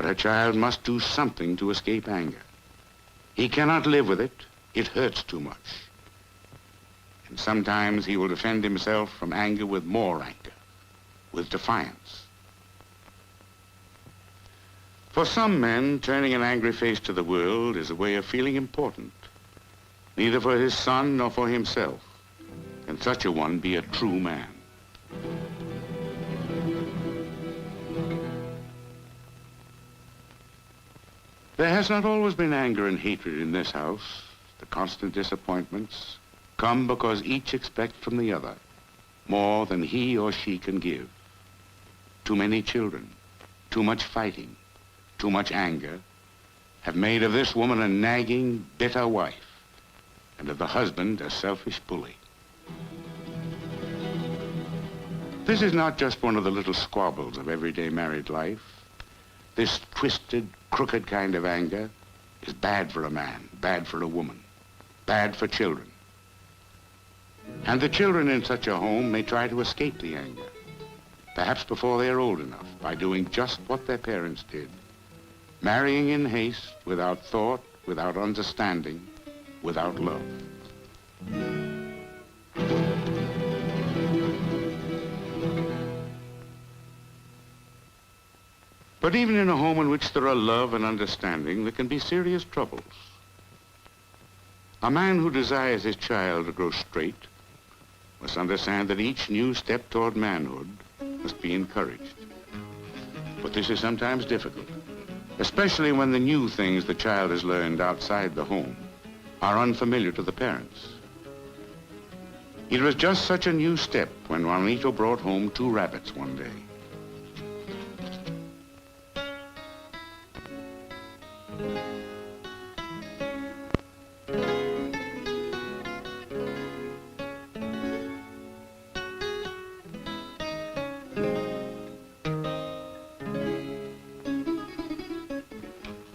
But a child must do something to escape anger. He cannot live with it. It hurts too much. And sometimes he will defend himself from anger with more anger, with defiance. For some men, turning an angry face to the world is a way of feeling important, neither for his son nor for himself. Can such a one be a true man? There has not always been anger and hatred in this house. The constant disappointments come because each expects from the other more than he or she can give. Too many children, too much fighting, too much anger have made of this woman a nagging, bitter wife, and of the husband a selfish bully. This is not just one of the little squabbles of everyday married life. This twisted, crooked kind of anger is bad for a man, bad for a woman, bad for children. And the children in such a home may try to escape the anger, perhaps before they are old enough, by doing just what their parents did, marrying in haste, without thought, without understanding, without love. But even in a home in which there are love and understanding, there can be serious troubles. A man who desires his child to grow straight must understand that each new step toward manhood must be encouraged. But this is sometimes difficult, especially when the new things the child has learned outside the home are unfamiliar to the parents. It was just such a new step when Juanito brought home 2 rabbits one day.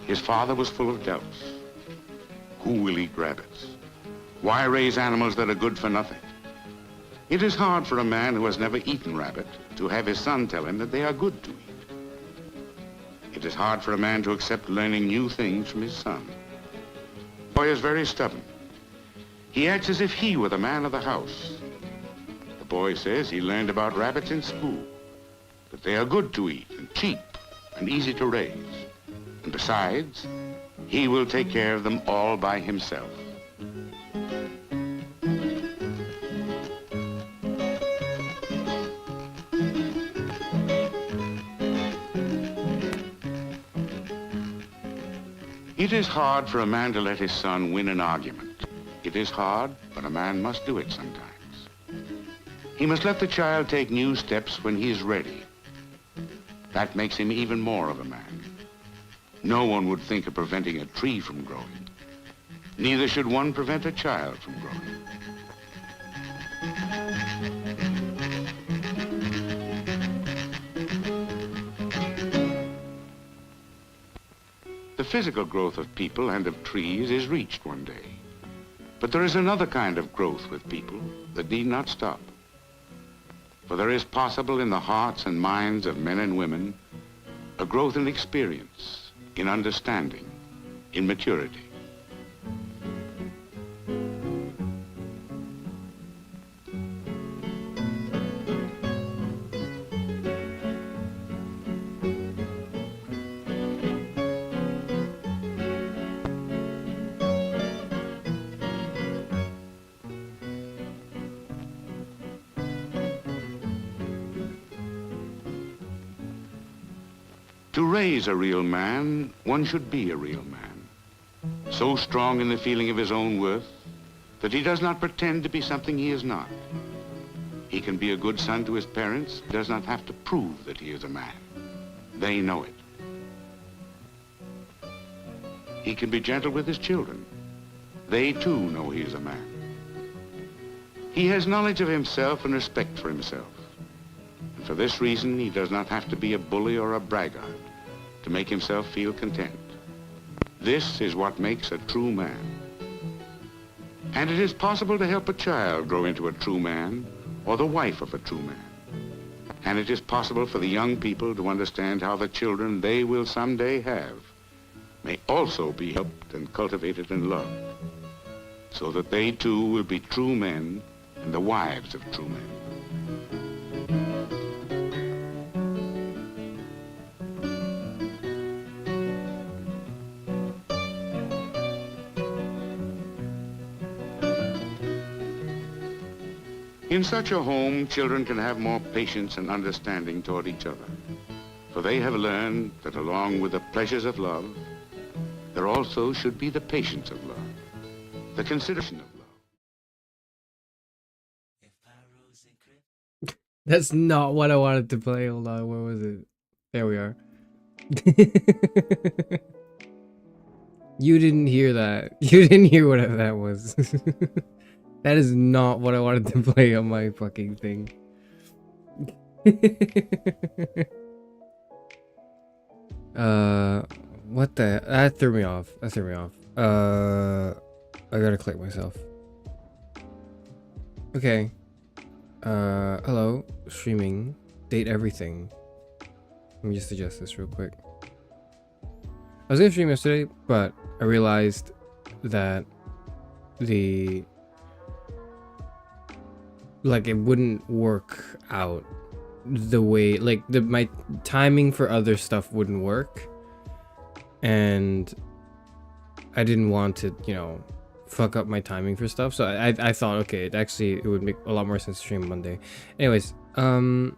His father was full of doubts. Who will eat rabbits? Why raise animals that are good for nothing? It is hard for a man who has never eaten rabbit to have his son tell him that they are good to eat. It is hard for a man to accept learning new things from his son. The boy is very stubborn. He acts as if he were the man of the house. The boy says he learned about rabbits in school, that they are good to eat and cheap and easy to raise. And besides, he will take care of them all by himself. It is hard for a man to let his son win an argument. It is hard, but a man must do it sometimes. He must let the child take new steps when he is ready. That makes him even more of a man. No one would think of preventing a tree from growing. Neither should one prevent a child from growing. The physical growth of people and of trees is reached one day. But there is another kind of growth with people that need not stop. For there is possible in the hearts and minds of men and women a growth in experience, in understanding, in maturity. To raise a real man, one should be a real man, so strong in the feeling of his own worth that he does not pretend to be something he is not. He can be a good son to his parents, does not have to prove that he is a man. They know it. He can be gentle with his children. They too know he is a man. He has knowledge of himself and respect for himself. And for this reason, he does not have to be a bully or a braggart to make himself feel content. This is what makes a true man. And it is possible to help a child grow into a true man or the wife of a true man. And it is possible for the young people to understand how the children they will someday have may also be helped and cultivated and loved, so that they too will be true men and the wives of true men. In such a home, children can have more patience and understanding toward each other, for they have learned that along with the pleasures of love, there also should be the patience of love, the consideration of love. That's not what I wanted to play. Hold on, where was it? There we are. You didn't hear that. You didn't hear what that was. That is not what I wanted to play on my fucking thing. What the? That threw me off. That threw me off. I gotta click myself. Okay. Hello. Streaming. Date everything. Let me just adjust this real quick. I was gonna stream yesterday, but I realized that it wouldn't work out the way, like, my timing for other stuff wouldn't work, and I didn't want to, you know, fuck up my timing for stuff. So I thought, okay, it would make a lot more sense to stream Monday. Anyways, I'm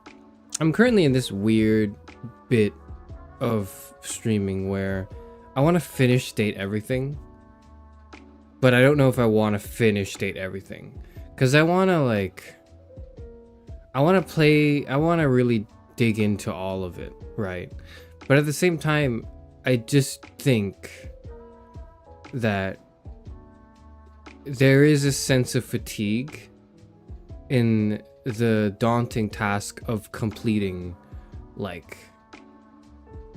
currently in this weird bit of streaming where I want to finish Date Everything, but I don't know if I want to finish Date Everything, because I want to really dig into all of it, right? But at the same time, I just think that there is a sense of fatigue in the daunting task of completing like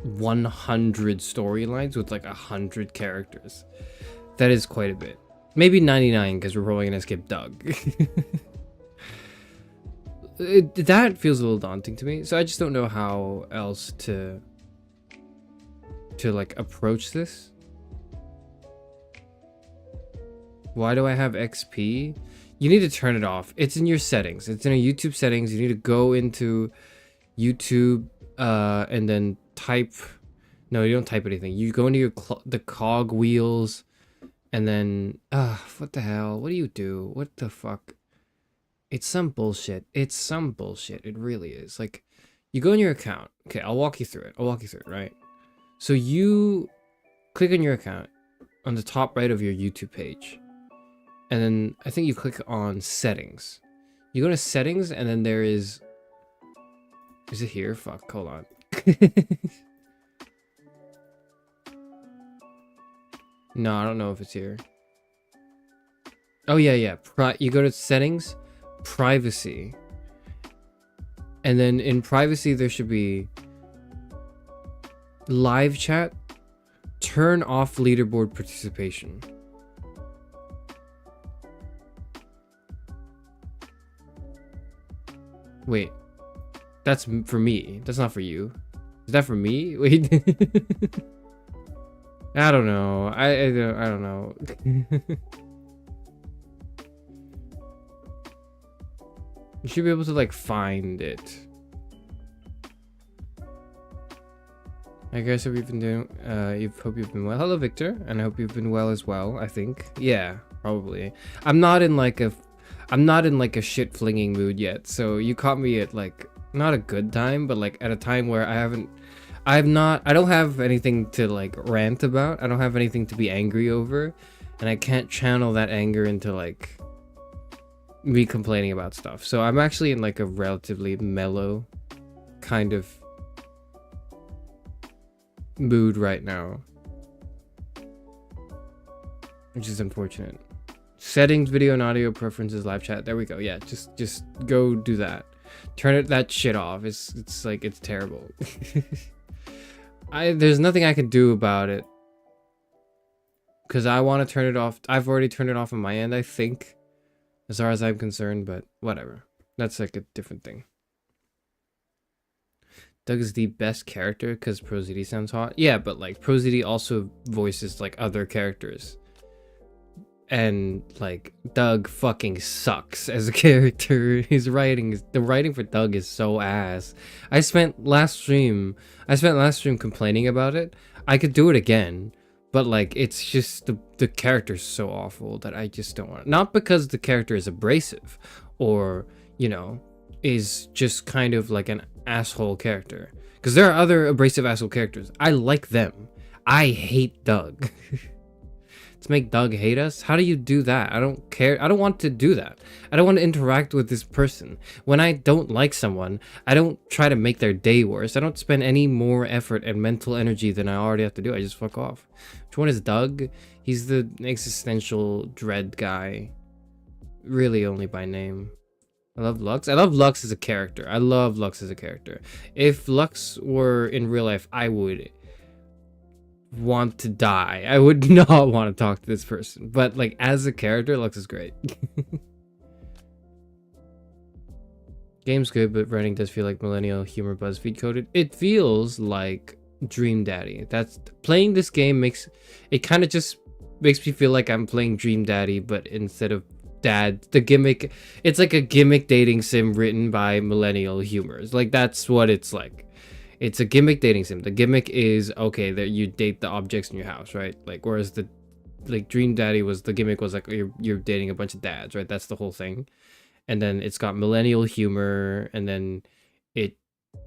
100 storylines with like 100 characters. That is quite a bit. Maybe 99 because we're probably gonna skip Doug. That feels a little daunting to me, so I just don't know how else to like approach this. Why do I have XP? You need to turn it off. It's in your settings. It's in your YouTube settings. You need to go into YouTube and then type. No, you don't type anything. You go into the cog wheels, and then what the hell? What do you do? What the fuck? It's some bullshit. It's some bullshit. It really is. Like, you go in your account. Okay, I'll walk you through it. Right? So you click on your account on the top right of your YouTube page. And then I think you click on settings. You go to settings, and then there is it here? Fuck, hold on. No, I don't know if it's here. Oh yeah. You go to settings, privacy. And then in privacy there should be live chat, turn off leaderboard participation. Wait, that's for me. That's not for you. Is that for me? Wait. I don't know. I don't know. You should be able to like find it. I guess hope you've been doing. Hope you've been well. Hello, Victor, and I hope you've been well as well. I think. Yeah, probably. I'm not in like a shit flinging mood yet. So you caught me at like not a good time, but like at a time where I don't have anything to like rant about. I don't have anything to be angry over, and I can't channel that anger into like me complaining about stuff. So I'm actually in like a relatively mellow kind of mood right now, which is unfortunate. Settings, video and audio preferences, live chat. There we go. Yeah, just go do that. Turn that shit off. It's like, it's terrible. There's nothing I can do about it because I want to turn it off. I've already turned it off on my end, I think, as far as I'm concerned, but whatever. That's like a different thing. Doug is the best character because ProZD sounds hot. Yeah, but like ProZD also voices like other characters. And like Doug fucking sucks as a character. The writing for Doug is so ass. I spent last stream complaining about it. I could do it again, but like it's just the character's so awful that I just don't want it. Not because the character is abrasive or, you know, is just kind of like an asshole character. Because there are other abrasive asshole characters. I like them. I hate Doug. To make Doug hate us? How do you do that? I don't care. I don't want to do that. I don't want to interact with this person. When I don't like someone, I don't try to make their day worse. I don't spend any more effort and mental energy than I already have to do. I just fuck off. Which one is Doug? He's the existential dread guy. Really only by name. I love Lux. I love Lux as a character. I love Lux as a character. If Lux were in real life, I would want to die. I would not want to talk to this person. But like as a character, Lux is great. Game's good, but writing does feel like millennial humor BuzzFeed coded. It feels like Dream Daddy. That's playing this game makes it kind of just makes me feel like I'm playing Dream Daddy, but instead of dad, the gimmick, it's like a gimmick dating sim written by millennial humors. Like that's what it's like. It's a gimmick dating sim. The gimmick is okay that you date the objects in your house, right? Like whereas the like Dream Daddy was the gimmick was like you're dating a bunch of dads, right? That's the whole thing. And then it's got millennial humor, and then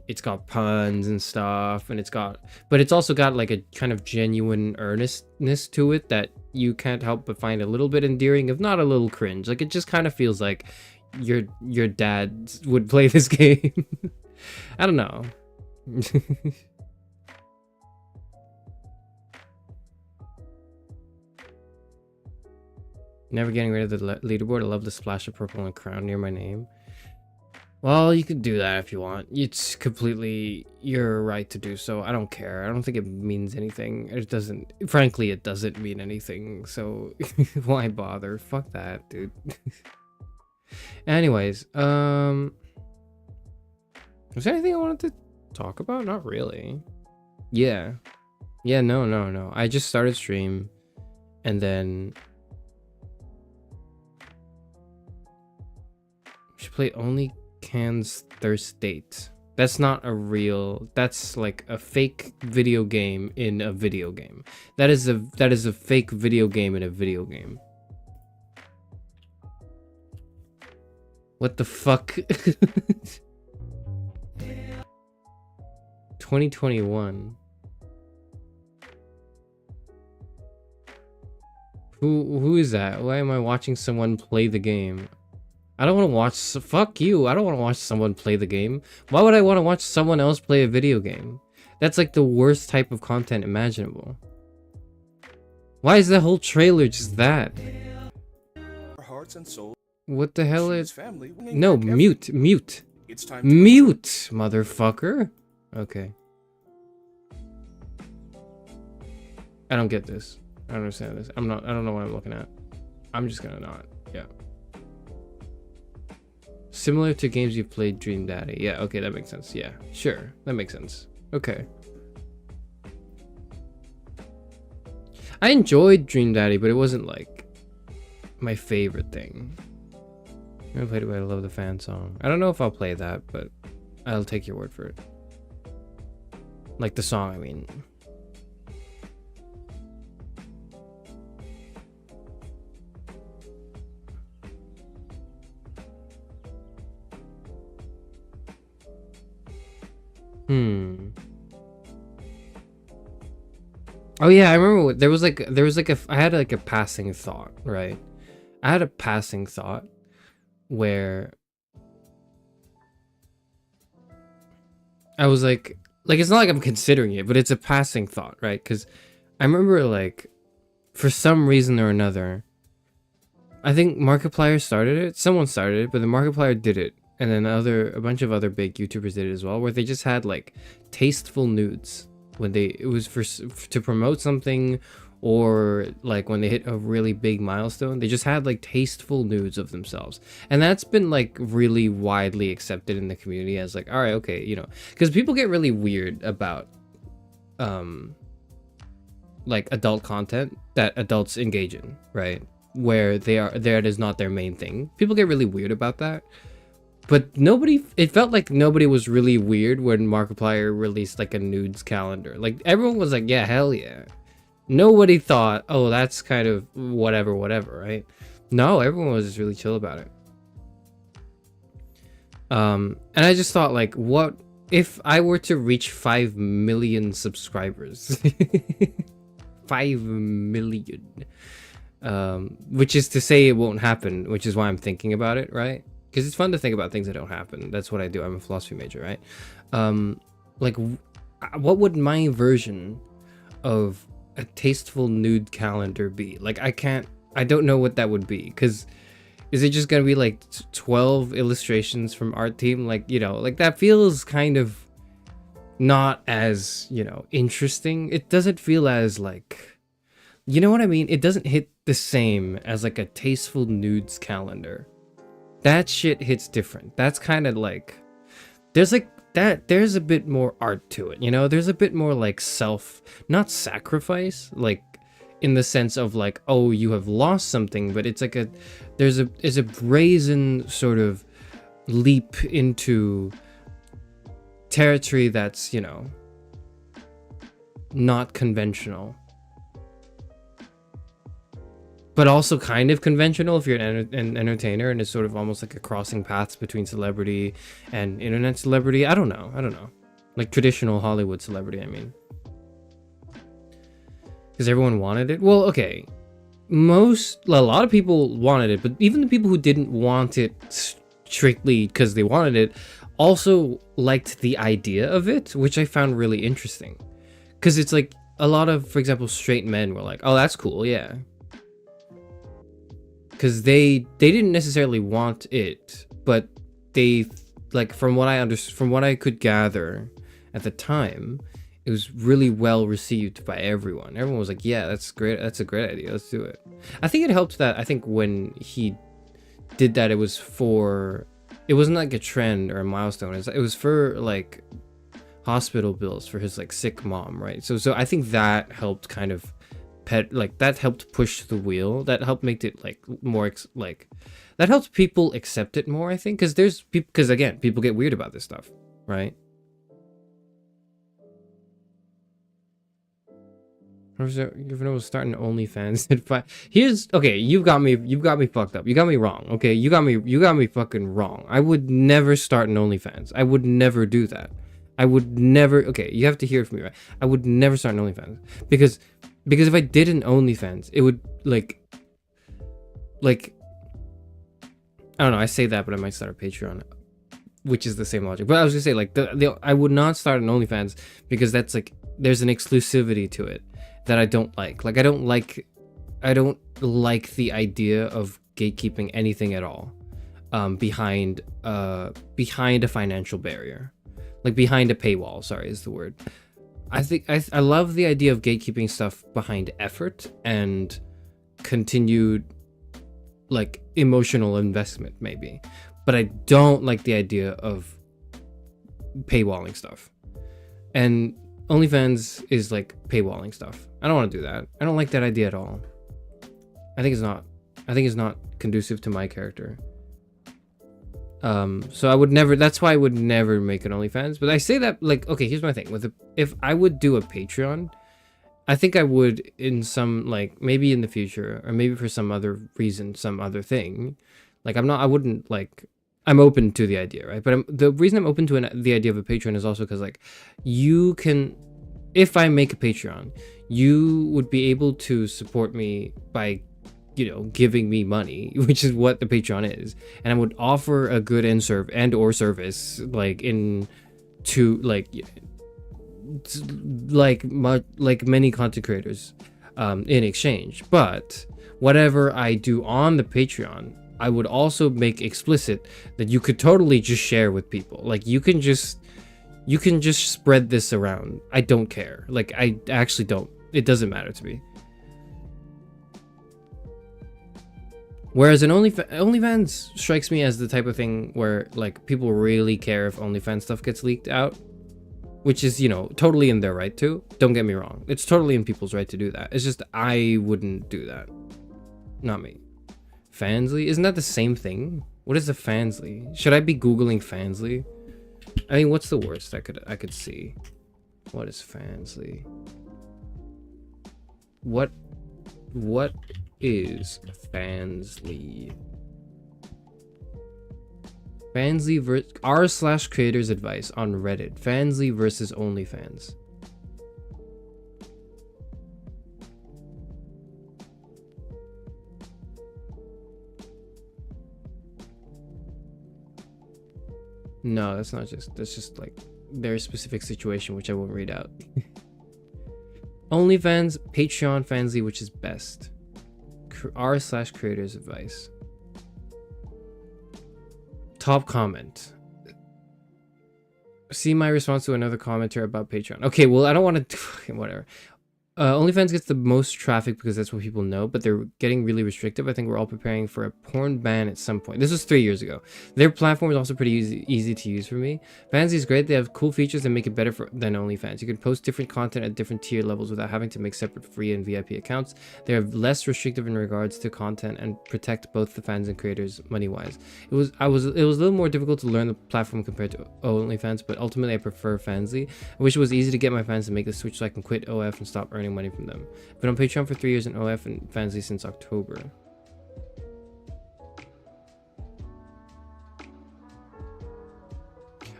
it's got puns and stuff, and but it's also got like a kind of genuine earnestness to it that you can't help but find a little bit endearing, if not a little cringe. Like it just kind of feels like your dad would play this game. I don't know. Never getting rid of the leaderboard. I love the splash of purple and crown near my name. Well, you could do that if you want. It's completely your right to do so. I don't care. I don't think it means anything. It doesn't. Frankly, it doesn't mean anything. So why bother? Fuck that, dude. Anyways, was there anything I wanted to talk about? Not really. Yeah, no. I just started stream, and then should play only Can's Thirst Date. That's not a real. That's like a fake video game in a video game. That is a fake video game in a video game. What the fuck? 2021. Who is that? Why am I watching someone play the game? I don't want to watch. Fuck you. I don't want to watch someone play the game. Why would I want to watch someone else play a video game? That's like the worst type of content imaginable. Why is the whole trailer just that? Hearts and souls. What the hell is? Family. No, mute. It's time to Mute, motherfucker. Okay. I don't get this. I don't understand this. I don't know what I'm looking at. I'm just gonna not. Yeah. Similar to games you've played, Dream Daddy. Yeah, okay, that makes sense. Yeah, sure. That makes sense. Okay. I enjoyed Dream Daddy, but it wasn't like my favorite thing. I played it, but I love the fan song. I don't know if I'll play that, but I'll take your word for it. Like the song, I mean. Oh yeah, I remember there was like I had like a passing thought, right? I had a passing thought where I was like it's not like I'm considering it, but it's a passing thought, right? Because I remember like for some reason or another, I think Markiplier started it. Someone started it, but the Markiplier did it, and then a bunch of other big YouTubers did it as well, where they just had like tasteful nudes when it was to promote something, or like when they hit a really big milestone, they just had like tasteful nudes of themselves. And that's been like really widely accepted in the community as like, all right, okay, you know, because people get really weird about like adult content that adults engage in, right? Where that is not their main thing. People get really weird about that. But it felt like nobody was really weird when Markiplier released like a nudes calendar. Like everyone was like, yeah, hell yeah. Nobody thought, oh, that's kind of whatever, right? No, everyone was just really chill about it. And I just thought, like, what if I were to reach 5 million subscribers? 5 million. Which is to say it won't happen, which is why I'm thinking about it, right? Because it's fun to think about things that don't happen. That's what I do. I'm a philosophy major, right? Like, what would my version of a tasteful nude calendar be? Like, I don't know what that would be. Because is it just going to be like 12 illustrations from art team? Like, you know, like that feels kind of not as, you know, interesting. It doesn't feel as like, you know what I mean? It doesn't hit the same as like a tasteful nudes calendar. That shit hits different. That's kind of like, there's like that, there's a bit more art to it, you know? There's a bit more like not sacrifice, like in the sense of like, oh, you have lost something, but it's like there's a brazen sort of leap into territory that's, you know, not conventional. But also kind of conventional if you're an entertainer, and it's sort of almost like a crossing paths between celebrity and internet celebrity. I don't know. Like traditional Hollywood celebrity, I mean. Because everyone wanted it. Well, okay. A lot of people wanted it, but even the people who didn't want it strictly because they wanted it also liked the idea of it, which I found really interesting. Because it's like a lot of, for example, straight men were like, oh, that's cool, yeah. Because they didn't necessarily want it, but they, like, from what I could gather at the time, it was really well received by everyone. Everyone was like, yeah, that's great, that's a great idea, let's do it. I think it helped that, I think when he did that, it wasn't like a trend or a milestone, it was for like hospital bills for his like sick mom, right? So I think that helped kind of that helped push the wheel. That helped make it like more that helped people accept it more, I think, because again, people get weird about this stuff, right? Euphranor was starting OnlyFans. Okay, you got me fucked up. You got me wrong. Okay, you got me fucking wrong. I would never start an OnlyFans. I would never do that. I would never. Okay, you have to hear it from me, right? I would never start an OnlyFans because if I did an OnlyFans, it would like I don't know. I say that, but I might start a Patreon, which is the same logic. But I was gonna say like I would not start an OnlyFans because that's like there's an exclusivity to it that I don't like. Like I don't like the idea of gatekeeping anything at all behind a financial barrier, like behind a paywall. Sorry, is the word. I think I love the idea of gatekeeping stuff behind effort and continued like emotional investment maybe, but I don't like the idea of paywalling stuff. And OnlyFans is like paywalling stuff. I don't want to do that. I don't like that idea at all. I think it's not conducive to my character. So I would never, that's why I would never make an OnlyFans. But I say that like, okay, here's my thing if I would do a Patreon, I think I would in some, like maybe in the future, or maybe for some other reason, some other thing. Like I'm open to the idea, right? But the reason I'm open to the idea of a Patreon is also because like you can, if I make a Patreon, you would be able to support me by, you know, giving me money, which is what the Patreon is, and I would offer a good or service like like many content creators in exchange. But whatever I do on the Patreon, I would also make explicit that you could totally just share with people. Like you can just spread this around. I don't care. Like I actually don't. It doesn't matter to me. Whereas an OnlyFans strikes me as the type of thing where like people really care if OnlyFans stuff gets leaked out, which is, you know, totally in their right to. Don't get me wrong. It's totally in people's right to do that. It's just I wouldn't do that. Not me. Fansly? Isn't that the same thing? What is a Fansly? Should I be Googling Fansly? I mean, what's the worst I could see? What is Fansly? What is Fansly? Fansly versus r/creators advice on Reddit. Fansly versus OnlyFans. No, that's not just, that's just like their specific situation, which I won't read out. OnlyFans, Patreon, Fansly, which is best? r/creators advice. Top comment. See my response to another commenter about Patreon. Okay, well, I don't want to... Whatever. OnlyFans gets the most traffic because that's what people know, but they're getting really restrictive. I think we're all preparing for a porn ban at some point. This was 3 years ago. Their platform is also pretty easy to use for me. Fansly is great. They have cool features that make it better than OnlyFans. You can post different content at different tier levels without having to make separate free and VIP accounts. They're less restrictive in regards to content and protect both the fans and creators money-wise. It was a little more difficult to learn the platform compared to OnlyFans, but ultimately I prefer Fansly. I wish it was easy to get my fans to make the switch so I can quit OF and stop earning money from them. I've been on Patreon for 3 years and OF and Fansly since October.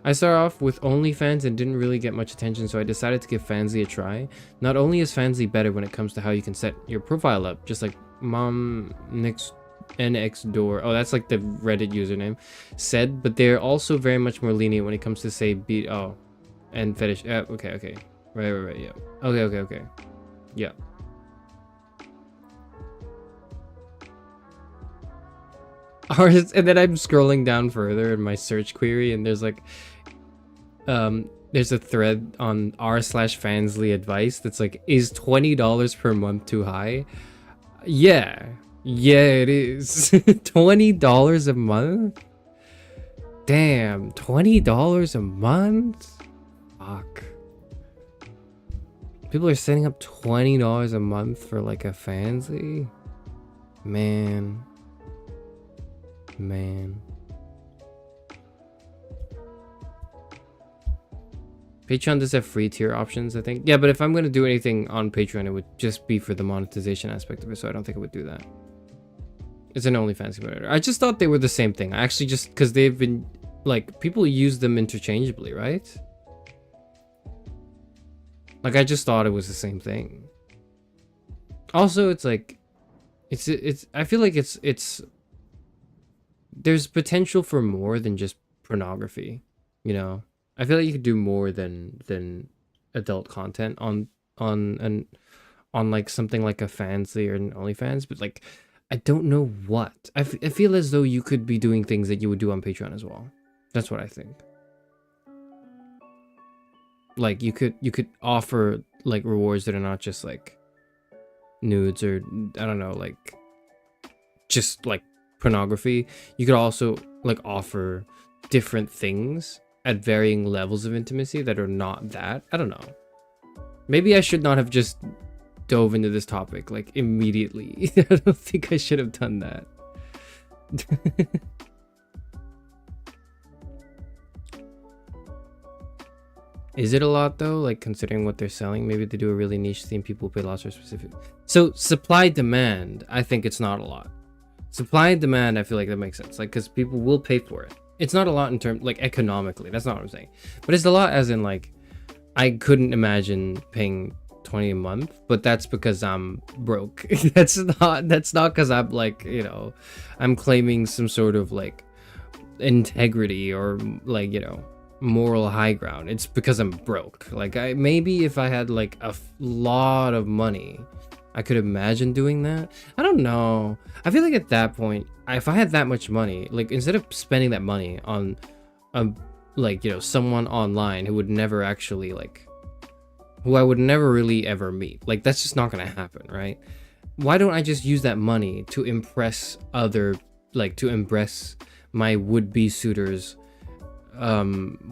I started off with OnlyFans and didn't really get much attention, so I decided to give Fansly a try. Not only is Fansly better when it comes to how you can set your profile up, just like Mom Next NX Door, oh, that's like the Reddit username, said, but they're also very much more lenient when it comes to say and fetish. Okay. Right, yeah. Okay. Yeah. And then I'm scrolling down further in my search query, and there's like, there's a thread on r/Fansly advice that's like, is $20 per month too high? Yeah, it is. $20 a month? Damn, $20 a month? Fuck. People are setting up $20 a month for like a Fansly? Man. Patreon does have free tier options, I think. Yeah, but if I'm going to do anything on Patreon, it would just be for the monetization aspect of it, so I don't think I would do that. It's an OnlyFans competitor. I just thought they were the same thing. I actually just, because they've been, like, people use them interchangeably, right? Like, I just thought it was the same thing. Also, it's like, I feel like it's there's potential for more than just pornography, you know? I feel like you could do more than adult content on like something like a Fansly or an OnlyFans, but like, I don't know what. I feel as though you could be doing things that you would do on Patreon as well. That's what I think. Like, you could offer like rewards that are not just like nudes or, I don't know, like just like pornography. You could also like offer different things at varying levels of intimacy that are not that. I don't know. Maybe I should not have just dove into this topic like immediately. I don't think I should have done that. Is it a lot though? Like, considering what they're selling, maybe they do a really niche thing, people pay lots for specific. So supply demand, I think it's not a lot. Supply and demand, I feel like that makes sense. Like, because people will pay for it. It's not a lot in terms, like, economically. That's not what I'm saying. But it's a lot as in, like, I couldn't imagine paying $20 a month, but that's because I'm broke. that's not because I'm, like, you know, I'm claiming some sort of, like, integrity or, like, you know, moral high ground. It's because I'm broke. Like, maybe if I had, like, a lot of money, I could imagine doing that. I don't know. I feel like at that point, if I had that much money, like, instead of spending that money on, like, you know, someone online who would never actually, like, who I would never really ever meet, like, that's just not gonna happen, right? why don't I just use that money to impress other, like, to impress my would-be suitors,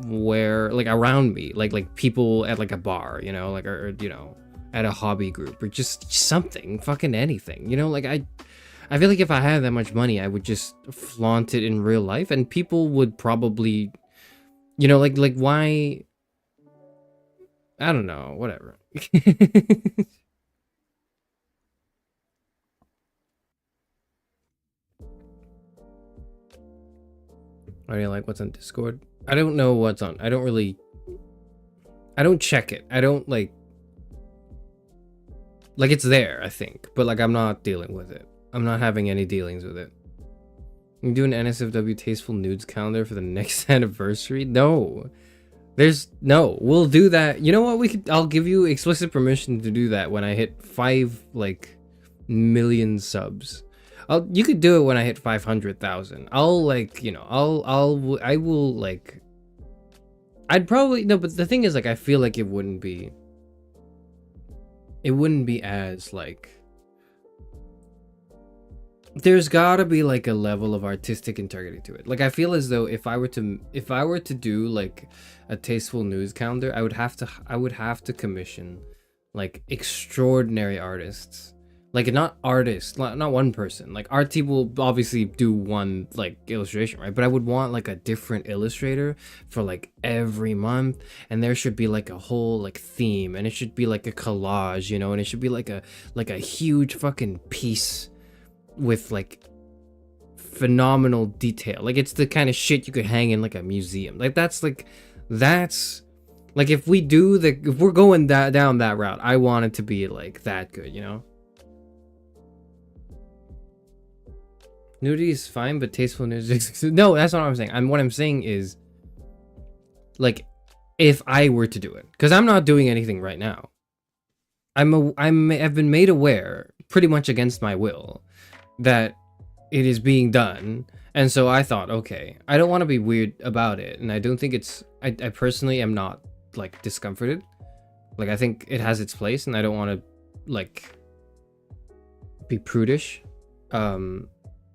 where, like, around me, like people at, like, a bar, you know, like, or you know, at a hobby group, or just something, fucking anything, you know, like, I feel like if I had that much money, I would just flaunt it in real life, and people would probably, you know, like why, I don't know, whatever. I mean, like, what's on Discord? I don't know what's on. I don't check it. I don't, like, it's there, I think, but, like, I'm not dealing with it. I'm not having any dealings with it. You do an NSFW tasteful nudes calendar for the next anniversary? No. No, we'll do that. You know what? I'll give you explicit permission to do that when I hit 5, like, million subs. You could do it when I hit 500,000. I'll, like, you know, I will, like, I'd probably, no, but the thing is, like, I feel like it wouldn't be as, like, there's gotta be, like, a level of artistic integrity to it. Like, I feel as though if I were to do, like, a tasteful news calendar, I would have to commission, like, extraordinary artists. Like, not artists, not one person. Like, RT will obviously do one, like, illustration, right? But I would want, like, a different illustrator for, like, every month. And there should be, like, a whole, like, theme. And it should be, like, a collage, you know? And it should be, like a huge fucking piece with, like, phenomenal detail. Like, it's the kind of shit you could hang in, like, a museum. Like, that's like, if we're going down that route, I want it to be, like, that good, you know? Nudity is fine, but tasteful nudity. No, that's not what I'm saying. What I'm saying is, like, if I were to do it, because I'm not doing anything right now. I've been made aware, pretty much against my will, that it is being done, and so I thought, okay, I don't want to be weird about it, and I don't think it's. I personally am not, like, discomforted. Like, I think it has its place, and I don't want to, like, be prudish.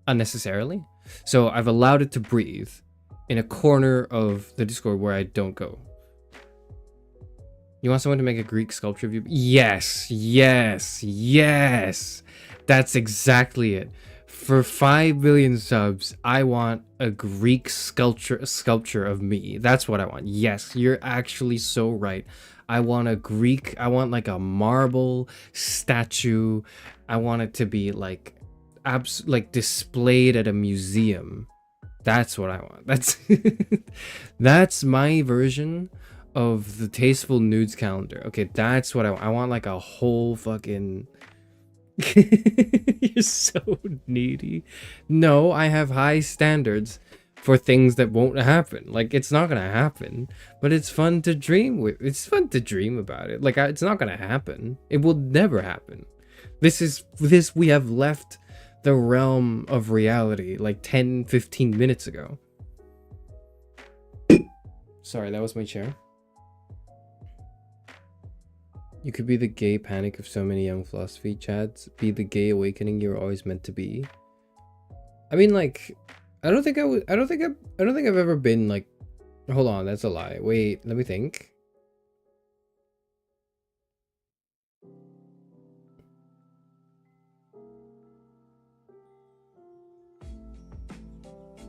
Unnecessarily, so I've allowed it to breathe in a corner of the Discord where I don't go. You want someone to make a Greek sculpture of you? Yes, that's exactly it. For 5 billion subs, I want a Greek sculpture of me. That's what I want. Yes, you're actually so right. I want like a marble statue. I want it to be, like, like, displayed at a museum. That's what I want. That's my version of the tasteful nudes calendar. Okay, that's what I want. I want, like, a whole fucking You're so needy. No, I have high standards for things that won't happen. Like, it's not gonna happen, but it's fun to dream with. It's fun to dream about it. Like, it's not gonna happen. It will never happen. We have left the realm of reality like 10-15 minutes ago. Sorry, that was my chair. You could be the gay panic of so many young philosophy chads. Be the gay awakening you're always meant to be. I mean, like, I don't think I've ever been like. Hold on, that's a lie. Wait, let me think.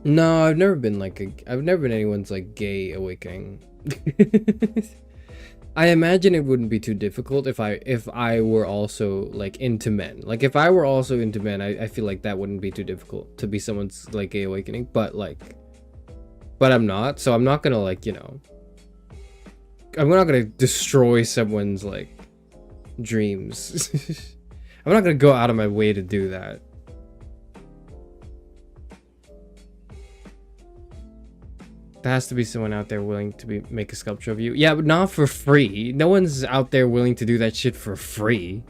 No, I've never been anyone's like gay awakening. I imagine it wouldn't be too difficult if I were also like into men. Like, if I were also into men, I feel like that wouldn't be too difficult to be someone's like gay awakening. But I'm not, so I'm not gonna, like, you know, I'm not gonna destroy someone's like dreams. I'm not gonna go out of my way to do that. There has to be someone out there willing to make a sculpture of you. Yeah, but not for free. No one's out there willing to do that shit for free.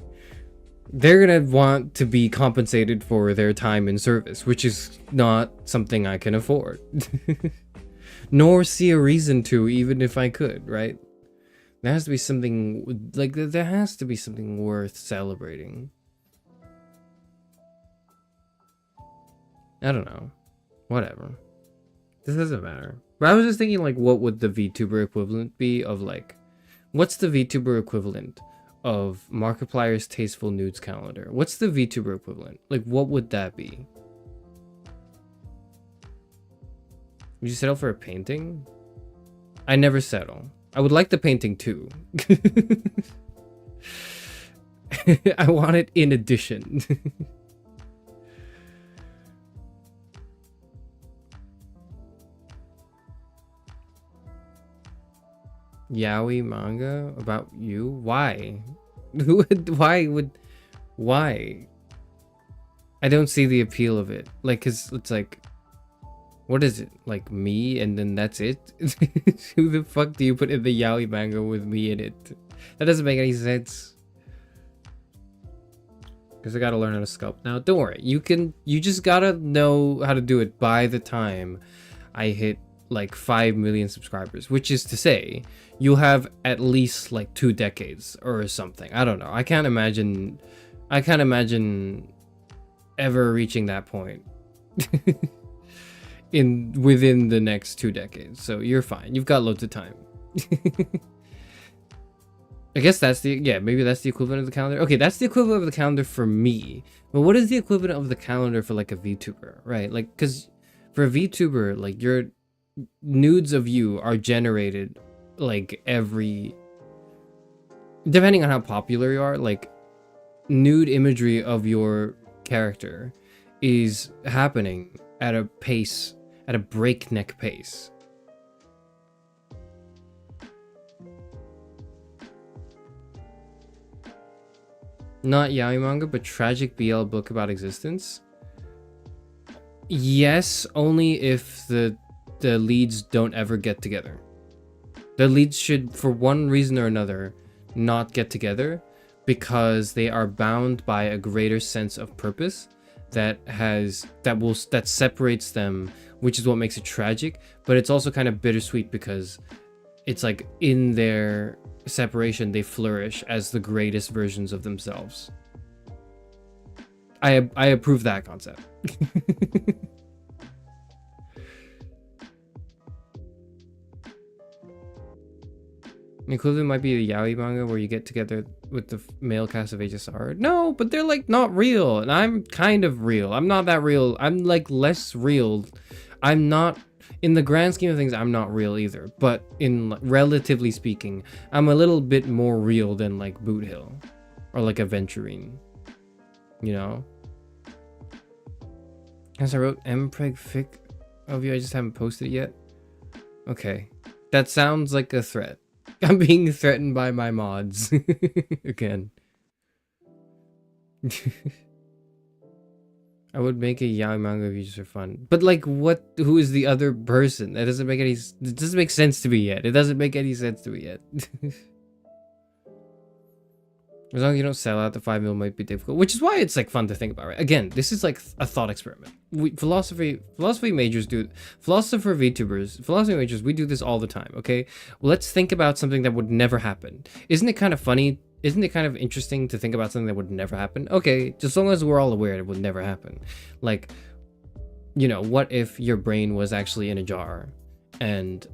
They're gonna want to be compensated for their time in service, which is not something I can afford. Nor see a reason to, even if I could, right? There has to be something, like, there has to be something worth celebrating. I don't know. Whatever. This doesn't matter. But I was just thinking, like, what would the VTuber equivalent be of, like, what's the VTuber equivalent of Markiplier's Tasteful Nudes calendar? What's the VTuber equivalent? Like, what would that be? Would you settle for a painting? I never settle. I would like the painting too. I want it in addition. Yaoi manga about you? Why? Why? I don't see the appeal of it. Like, cause it's like, what is it? Like me and then that's it? Who the fuck do you put in the yaoi manga with me in it? That doesn't make any sense. Cause I gotta learn how to sculpt now. Don't worry, you just gotta know how to do it by the time I hit like 5 million subscribers, which is to say you'll have at least like 2 decades or something. I don't know. I can't imagine ever reaching that point within the next 2 decades. So you're fine. You've got loads of time. I guess maybe that's the equivalent of the calendar. Okay, that's the equivalent of the calendar for me. But what is the equivalent of the calendar for like a VTuber, right? Like, because for a VTuber, like your nudes of you are generated like depending on how popular you are, like nude imagery of your character is happening at a breakneck pace. Not yaoi manga, but tragic BL book about existence. Yes, only if the leads don't ever get together. The leads should, for one reason or another, not get together because they are bound by a greater sense of purpose that separates them, which is what makes it tragic. But it's also kind of bittersweet because it's like in their separation they flourish as the greatest versions of themselves. I approve that concept. Equivalent might be the yaoi manga where you get together with the male cast of HSR. No, but they're like not real, and I'm kind of real. I'm not that real. I'm like less real. I'm not, in the grand scheme of things, I'm not real either. But in relatively speaking, I'm a little bit more real than like Boot Hill or like Aventurine. You know? As I wrote Mpreg fic of you, I just haven't posted it yet. Okay. That sounds like a threat. I'm being threatened by my mods. Again. I would make a yaoi manga if you just for fun. But like who is the other person? It doesn't make sense to me yet. It doesn't make any sense to me yet. As long as you don't sell out, the 5 mil might be difficult, which is why it's like fun to think about, right? Again, this is like a thought experiment. Philosophy majors, we do this all the time, okay? Well, let's think about something that would never happen. Isn't it kind of funny? Isn't it kind of interesting to think about something that would never happen? Okay, just as long as we're all aware it would never happen. Like, you know, what if your brain was actually in a jar and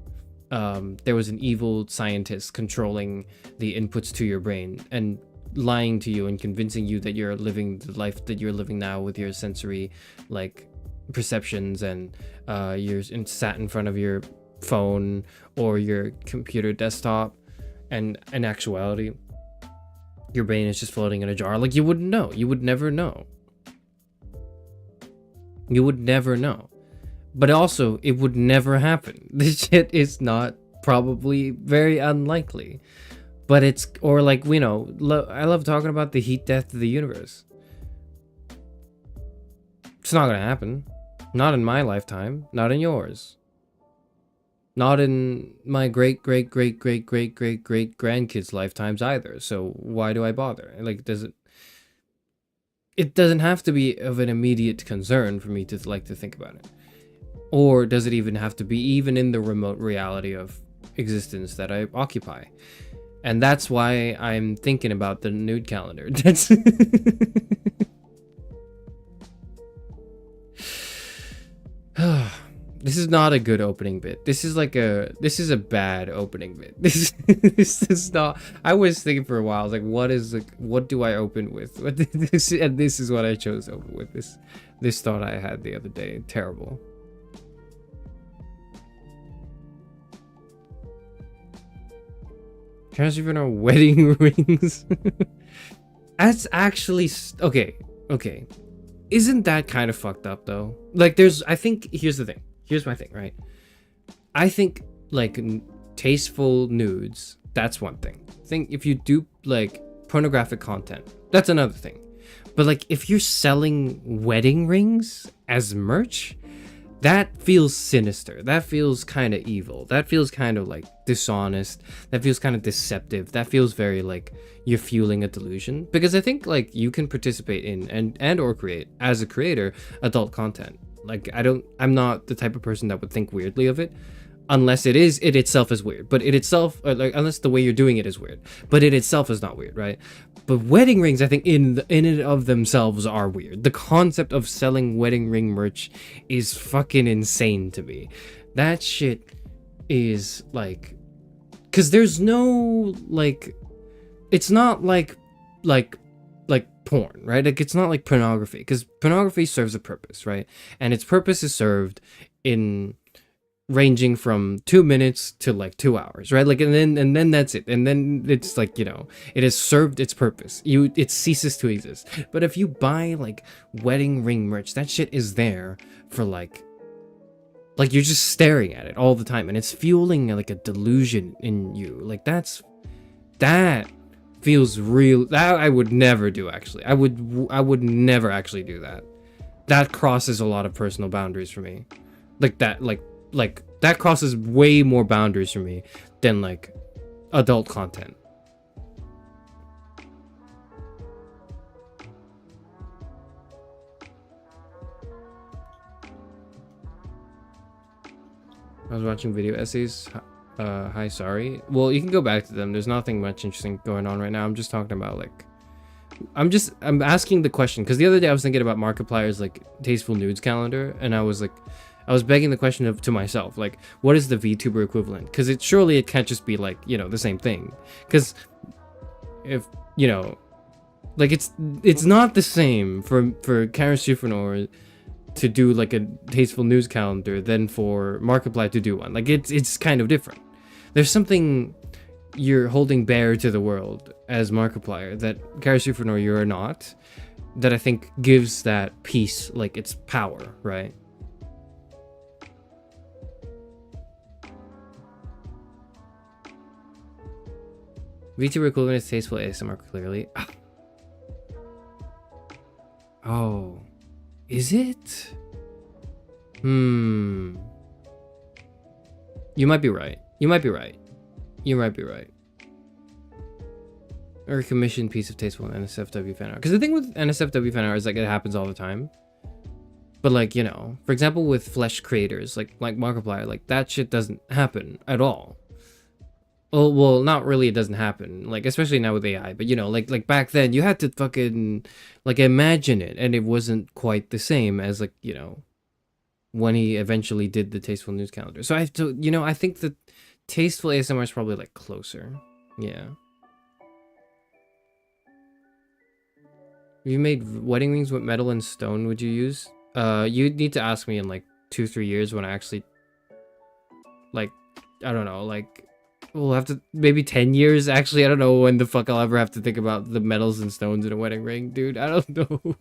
there was an evil scientist controlling the inputs to your brain and lying to you and convincing you that you're living the life that you're living now with your sensory like perceptions, and you're sat in front of your phone or your computer desktop, and in actuality your brain is just floating in a jar. Like, you wouldn't know. You would never know. You would never know. But also, it would never happen. This shit is not probably very unlikely. But it's, or like, you know, I love talking about the heat death of the universe. It's not gonna happen. Not in my lifetime. Not in yours. Not in my great grandkids' lifetimes either. So why do I bother? Like, it doesn't have to be of an immediate concern for me to like to think about it. Or does it even have to be even in the remote reality of existence that I occupy? And that's why I'm thinking about the nude calendar. That's This is not a good opening bit. This is a bad opening bit. This is not. I was thinking for a while, I was like, what do I open with? And this is what I chose to open with. This thought I had the other day. Terrible. Charis Euphranor wedding rings. That's actually okay. Okay. Isn't that kind of fucked up though? Like I think here's the thing. Here's my thing, right? I think like tasteful nudes, that's one thing. I think if you do like pornographic content, that's another thing. But like if you're selling wedding rings as merch, that feels sinister. That feels kind of evil. That feels kind of like dishonest. That feels kind of deceptive. That feels very like you're fueling a delusion. Because I think like you can participate in and or create as a creator adult content. Like I'm not the type of person that would think weirdly of it, unless it itself is weird. But it itself, like unless the way you're doing it is weird. But it itself is not weird, right? But wedding rings, I think in and of themselves are weird. The concept of selling wedding ring merch is fucking insane to me. That shit is like, cause there's no like, it's not like porn, right? Like it's not like pornography, because pornography serves a purpose, right? And its purpose is served in ranging from 2 minutes to like 2 hours, right? Like and then that's it, and then it's like, you know, it has served its purpose. It ceases to exist. But if you buy like wedding ring merch, that shit is there for like you're just staring at it all the time, and it's fueling like a delusion in you. Like that feels real. That I would never do, actually. I would never actually do that. That crosses a lot of personal boundaries for me. Like that that crosses way more boundaries for me than like adult content. I was watching video essays. Hi, sorry. Well, you can go back to them. There's nothing much interesting going on right now. I'm just talking about like, I'm asking the question because the other day I was thinking about Markiplier's like tasteful nudes calendar, and I was begging the question to myself, like, what is the VTuber equivalent? Because surely it can't just be like, you know, the same thing. Because if, you know, like it's not the same for Charis Euphranor to do like a tasteful news calendar than for Markiplier to do one. Like it's kind of different. There's something you're holding bare to the world as Markiplier that Charis Euphranor you're not, that I think gives that piece like its power, right? VTuber equivalent is tasteful ASMR, clearly. Oh. Is it? You might be right. You might be right. Or a commissioned piece of tasteful NSFW fan art. Because the thing with NSFW fan art is like it happens all the time. But like, you know, for example, with Flesh creators, like Markiplier, like that shit doesn't happen at all. Oh, well, not really, it doesn't happen. Like, especially now with AI. But, you know, like back then, you had to fucking, like, imagine it. And it wasn't quite the same as, like, you know, when he eventually did the Tasteful News Calendar. So, I think the Tasteful ASMR is probably, like, closer. Yeah. If you made wedding rings, what metal and stone would you use? You'd need to ask me in, like, 2-3 years when I actually, like, I don't know, like... We'll have to, maybe 10 years, actually. I don't know when the fuck I'll ever have to think about the metals and stones in a wedding ring, dude. I don't know.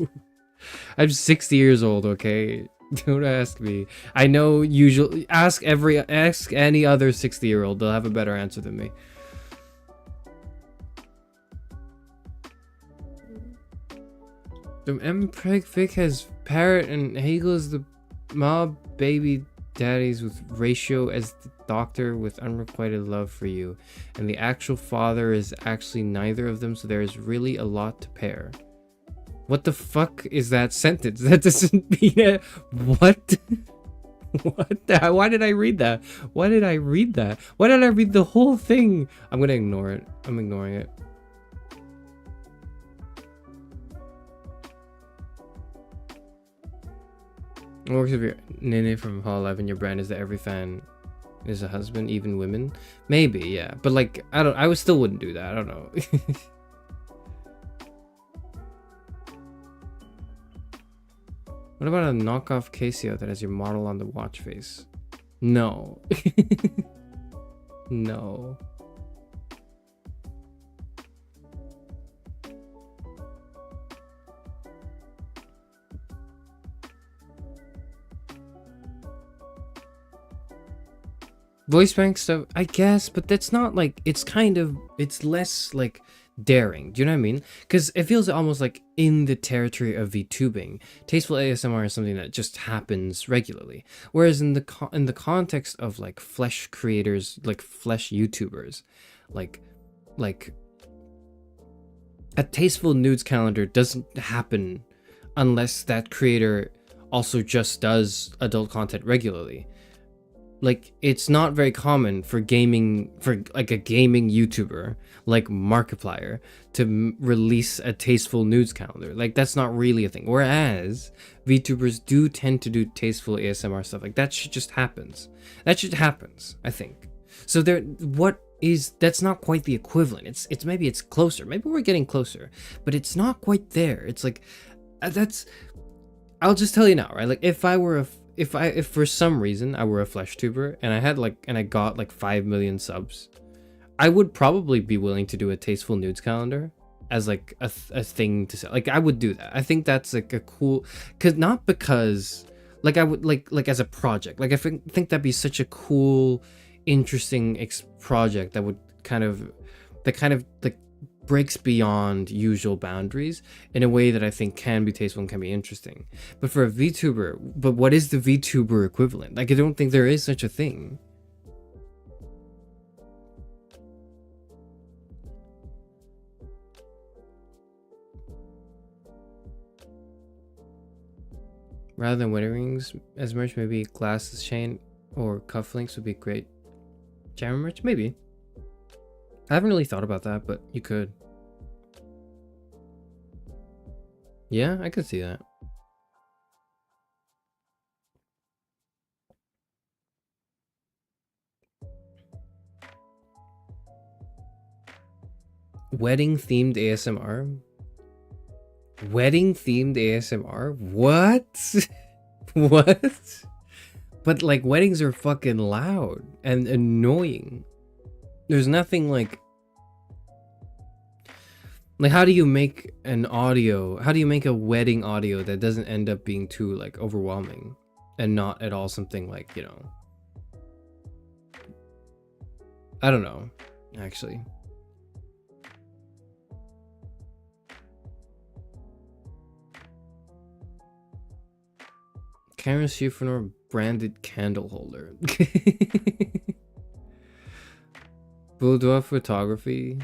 I'm 60 years old, okay? Don't ask me. I know usually, ask any other 60-year-old. They'll have a better answer than me. The Mpreg Vic has Parrot and Hegel as the mob baby daddies with Ratio as the doctor with unrequited love for you, and the actual father is actually neither of them, so there is really a lot to pair. What the fuck is that sentence? That doesn't mean it. What? What the? Why did I read that? Why did I read that? Why did I read the whole thing? I'm gonna ignore it. I'm ignoring it. It works if you're Nene from Hall 11, your brand is that every fan is a husband, even women. Maybe, yeah. But like, I still wouldn't do that. I don't know. What about a knockoff Casio that has your model on the watch face? No. No. Voice bank stuff, I guess, but that's not like, it's less like daring. Do you know what I mean? Because it feels almost like in the territory of VTubing. Tasteful ASMR is something that just happens regularly. Whereas in the context of like flesh creators, like flesh YouTubers, like a tasteful nudes calendar doesn't happen unless that creator also just does adult content regularly. Like, it's not very common for like a gaming YouTuber like Markiplier to release a tasteful nudes calendar. Like, that's not really a thing. Whereas VTubers do tend to do tasteful ASMR stuff. Like, that shit just happens. That shit happens, I think. So that's not quite the equivalent. It's maybe it's closer. Maybe we're getting closer, but it's not quite there. It's like, I'll just tell you now, right? Like, if for some reason I were a flesh tuber and I got like 5 million subs, I would probably be willing to do a tasteful nudes calendar as like a thing to sell. Like, I would do that. I think that's like a cool, because like I would like as a project. Like, I think that'd be such a cool, interesting project that would kind of like breaks beyond usual boundaries in a way that I think can be tasteful and can be interesting. But for a VTuber, but what is the VTuber equivalent? Like, I don't think there is such a thing. Rather than wedding rings as merch, maybe glasses, chain, or cufflinks would be great. Jammer merch? Maybe. I haven't really thought about that, but you could. Yeah, I could see that. Wedding themed ASMR? Wedding themed ASMR? What? What? But like, weddings are fucking loud and annoying. There's nothing like how do you make an audio? How do you make a wedding audio that doesn't end up being too like overwhelming and not at all something like, you know, I don't know, actually. Charis Euphranor branded candle holder. Boudoir photography.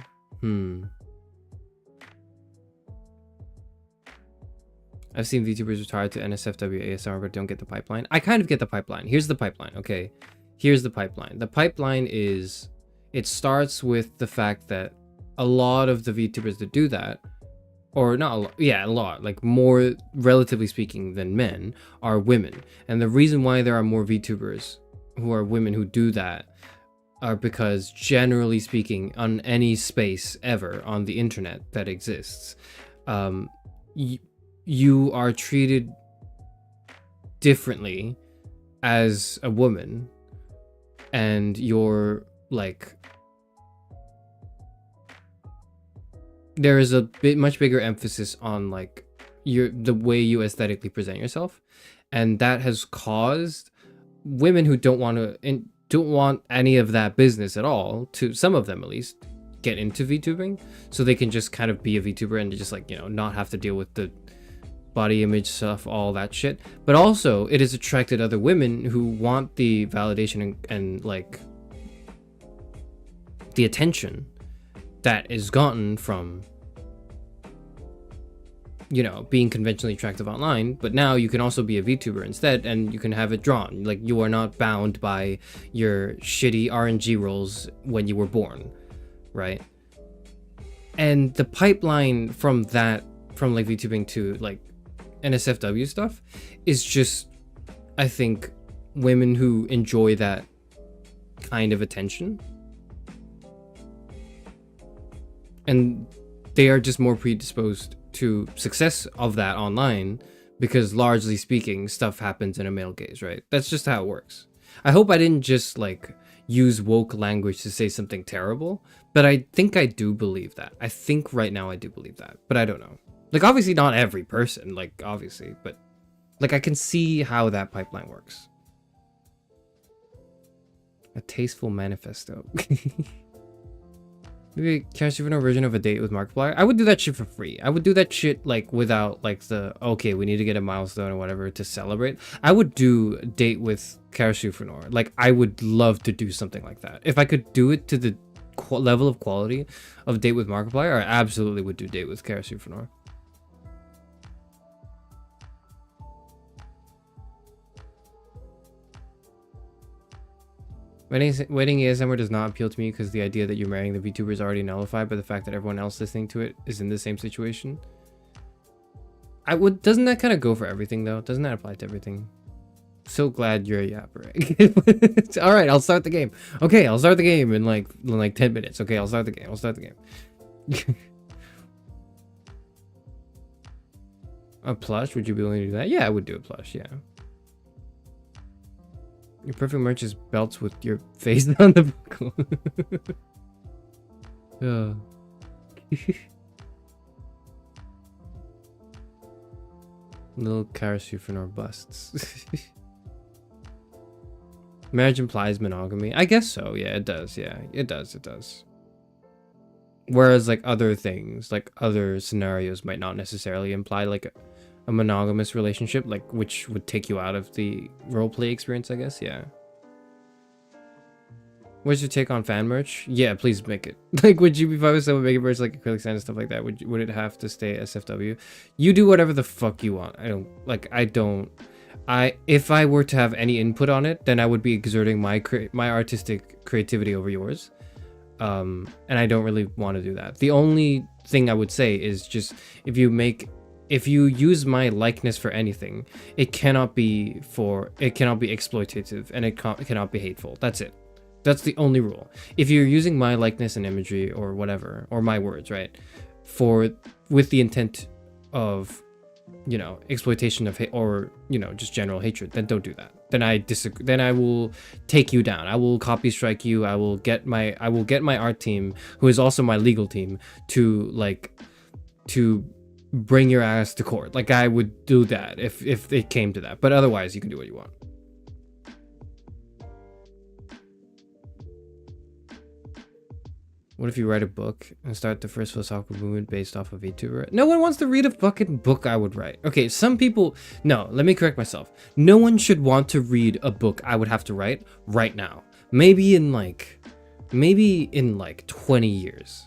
I've seen VTubers retire to NSFW ASMR but don't get the pipeline. I kind of get the pipeline. Here's the pipeline, okay? Here's the pipeline. The pipeline is, it starts with the fact that a lot of the VTubers that do that, or not a lot, yeah, a lot, like more relatively speaking than men, are women. And the reason why there are more VTubers who are women who do that are because, generally speaking, on any space ever on the internet that exists, you are treated differently as a woman, and you're like, there is a much bigger emphasis on like the way you aesthetically present yourself, and that has caused women who don't want any of that business at all, to some of them at least, get into VTubing so they can just kind of be a VTuber and just like, you know, not have to deal with the body image stuff, all that shit. But also it has attracted other women who want the validation and like the attention that is gotten from, you know, being conventionally attractive online. But now you can also be a VTuber instead, and you can have it drawn. Like, you are not bound by your shitty RNG rolls when you were born, right? And the pipeline from that, from like VTubing to like NSFW stuff, is just I think women who enjoy that kind of attention, and they are just more predisposed to success of that online, because largely speaking, stuff happens in a male gaze, right? That's just how it works. I hope I didn't just like use woke language to say something terrible, but I think I do believe that. I think right now I do believe that, but I don't know. Like, obviously not every person, like, obviously, but like, I can see how that pipeline works. A tasteful manifesto. Maybe a Charis Euphranor version of a date with Markiplier. I would do that shit for free. I would do that shit like without like the, okay, we need to get a milestone or whatever to celebrate. I would do a date with Charis Euphranor. Like, I would love to do something like that. If I could do it to the level of quality of date with Markiplier, I absolutely would do date with Charis Euphranor. Wedding ASMR does not appeal to me because the idea that you're marrying the VTuber is already nullified by the fact that everyone else listening to it is in the same situation. Doesn't that kind of go for everything though? Doesn't that apply to everything? So glad you're a yapper. All right, I'll start the game. Okay, I'll start the game in like 10 minutes. Okay, I'll start the game. I'll start the game. A plush? Would you be willing to do that? Yeah, I would do a plush. Yeah. Your perfect merch is belts with your face on the buckle. Little Charis Euphranor busts. Marriage implies monogamy. I guess so. Yeah, it does. Yeah, it does. It does. Whereas like other things, like other scenarios might not necessarily imply like a monogamous relationship, like which would take you out of the roleplay experience, I guess. Yeah. What's your take on fan merch? Yeah, please make it. Like, would you, if I was someone making merch like acrylic sand and stuff like that, would it have to stay SFW? You do whatever the fuck you want. If I were to have any input on it, then I would be exerting my artistic creativity over yours. And I don't really want to do that. The only thing I would say is just if you use my likeness for anything, it cannot be exploitative, and it cannot be hateful. That's it. That's the only rule. If you're using my likeness and imagery or whatever, or my words, right, with the intent of, you know, exploitation of hate, or, you know, just general hatred, then don't do that. Then I disagree. Then I will take you down. I will copy strike you. I will get my art team, who is also my legal team, to bring your ass to court. Like, I would do that if it came to that. But otherwise, you can do what you want. What if you write a book and start the first philosophical movement based off of VTuber? No one wants to read a fucking book I would write. Okay, some people... No, let me correct myself. No one should want to read a book I would have to write right now. Maybe in like 20 years.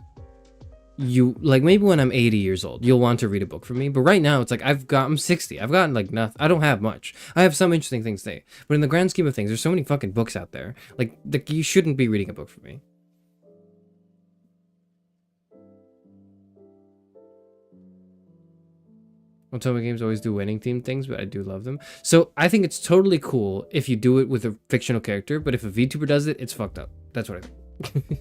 Maybe when I'm 80 years old, you'll want to read a book from me. But right now, it's like I'm 60. I've gotten like nothing. I don't have much. I have some interesting things to say. But in the grand scheme of things, there's so many fucking books out there. Like you shouldn't be reading a book from me. Otome games always do winning themed things, but I do love them. So I think it's totally cool if you do it with a fictional character, but if a VTuber does it, it's fucked up. That's what I think.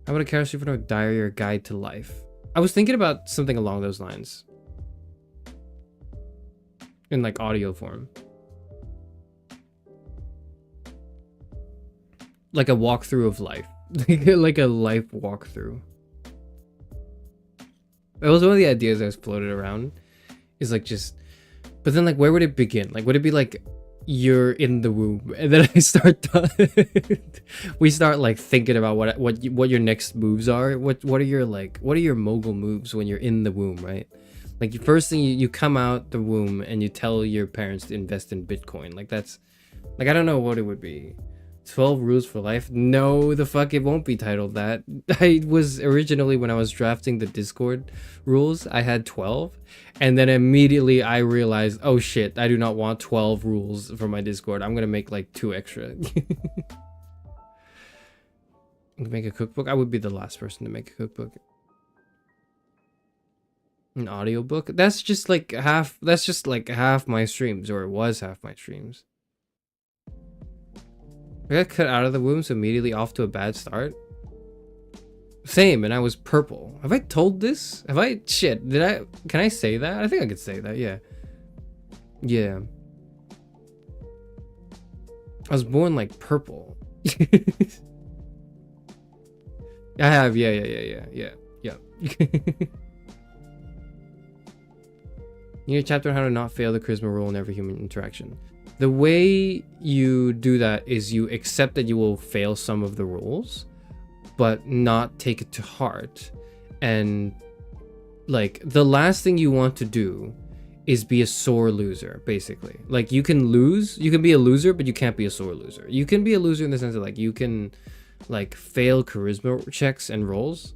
How about a Charis Euphranor diary or guide to life? I was thinking about something along those lines. In like audio form. Like a walkthrough of life. Like a life walkthrough. That was one of the ideas I was floated around. Is like just, but then like where would it begin? Like would it be like you're in the womb and then we start like thinking about what your next moves are. What are your mogul moves when you're in the womb, right? Like the first thing you come out the womb and you tell your parents to invest in Bitcoin. Like that's like I don't know what it would be. 12 rules for life? No, the fuck, it won't be titled that. I was originally, when I was drafting the Discord rules, I had 12, and then immediately I realized, oh shit, I do not want 12 rules for my Discord. I'm gonna make like 2 extra. Make a cookbook? I would be the last person to make a cookbook. An audiobook? That's just like half. That's just like half my streams, or it was half my streams. I got cut out of the womb, so immediately off to a bad start. Same, and I was purple. Have I told this? Have I? Shit, did I? Can I say that? I think I could say that, yeah. Yeah. I was born like purple. I have, yeah. You need a chapter on how to not fail the charisma rule in every human interaction. The way you do that is you accept that you will fail some of the rules, but not take it to heart. And like the last thing you want to do is be a sore loser, basically. Like you can lose, you can be a loser, but you can't be a sore loser. You can be a loser in the sense that like you can like fail charisma checks and rolls,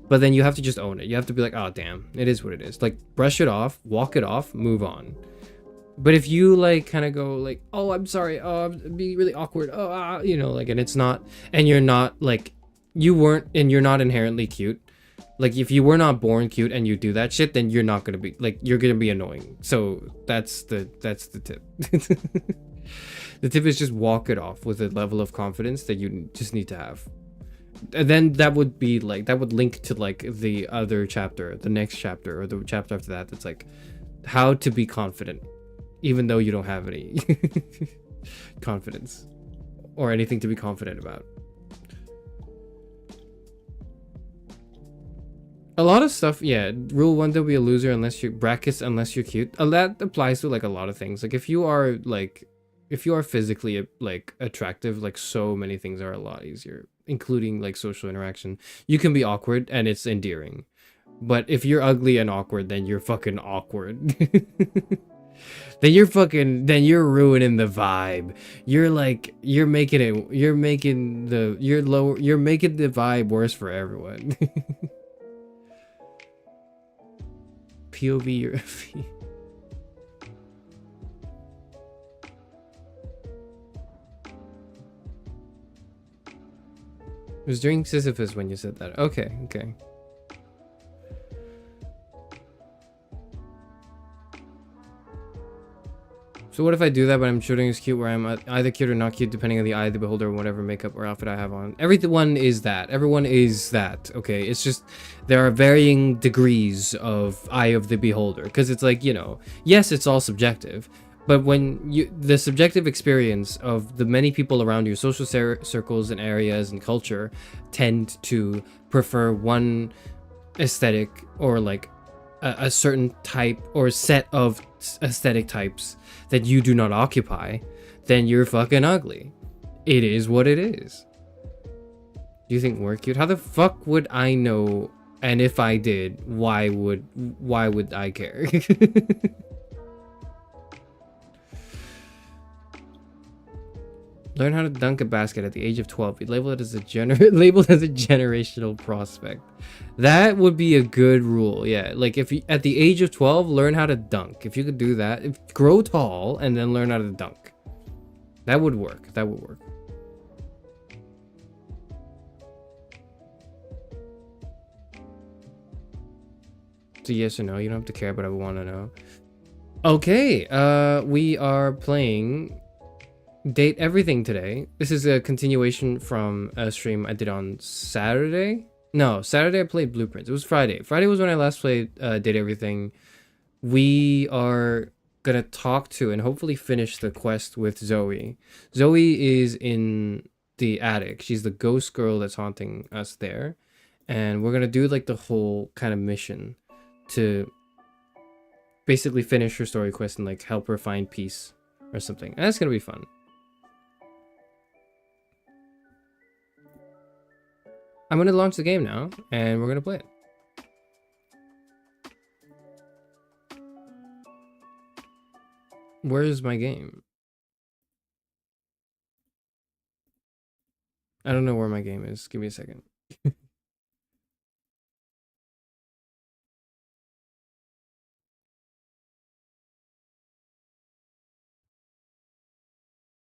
but then you have to just own it. You have to be like, oh damn, it is what it is. Like brush it off, walk it off, move on. But if you like kind of go like, oh I'm sorry, oh I'm being really awkward, oh you know, like, and it's not, and you're not like, you weren't, and you're not inherently cute. Like if you were not born cute and you do that shit, then you're not gonna be like, you're gonna be annoying. So that's the tip. The tip is just walk it off with a level of confidence that you just need to have. And then that would be like, that would link to like the other chapter, the next chapter, or the chapter after that. That's like how to be confident, even though you don't have any confidence or anything to be confident about. A lot of stuff, yeah. Rule 1, there'll be a loser unless you're brackets, unless you're cute. That applies to like a lot of things. Like if you are physically like attractive, like so many things are a lot easier, including like social interaction. You can be awkward and it's endearing. But if you're ugly and awkward, then you're fucking awkward. Then you're ruining the vibe. You're making the vibe worse for everyone. POV your It was during Sisyphus when you said that. Okay. So what if I do that, but I'm shooting as cute, where I'm either cute or not cute, depending on the eye of the beholder, or whatever makeup or outfit I have on. Everyone is that. Everyone is that. Okay, it's just there are varying degrees of eye of the beholder, because it's like, you know, yes, it's all subjective, but when the subjective experience of the many people around your social circles and areas and culture tend to prefer one aesthetic or like a certain type or set of aesthetic types that you do not occupy, then you're fucking ugly. It is what it is. Do you think we're cute? How the fuck would I know? And if I did, why would I care? Learn how to dunk a basket at the age of 12. Be labeled as a generational prospect. That would be a good rule. Yeah, like if you at the age of 12 learn how to dunk. If you could do that, grow tall and then learn how to dunk. That would work. That would work. So yes or no, you don't have to care, but I want to know. Okay, we are playing Date Everything today. This is a continuation from a stream I did on Saturday. No, Saturday I played Blueprints. It was Friday. Friday was when I last played Date Everything. We are gonna talk to and hopefully finish the quest with Zoe. Zoe is in the attic. She's the ghost girl that's haunting us there. And we're gonna do like the whole kind of mission to basically finish her story quest and like help her find peace or something. And that's gonna be fun. I'm gonna launch the game now, and we're gonna play it. Where's my game? I don't know where my game is. Give me a second.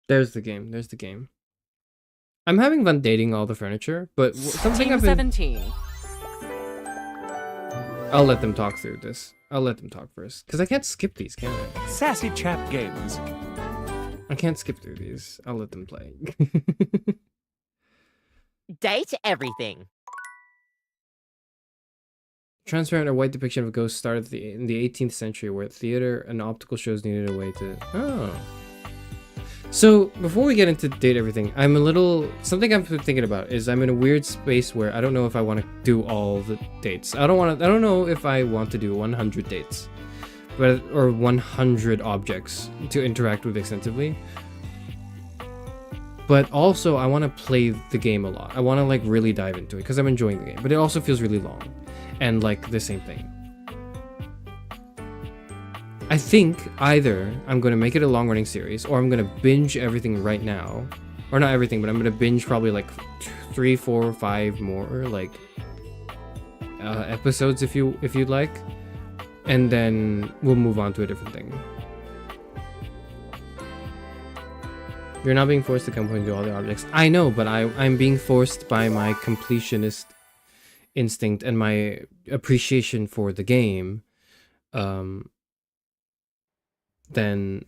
There's the game. There's the game. I'm having fun dating all the furniture, but something I've been... 17. I'll let them talk through this. I'll let them talk first. Because I can't skip these, can I? Sassy Chap Games. I can't skip through these. I'll let them play. Date everything. Transparent or white depiction of a ghost started in the 18th century, where theater and optical shows needed a way to... Oh. So, before we get into date everything, I'm a little... Something I've been thinking about is I'm in a weird space where I don't know if I want to do all the dates. I don't know if I want to do 100 dates. Or 100 objects to interact with extensively. But also, I want to play the game a lot. I want to, like, really dive into it, because I'm enjoying the game. But it also feels really long. And, like, the same thing. I think either I'm going to make it a long-running series, or I'm going to binge everything right now. Or not everything, but I'm going to binge probably, like, 3, 4, 5 more, like, episodes if you'd like. And then we'll move on to a different thing. You're not being forced to come point to all the objects. I know, but I'm being forced by my completionist instinct and my appreciation for the game. Then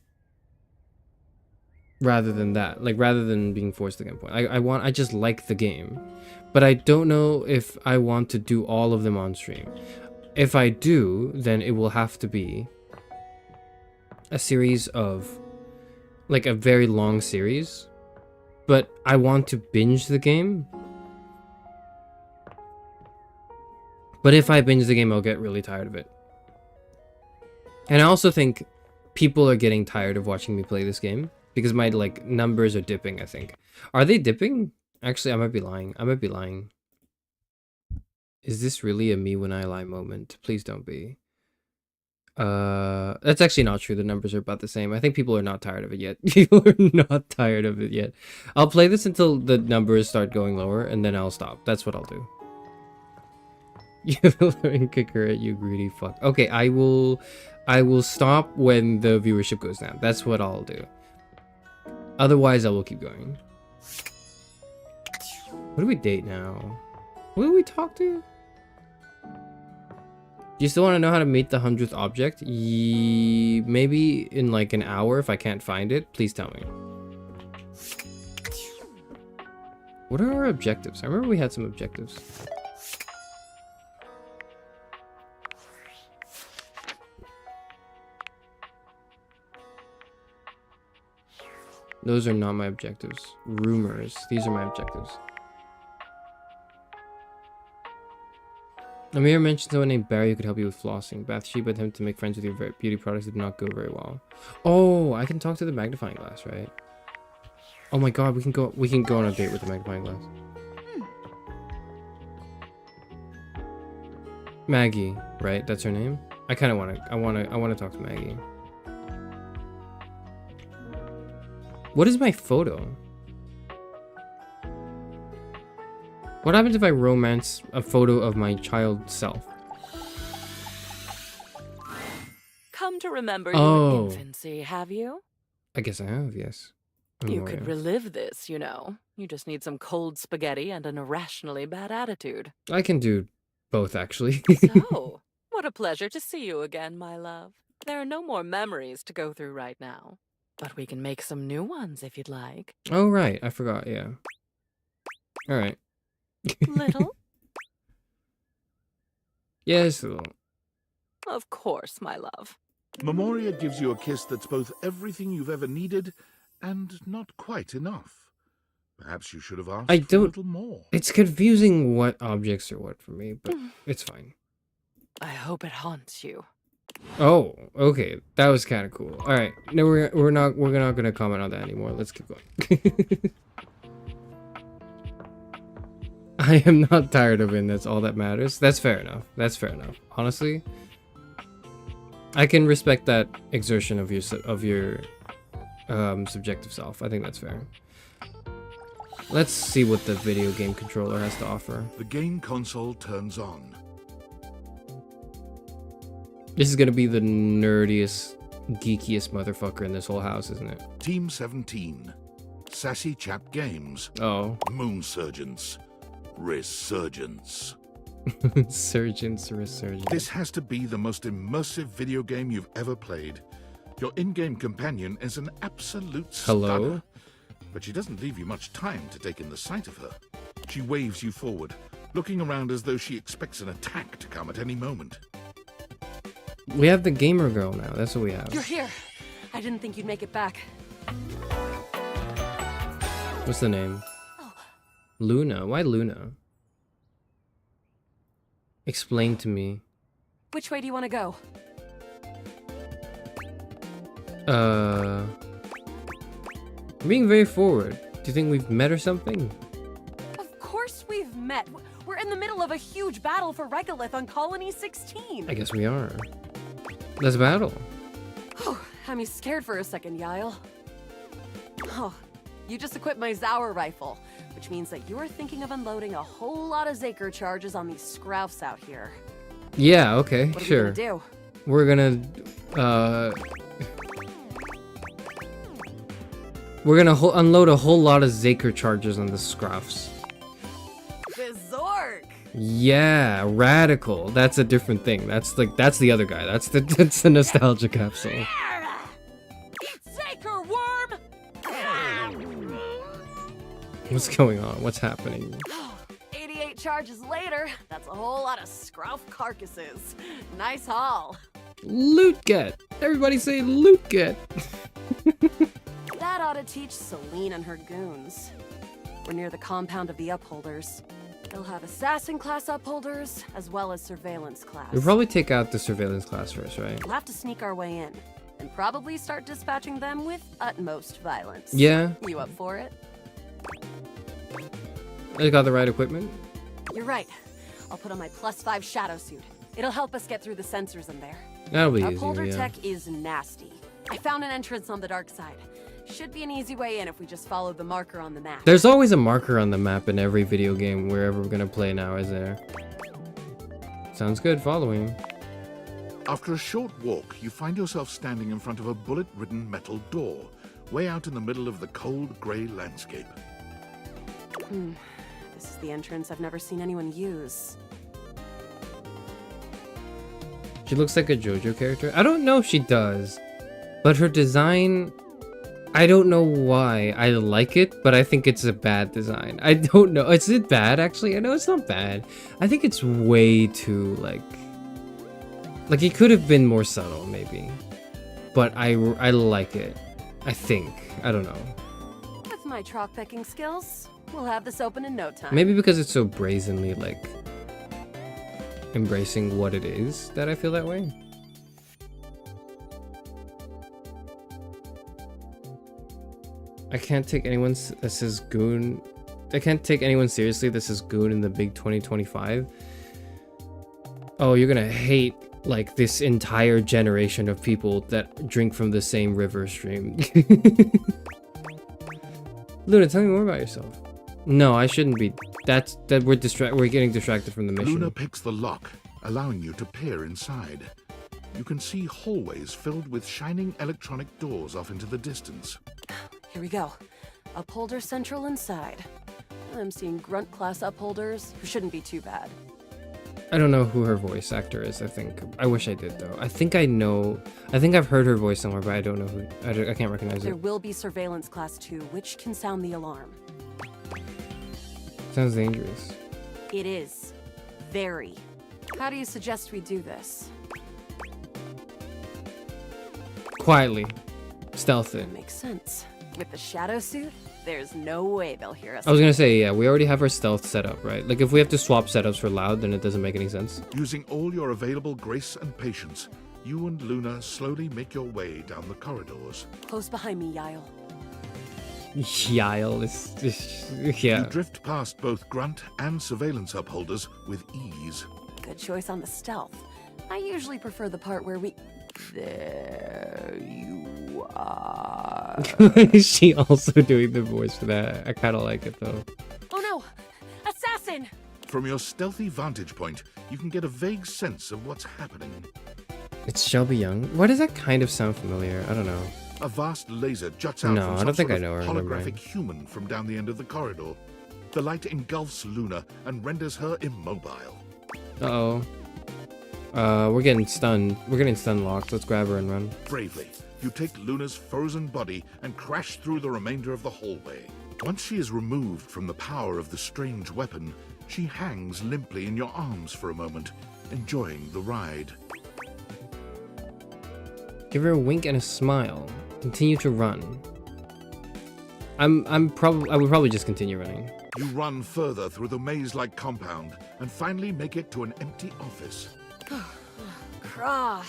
rather than that, like rather than being forced to come point. I just like the game. But I don't know if I want to do all of them on stream. If I do, then it will have to be a series of, like a very long series, but I want to binge the game. But if I binge the game, I'll get really tired of it. And I also think people are getting tired of watching me play this game because my, like, numbers are dipping, I think. Are they dipping? Actually, I might be lying. Is this really a me when I lie moment? Please don't be. That's actually not true. The numbers are about the same. I think people are not tired of it yet. People are not tired of it yet. I'll play this until the numbers start going lower, and then I'll stop. That's what I'll do. You have a living kicker at you, greedy fuck. Okay, I will stop when the viewership goes down. That's what I'll do. Otherwise, I will keep going. What do we date now? Who do we talk to? Do you still want to know how to meet the 100th object? Maybe in like an hour if I can't find it. Please tell me. What are our objectives? I remember we had some objectives. Those are not my objectives. Rumors. These are my objectives. Amir mentioned someone named Barry who could help you with flossing. Bathsheba attempted to make friends with your beauty products did not go very well. Oh, I can talk to the magnifying glass, right? Oh my god, we can go on a date with the magnifying glass. Maggie, right? That's her name? I kind of want to talk to Maggie. What is my photo? What happens if I romance a photo of my child self? Come to remember Oh. your infancy, have you? I guess I have, yes. You could relive this, you know. You just need some cold spaghetti and an irrationally bad attitude. I can do both, actually. So, what a pleasure to see you again, my love. There are no more memories to go through right now. But we can make some new ones if you'd like. Oh, right. I forgot, yeah. Alright. Little? Yes, little. Of course, my love. Memoria gives you a kiss that's both everything you've ever needed and not quite enough. Perhaps you should have asked for a little more. It's confusing what objects are what for me, but it's fine. I hope it haunts you. Oh, okay. That was kind of cool. All right. No, we're not going to comment on that anymore. Let's keep going. I am not tired of it. That's all that matters. That's fair enough. That's fair enough. Honestly, I can respect that exertion of your subjective self. I think that's fair. Let's see what the video game controller has to offer. The game console turns on. This is gonna be the nerdiest, geekiest motherfucker in this whole house, isn't it? Team 17. Sassy Chap Games. Oh. Moon Surgeons. Resurgence. Surgeon's resurgence. This has to be the most immersive video game you've ever played. Your in-game companion is an absolute Hello? stunner. But she doesn't leave you much time to take in the sight of her. She waves you forward, looking around as though she expects an attack to come at any moment. We have the gamer girl now. That's what we have. You're here. I didn't think you'd make it back. What's the name? Luna. Why Luna? Explain to me. Which way do you want to go? Being very forward. Do you think we've met or something? Of course we've met. We're in the middle of a huge battle for Regolith on Colony 16. I guess we are. Let's battle. Oh, had me scared for a second, Yael. Oh, you just equipped my Zauer rifle, which means that you're thinking of unloading a whole lot of Zaker charges on these scroufs out here. Yeah, okay, What are sure. we gonna do? We're gonna unload a whole lot of Zaker charges on the scruffs. Bizork! Yeah, radical. That's a different thing. That's the other guy. That's the nostalgia capsule. Zaker worm! What's going on? What's happening? 88 charges later, that's a whole lot of scrouf carcasses. Nice haul. Loot get. Everybody say loot get. That ought to teach Celine and her goons. We're near the compound of the Upholders. They'll have assassin class Upholders, as well as surveillance class. We'll probably take out the surveillance class first, right? We'll have to sneak our way in, and probably start dispatching them with utmost violence. Yeah, You up for it? I got the right equipment. You're right. I'll put on my +5 shadow suit. It'll help us get through the sensors in there. That'll be Upholder easier, yeah. tech is nasty. I found an entrance on the dark side. Should be an easy way in if we just follow the marker on the map. There's always a marker on the map in every video game wherever we're gonna play now, is there? Sounds good, following. After a short walk, you find yourself standing in front of a bullet-ridden metal door, way out in the middle of the cold, grey landscape. This is the entrance I've never seen anyone use. She looks like a JoJo character. I don't know if she does, but her design, I don't know why I like it, but I think it's a bad design. I don't know. Is it bad, actually? I know it's not bad. I think it's way too, like it could have been more subtle, maybe. But I like it. I think. I don't know. With my chalk picking skills, we'll have this open in no time. Maybe because it's so brazenly, like, embracing what it is that I feel that way. I can't take anyone. This is Goon. I can't take anyone seriously. This is Goon in the big 2025. Oh, you're gonna hate like this entire generation of people that drink from the same river stream. Luna, tell me more about yourself. No, I shouldn't be. We're getting distracted from the mission. Luna picks the lock, allowing you to peer inside. You can see hallways filled with shining electronic doors off into the distance. Here we go. Upholder Central inside. I'm seeing grunt class upholders, who shouldn't be too bad. I don't know who her voice actor is, I think. I wish I did, though. I think I've heard her voice somewhere, but I don't know who. I can't recognize There it. will be surveillance class 2, which can sound the alarm. Sounds dangerous. It is. Very. How do you suggest we do this? Quietly. Stealth it. Makes sense. With the shadow suit, there's no way they'll hear us. I was gonna say, yeah, we already have our stealth set up, right? Like, if we have to swap setups for loud, then it doesn't make any sense. Using all your available grace and patience, you and Luna slowly make your way down the corridors. Close behind me, Yael. Yael is yeah. You drift past both grunt and surveillance upholders with ease. Good choice on the stealth. I usually prefer the part where we... There you are. Is she also doing the voice for that? I kind of like it, though. Oh no! Assassin! From your stealthy vantage point, you can get a vague sense of what's happening. It's Shelby Young. Why does that kind of sound familiar? I don't know. A vast laser juts out No, from I some don't think sort I know of her, remember. holographic human from down the end of the corridor. The light engulfs Luna and renders her immobile. Uh-oh. We're getting stunned. We're getting stun locked. Let's grab her and run. Bravely, you take Luna's frozen body and crash through the remainder of the hallway. Once she is removed from the power of the strange weapon, she hangs limply in your arms for a moment, enjoying the ride. Give her a wink and a smile. Continue to run. I would probably just continue running. You run further through the maze-like compound and finally make it to an empty office. Krah.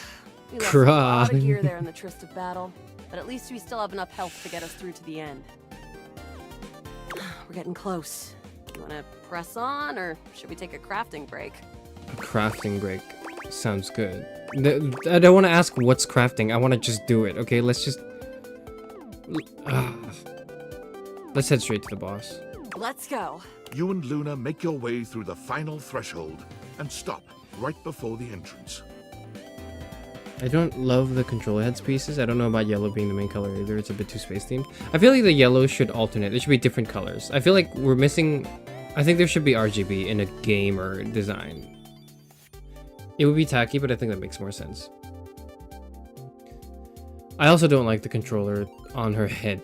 We lost a lot of gear there in the tryst of battle, but at least we still have enough health to get us through to the end. We're getting close. You want to press on, or should we take a crafting break? A crafting break. Sounds good. I don't want to ask what's crafting. I want to just do it. Okay, let's just... let's head straight to the boss. Let's go. You and Luna make your way through the final threshold and stop right before the entrance. I don't love the controller heads pieces. I don't know about yellow being the main color either. It's a bit too space themed. I feel like the yellow should alternate. There should be different colors. I feel like we're missing... I think there should be RGB in a game or design. It would be tacky, but I think that makes more sense. I also don't like the controller on her head.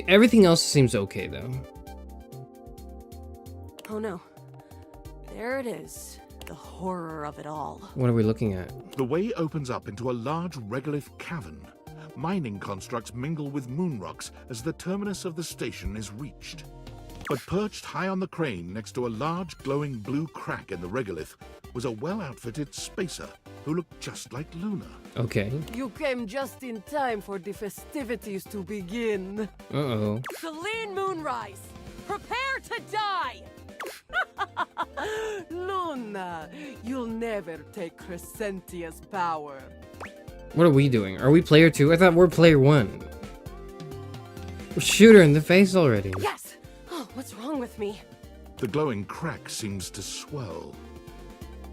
Everything else seems okay, though. Oh no. There it is. The horror of it all. What are we looking at? The way opens up into a large regolith cavern. Mining constructs mingle with moon rocks as the terminus of the station is reached. But perched high on the crane next to a large glowing blue crack in the regolith was a well-outfitted spacer who looked just like Luna. Okay. You came just in time for the festivities to begin. Uh-oh. Celine Moonrise, prepare to die! Luna, you'll never take Crescentia's power. What are we doing? Are we player 2? I thought we're player 1. Shoot her in the face already. Yes! Oh, what's wrong with me? The glowing crack seems to swell.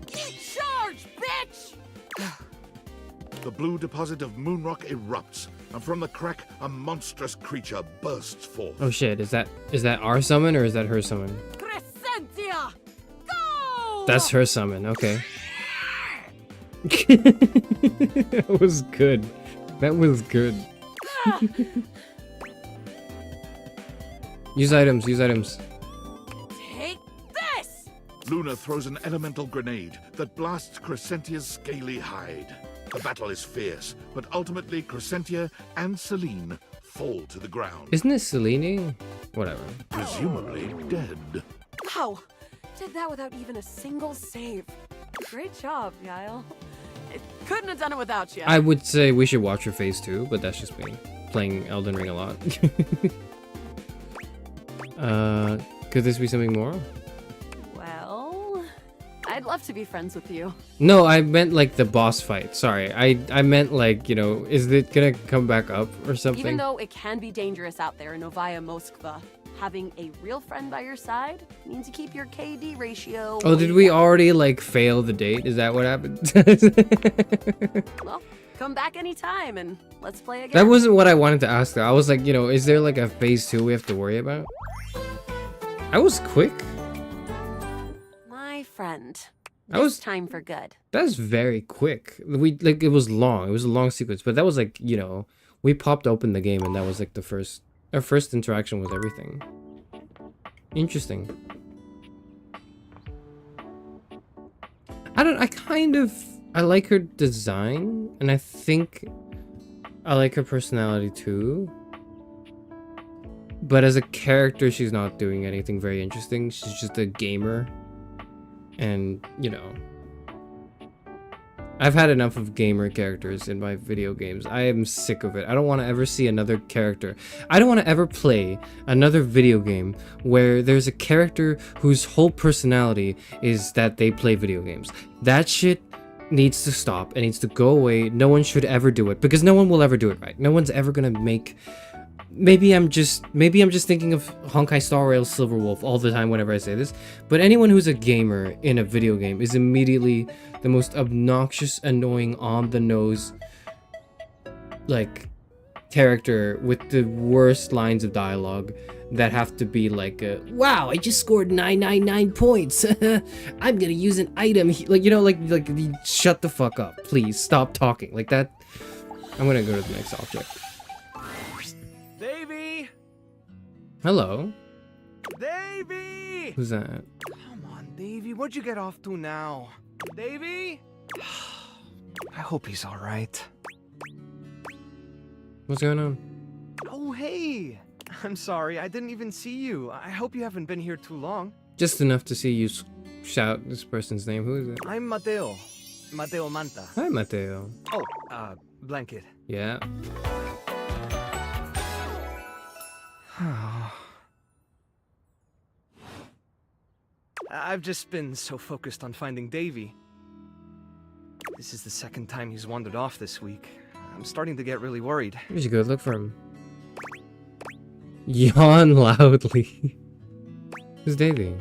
Charge, bitch! The blue deposit of moonrock erupts, and from the crack, a monstrous creature bursts forth. Oh shit, is that our summon or is that her summon? Crescentia! Go! That's her summon, okay. That was good. That was good. Use items, use items. Take this! Luna throws an elemental grenade that blasts Crescentia's scaly hide. The battle is fierce, but ultimately Crescentia and Celine fall to the ground. Isn't it Selene? Whatever. Presumably dead. Wow! Did that without even a single save. Great job, Yael. It couldn't have done it without you. I would say we should watch her phase 2, but that's just me. Playing Elden Ring a lot. Could this be something more? Well, I'd love to be friends with you. No, I meant like the boss fight. Sorry, I meant like, you know, is it gonna come back up or something? Even though it can be dangerous out there in Novaya Moskva, having a real friend by your side means you keep your KD ratio. Oh, did we already like fail the date? Is that what happened? Well, come back anytime and let's play again. That wasn't what I wanted to ask though. I was like, you know, is there like a phase 2 we have to worry about? I was quick. My friend. That was time for good. That's very quick. It was long. It was a long sequence, but that was like, you know, we popped open the game and that was like our first interaction with everything. Interesting. I like her design, and I think I like her personality too. But as a character, she's not doing anything very interesting. She's just a gamer. And, you know, I've had enough of gamer characters in my video games. I am sick of it. I don't want to ever see another character. I don't want to ever play another video game where there's a character whose whole personality is that they play video games. That shit needs to stop. It needs to go away. No one should ever do it, because no one will ever do it right. No one's ever gonna make... Maybe I'm just thinking of Honkai Star Rail Silver Wolf all the time whenever I say this, but anyone who's a gamer in a video game is immediately the most obnoxious, annoying, on the nose, like, character with the worst lines of dialogue that have to be like, wow, I just scored 999 points. I'm gonna use an item. Like, you know, like shut the fuck up. Please stop talking like that. I'm gonna go to the next object. Davy! Hello. Davy! Who's that? Come on, Davy. What'd you get off to now? Davy? I hope he's alright. What's going on? Oh, hey! I'm sorry, I didn't even see you. I hope you haven't been here too long. Just enough to see you shout this person's name. Who is it? I'm Mateo. Mateo Manta. Hi, Mateo. Oh, Blanket. Yeah. I've just been so focused on finding Davy. This is the second time he's wandered off this week. I'm starting to get really worried. We should go look for him. Yawn loudly. Who's Davy?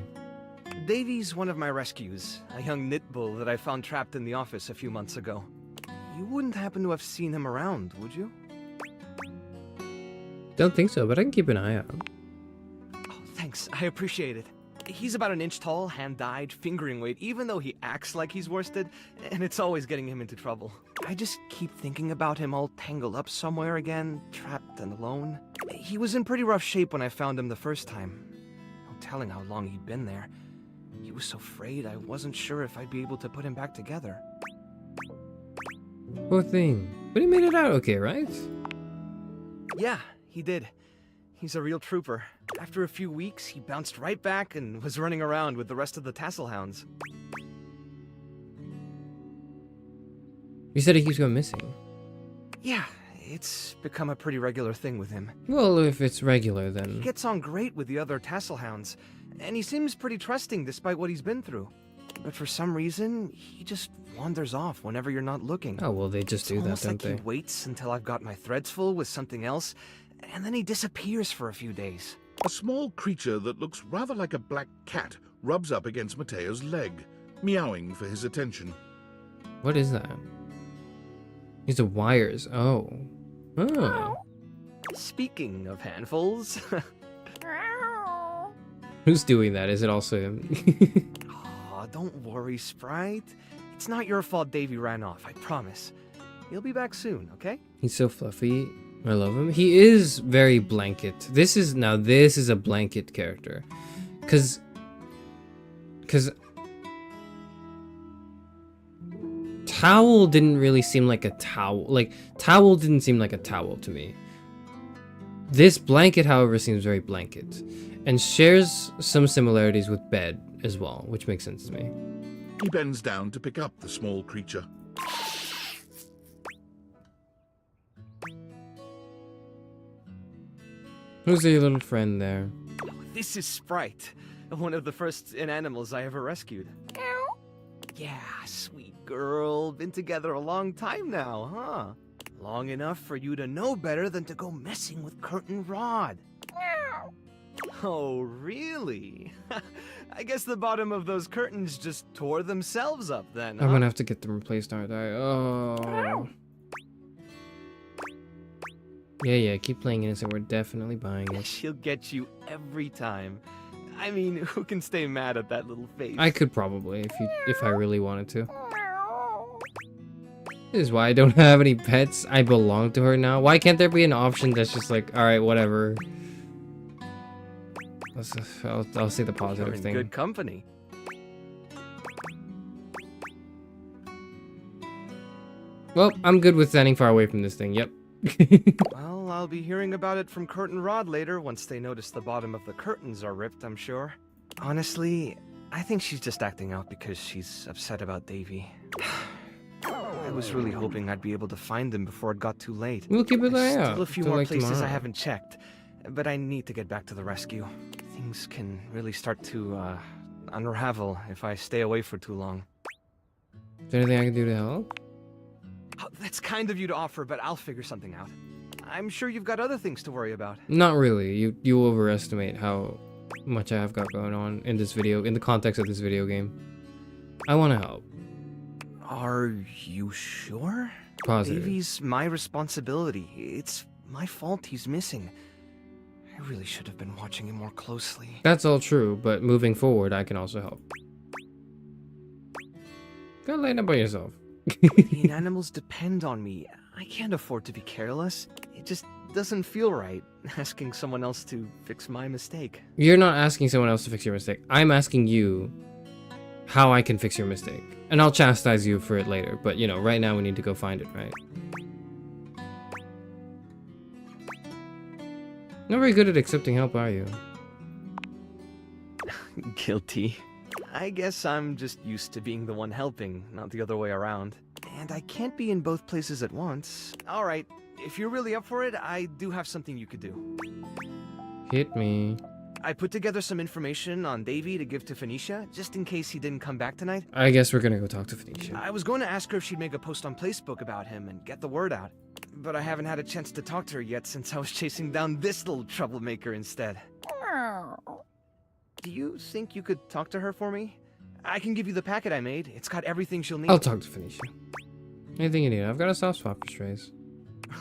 Davy's one of my rescues, a young knit bull that I found trapped in the office a few months ago. You wouldn't happen to have seen him around, would you? Don't think so, but I can keep an eye out. Oh, thanks. I appreciate it. He's about an inch tall, hand-dyed, fingering weight, even though he acts like he's worsted, and it's always getting him into trouble. I just keep thinking about him all tangled up somewhere again, trapped and alone. He was in pretty rough shape when I found him the first time. No telling how long he'd been there. He was so frayed I wasn't sure if I'd be able to put him back together. Poor thing. But he made it out okay, right? Yeah, he did. He's a real trooper. After a few weeks, he bounced right back and was running around with the rest of the tassel hounds. You said he keeps going missing. Yeah, it's become a pretty regular thing with him. Well, if it's regular, He then... gets on great with the other tassel hounds, and he seems pretty trusting despite what he's been through. But for some reason, he just wanders off whenever you're not looking. Oh, well, they just do that, Almost don't like they? he waits until I've got my threads full with something else, and then he disappears for a few days. A small creature that looks rather like a black cat rubs up against Mateo's leg, meowing for his attention. What is that? These are wires. Oh. Oh. Speaking of handfuls... Who's doing that? Is it also him? Aw, don't worry, Sprite. It's not your fault Davy ran off, I promise. He'll be back soon, okay? He's so fluffy. I love him. He is very blanket. This is a blanket character. Cause towel didn't really seem like a towel. Like, towel didn't seem like a towel to me. This blanket, however, seems very blanket. And shares some similarities with bed as well, which makes sense to me. He bends down to pick up the small creature. Who's your little friend there? This is Sprite, one of the first inanimals I ever rescued. Yeah, sweet girl. Been together a long time now, huh? Long enough for you to know better than to go messing with Curtain Rod. Oh, really? I guess the bottom of those curtains just tore themselves up then, huh? I'm gonna have to get them replaced, aren't I? Oh. Yeah, keep playing Innocent. We're definitely buying it. She'll get you every time. I mean, who can stay mad at that little face? I could probably, if I really wanted to. This is why I don't have any pets. I belong to her now. Why can't there be an option that's just like, alright, whatever. I'll say the You're positive in thing. good company. Well, I'm good with standing far away from this thing, yep. Well, I'll be hearing about it from Curtain Rod later once they notice the bottom of the curtains are ripped, I'm sure. Honestly, I think she's just acting out because she's upset about Davy. I was really hoping I'd be able to find him before it got too late. We'll keep an eye There's out. still a few till, more like, places I tomorrow. haven't checked, but I need to get back to the rescue. Things can really start to, unravel if I stay away for too long. Is there anything I can do to help? Oh, that's kind of you to offer, but I'll figure something out. I'm sure you've got other things to worry about. Not really. You overestimate how much I have got going on in this video, in the context of this video game. I want to help. Are you sure? Positive. Davy's my responsibility. It's My fault he's missing. I really should have been watching him more closely. That's all true, but moving forward, I can also help. Go lighten up on yourself. The animals depend on me. I can't afford to be careless. It just doesn't feel right asking someone else to fix my mistake. You're not asking someone else to fix your mistake. I'm asking you how I can fix your mistake. And I'll chastise you for it later. But, you know, right now we need to go find it, right? Not very good at accepting help, are you? Guilty. I guess I'm just used to being the one helping, not the other way around. And I can't be in both places at once. Alright, if you're really up for it, I do have something you could do. Hit me. I put together some information on Davy to give to Phoenicia, just in case he didn't come back tonight. I guess we're gonna go talk to Phoenicia. I was going to ask her if she'd make a post on Facebook about him and get the word out. But I haven't had a chance to talk to her yet since I was chasing down this little troublemaker instead. Do you think you could talk to her for me? I can give you the packet I made. It's got everything she'll need. I'll talk to Phoenicia. Anything you need. I've got a soft spot for strays.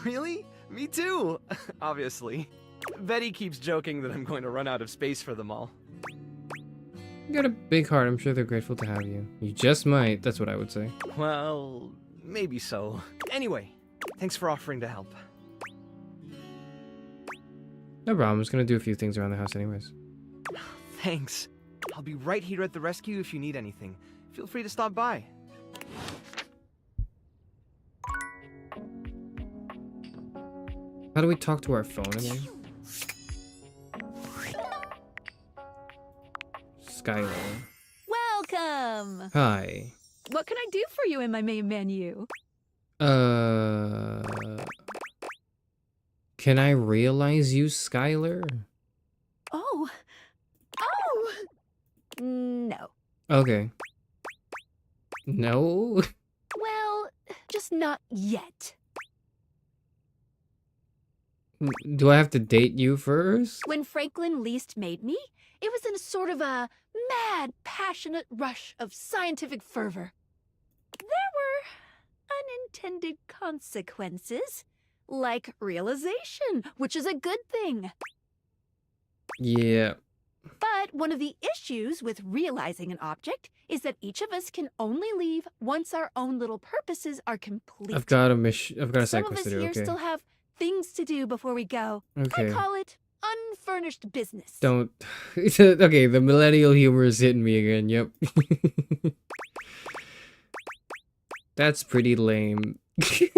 Really? Me too! Obviously. Betty keeps joking that I'm going to run out of space for them all. You got a big heart. I'm sure they're grateful to have you. You just might. That's what I would say. Well, maybe so. Anyway, thanks for offering to help. No problem. I'm just gonna do a few things around the house anyways. Thanks. I'll be right here at the rescue if you need anything. Feel free to stop by. How do we talk to our phone again? Skylar. Welcome! Hi. What can I do for you in my main menu? Can I realize you, Skylar? Oh. Oh! No. Okay. No? Well, just not yet. Do I have to date you first? When Franklin least made me, it was in a sort of a mad, passionate rush of scientific fervor. There were unintended consequences, like realization, which is a good thing. Yeah. But one of the issues with realizing an object is that each of us can only leave once our own little purposes are complete. I've got a side Some of quest us to do, here okay. still have things to do before we go. Okay. I call it unfurnished business. Don't. Okay, the millennial humor is hitting me again, yep. That's pretty lame. I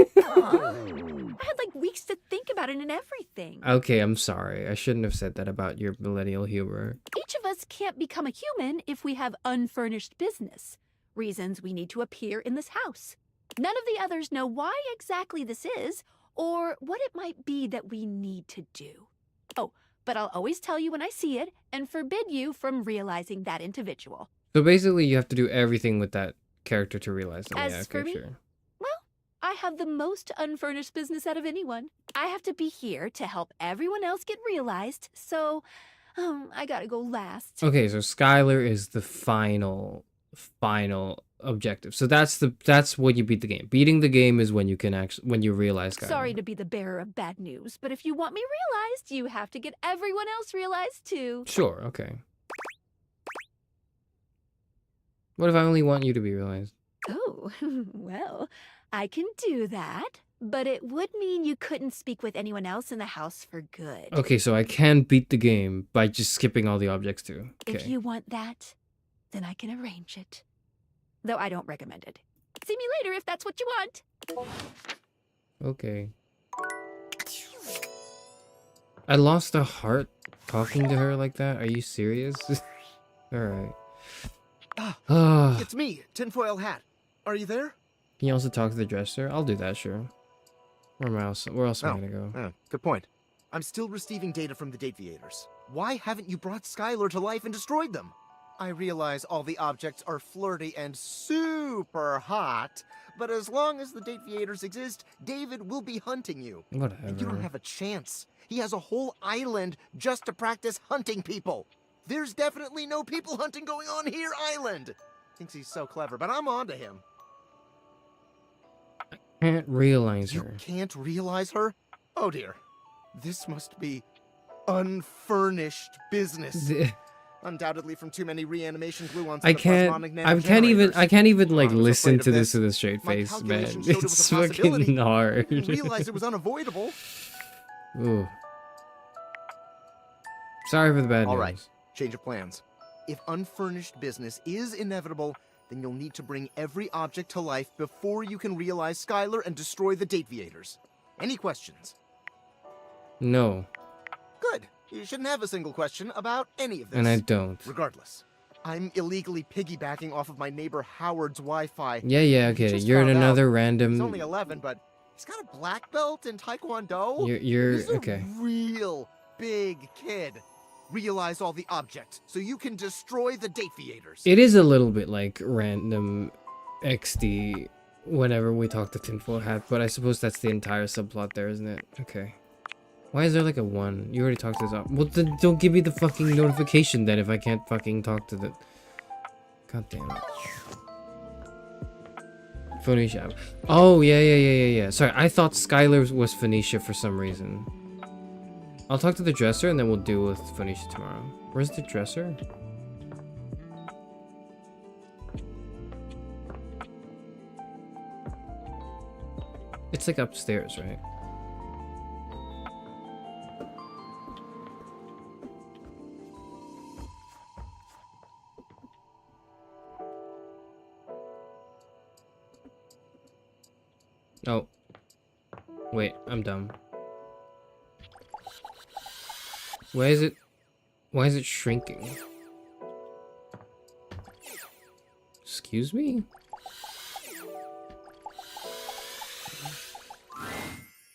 had like weeks to think about it and everything. Okay, I'm sorry. I shouldn't have said that about your millennial humor. Each of us can't become a human if we have unfurnished business. Reasons we need to appear in this house. None of the others know why exactly this is, or what it might be that we need to do. Oh, but I'll always tell you when I see it, and forbid you from realizing that individual. So basically, you have to do everything with that character to realize them. As Yeah, for okay, me? sure. Well, I have the most unfurnished business out of anyone. I have to be here to help everyone else get realized, so I gotta go last. Okay, so Skylar is the final objective. So that's when you beat the game. Beating the game is when you can when you realize Skylar. Sorry to be the bearer of bad news, but if you want me realized, you have to get everyone else realized too. Sure, okay. What if I only want you to be realized? Oh, well, I can do that, but it would mean you couldn't speak with anyone else in the house for good. Okay, so I can beat the game by just skipping all the objects too. Okay. If you want that, then I can arrange it. Though I don't recommend it. See me later if that's what you want. Okay. I lost a heart talking to her like that? Are you serious? Alright. Can It's me, Tinfoil Hat. Are you there? you also talk to the dresser? I'll do that, sure. Where else am I gonna go? Good point. I'm still receiving data from the Dateviators. Why haven't you brought Skylar to life and destroyed them? I realize all the objects are flirty and super hot, but as long as the Dateviators exist, David will be hunting you. Whatever. And you don't have a chance. He has a whole island just to practice hunting people. There's definitely no people hunting going on here, island. Thinks he's so clever, but I'm on to him. Can't realize You her. can't realize her? Oh dear. This must be unfurnished business. Undoubtedly from too many reanimation gluons. I can't even like listen to this with a straight face, man. It's fucking hard. I didn't realize it was unavoidable. Ooh. Sorry for the bad news. All right, change of plans. If unfurnished business is inevitable, then you'll need to bring every object to life before you can realize Skylar and destroy the Dateviators. Any questions? No. Good. You shouldn't have a single question about any of this. And I don't. Regardless, I'm illegally piggybacking off of my neighbor Howard's Wi-Fi. Yeah, okay. Just You're in found out. another random. He's only 11, but he's got a black belt in Taekwondo. You're He's okay. a real big kid. Realize all the objects so you can destroy the Dateviators. It is a little bit like random XD whenever we talk to Tinfoil Hat, but I suppose that's the entire subplot there, isn't it? Okay. Why is there like a 1? You already talked this up. Well, then don't give me the fucking notification then if I can't fucking talk to the... God damn it. Phoenicia. Oh, yeah. Sorry, I thought Skylar was Phoenicia for some reason. I'll talk to the dresser and then we'll deal with Phoenicia tomorrow. Where's the dresser? It's like upstairs, right? Oh. Wait, I'm dumb. Why is it shrinking? Excuse me?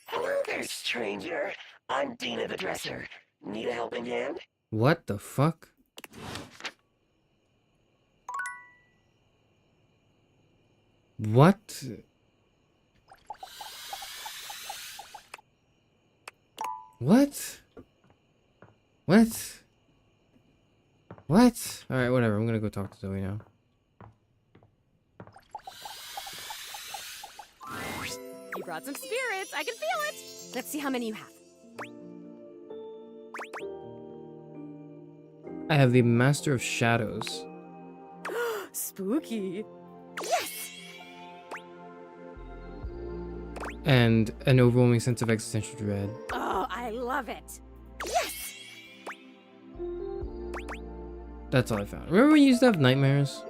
Hello there, stranger. I'm Dina the Dresser. Need a helping hand? What the fuck? What? What? What? What? Alright, whatever. I'm gonna go talk to Zoe now. You brought some spirits. I can feel it. Let's see how many you have. I have the Master of Shadows. Spooky. Yes! And an overwhelming sense of existential dread. Oh, I love it. Yes! That's all I found. Remember when you used to have nightmares?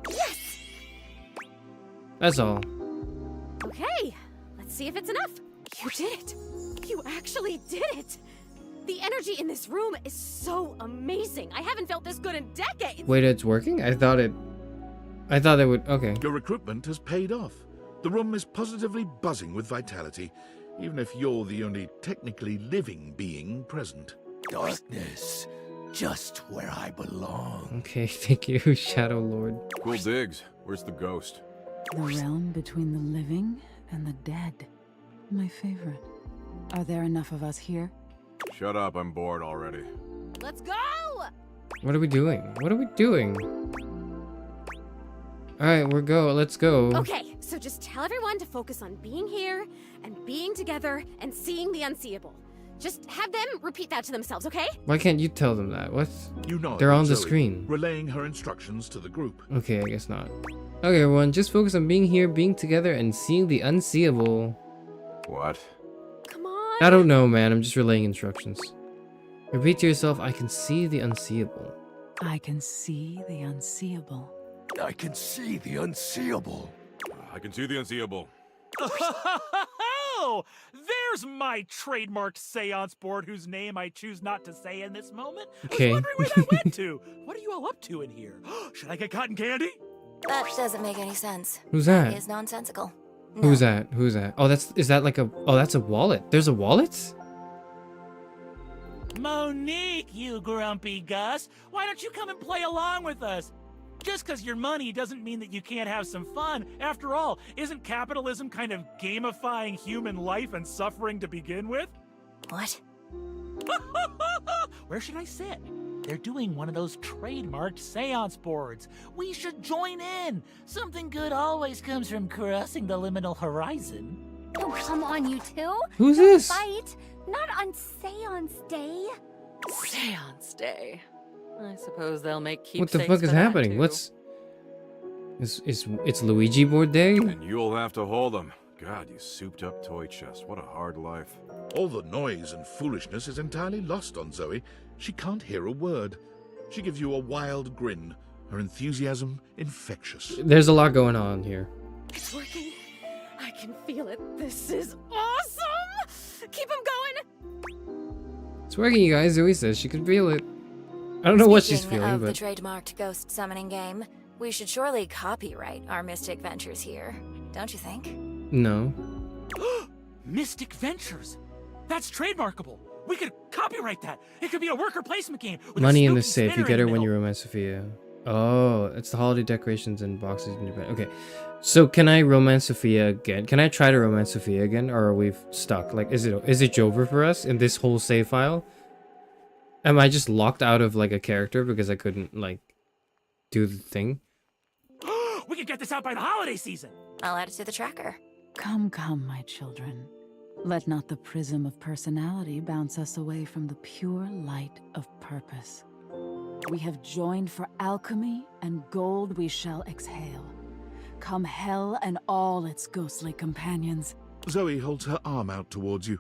Yes! That's all. Okay, let's see if it's enough. You did it. You actually did it. The energy in this room is so amazing. I haven't felt this good in decades. Wait, it's working? I thought it would. Okay. Your recruitment has paid off. The room is positively buzzing with vitality, even if you're the only technically living being present. Darkness, just where I belong. Okay, thank you, Shadow Lord. Cool digs. Where's the ghost? The realm between the living and the dead. My favorite. Are there enough of us here? Shut up, I'm bored already. Let's go! What are we doing? What are we doing? Alright, let's go. Okay, so just tell everyone to focus on being here and being together and seeing the unseeable. Just have them repeat that to themselves, okay? Why can't you tell them that? What? You know They're on the Zoe, screen. relaying her instructions to the group. Okay, I guess not. Okay, everyone, just focus on being here, being together, and seeing the unseeable. What? Come on. I don't know, man. I'm just relaying instructions. Repeat to yourself, I can see the unseeable. I can see the unseeable. I can see the unseeable. I can see the unseeable. Oh, there's my trademarked seance board whose name I choose not to say in this moment. Okay. I was wondering where that went to. What are you all up to in here? Should I get cotton candy? That doesn't make any sense. Who's that? It's nonsensical. Who's that? Who's that? Oh, is that like a... Oh, that's a wallet. There's a wallet? Monique, you grumpy Gus. Why don't you come and play along with us? Just because you're money doesn't mean that you can't have some fun. After all, isn't capitalism kind of gamifying human life and suffering to begin with? What? Where should I sit? They're doing one of those trademarked seance boards. We should join in. Something good always comes from crossing the liminal horizon. Oh, come on, you two. Who's Don't this? Fight. Not on Seance Day. Seance Day. I suppose they'll make What keepsakes. the fuck is for that, happening? too. What's... It's Luigi board day? And you'll have to hold them. God, you souped up toy chest. What a hard life. All the noise and foolishness is entirely lost on Zoe. She can't hear a word. She gives you a wild grin, her enthusiasm infectious. There's a lot going on here. It's working. I can feel it. This is awesome! Keep them going! It's working, you guys. Zoe says she can feel it. I don't know what she's Speaking feeling, of but... the trademarked ghost summoning game, we should surely copyright our Mystic Ventures here, don't you think? No. Mystic Ventures. That's trademarkable. We could copyright that. It could be a worker placement game. With Money a in the spooky safe. You spinner get in her the when you middle. romance Sophia. Oh, it's the holiday decorations and boxes in your bed. Okay. So can I romance Sophia again? Can I try to romance Sophia again, or are we stuck? Like, is it over for us in this whole save file? Am I just locked out of like a character because I couldn't like do the thing? We could get this out by the holiday season. I'll add it to the tracker. Come, come, my children. Let not the prism of personality bounce us away from the pure light of purpose. We have joined for alchemy, and gold we shall exhale. Come hell and all its ghostly companions. Zoe holds her arm out towards you.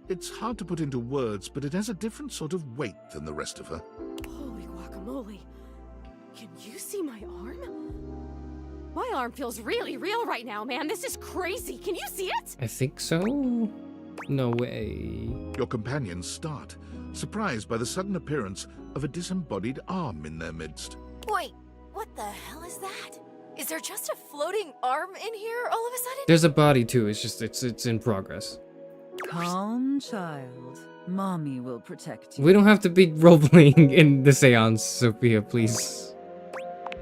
It's hard to put into words, but it has a different sort of weight than the rest of her. Holy guacamole. Can you see my arm? My arm feels really real right now, man. This is crazy. Can you see it? I think so. No way. Your companions start, surprised by the sudden appearance of a disembodied arm in their midst. Wait, what the hell is that? Is there just a floating arm in here all of a sudden? There's a body too. It's just it's in progress. Calm, child. Mommy will protect you. We don't have to be role-playing in the seance, Sophia, please.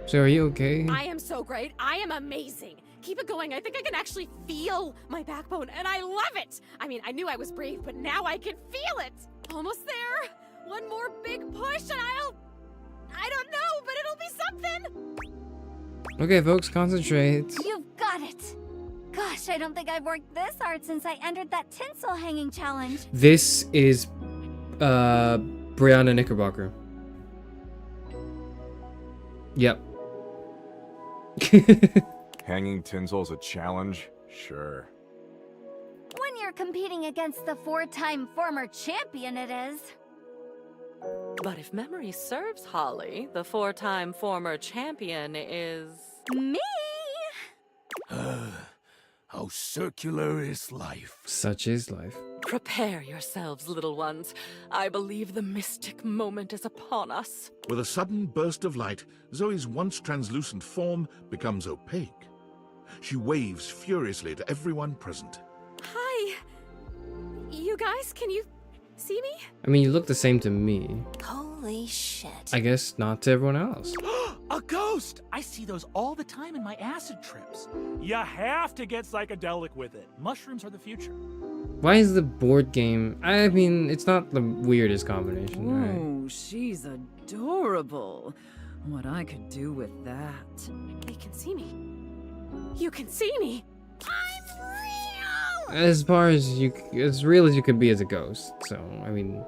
So are you okay? I am so great. I am amazing. Keep it going. I think I can actually feel my backbone, and I love it. I mean, I knew I was brave, but now I can feel it. Almost there. One more big push, and I don't know, but it'll be something. Okay, folks, concentrate. You've got it. Gosh, I don't think I've worked this hard since I entered that tinsel hanging challenge. This is Brianna Knickerbocker. Yep. Hanging tinsel's a challenge? Sure. When you're competing against the 4-time former champion, it is. But if memory serves, Holly, the 4-time former champion is... Me! How circular is life. Such is life. Prepare yourselves, little ones. I believe the mystic moment is upon us. With a sudden burst of light, Zoe's once translucent form becomes opaque. She waves furiously to everyone present. Hi. You guys, can you see me? I mean, you look the same to me. Holy shit. I guess not to everyone else. A ghost! I see those all the time in my acid trips. You have to get psychedelic with it. Mushrooms are the future. Why is the board game... I mean, it's not the weirdest combination, right? Oh, she's adorable. What I could do with that. They can see me. You can see me. I'm real! As far as as real as you could be as a ghost. So, I mean...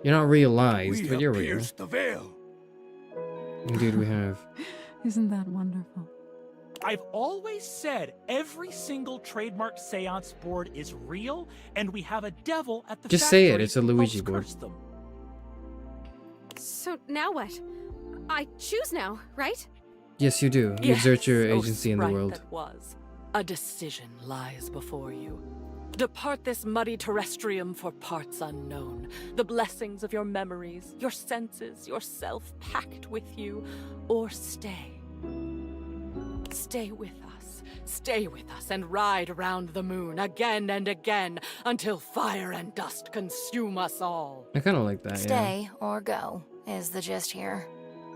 You're not realized, but you're real. The veil. Indeed we have. Isn't that wonderful? I've always said every single trademark seance board is real, and we have a devil at the Just say it, factory it's a who Luigi helps board. curse them. So now what? I choose now, right? Yes, you do. You exert your Yes, agency in the sprite world. That was. A decision lies before you. Depart this muddy terrestrium for parts unknown. The blessings of your memories, your senses, yourself packed with you, or stay. Stay with us, and ride around the moon again and again until fire and dust consume us all. I kind of like that, Stay or go is the gist here.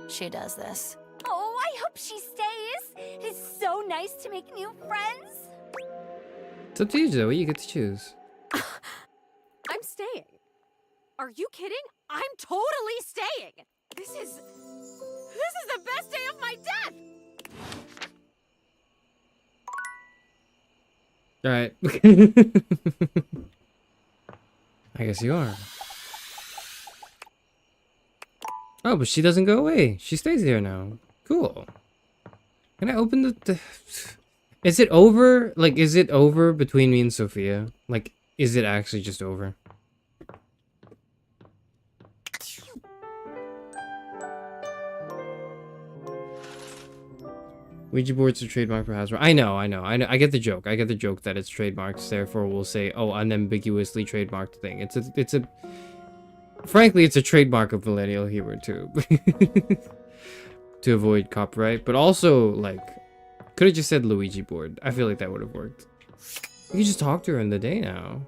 She does this. Oh, I hope she stays. It's so nice to make new friends. It's up to you, Zoe. You get to choose. I'm staying. Are you kidding? I'm totally staying. This is the best day of my death. Alright. I guess you are. Oh, but she doesn't go away. She stays here now. Cool. Can I open the... Is it over? Like, is it over between me and Sophia? Like, is it actually just over? Ouija boards are trademarked for Hasbro. I know. I get the joke. I get the joke that it's trademarked, therefore we'll say, oh, unambiguously trademarked thing. It's a frankly, it's a trademark of millennial humor too. To avoid copyright, but also like could have just said Luigi board. I feel like that would have worked. You can just talk to her in the day now.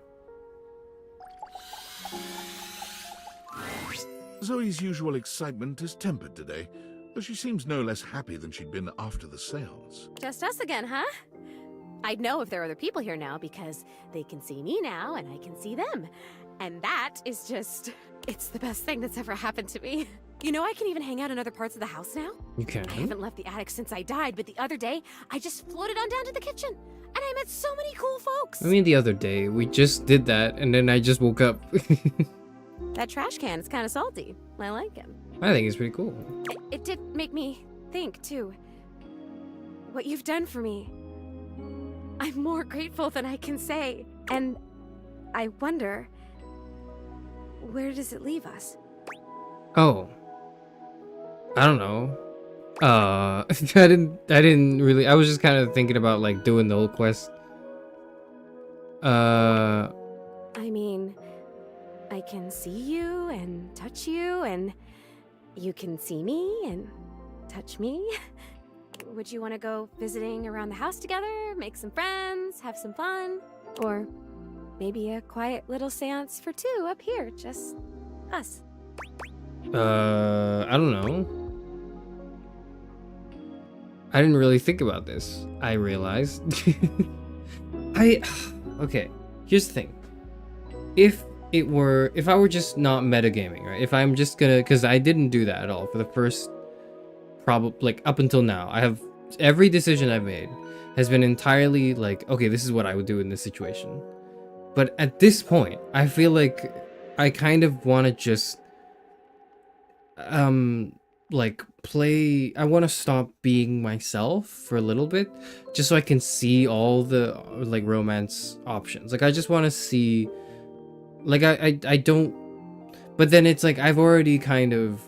Zoe's usual excitement is tempered today, though she seems no less happy than she'd been after the seance. Just us again, huh? I'd know if there are other people here now because they can see me now and I can see them. And that is just... It's the best thing that's ever happened to me. You know, I can even hang out in other parts of the house now. You can? I haven't left the attic since I died, but the other day, I just floated on down to the kitchen. And I met so many cool folks. I mean, the other day, we just did that, and then I just woke up. That trash can is kind of salty. I like it. I think it's pretty cool. It did make me think, too. What you've done for me. I'm more grateful than I can say. And I wonder, where does it leave us? Oh. I don't know. I didn't really, I was just kind of thinking about like doing the whole quest. I mean, I can see you and touch you and you can see me and touch me. Would you want to go visiting around the house together, make some friends, have some fun? Or maybe a quiet little seance for two up here, just us. I don't know. I didn't really think about this. I realized. Okay, here's the thing. If I were just not metagaming, right? If I'm just gonna, because I didn't do that at all for the first, probably like up until now. I have every decision I've made has been entirely like, okay, this is what I would do in this situation. But at this point, I feel like I kind of want to just like play. I want to stop being myself for a little bit just so I can see all the like romance options. Like I just want to see, like I don't, but then it's like I've already kind of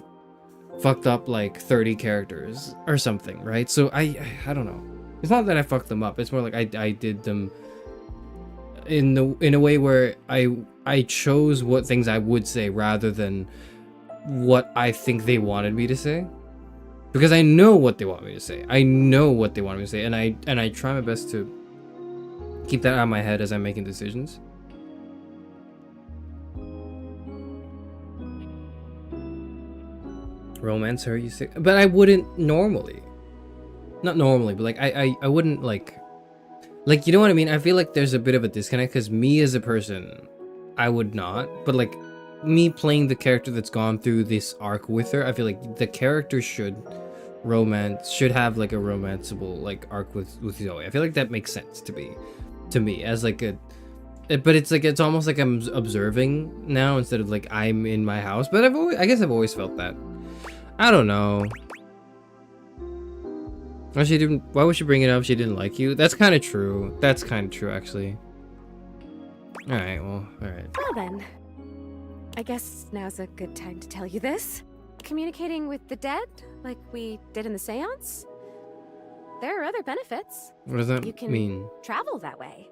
fucked up like 30 characters or something, right? So I don't know. It's not that I fucked them up. It's more like I did them in a way where I chose what things I would say rather than what I think they wanted me to say, because I know what they want me to say. I know what they want me to say, and I try my best to keep that out of my head as I'm making decisions. Romance her, you say? But I wouldn't normally. Not normally, but like I wouldn't like you know what I mean? I feel like there's a bit of a disconnect because me as a person, I would not, but like me playing the character that's gone through this arc with her, I feel like the character should have like a romanceable like arc with Zoe. I feel like that makes sense to me as like a, but it's like it's almost like I'm observing now instead of like I'm in my house. But I guess I've always felt that. I don't know. Why would she bring it up? She didn't like you. That's kind of true. That's kind of true actually. All right. Well. All right. Well then. I guess now's a good time to tell you this. Communicating with the dead, like we did in the seance, there are other benefits. What does that You can mean? travel that way.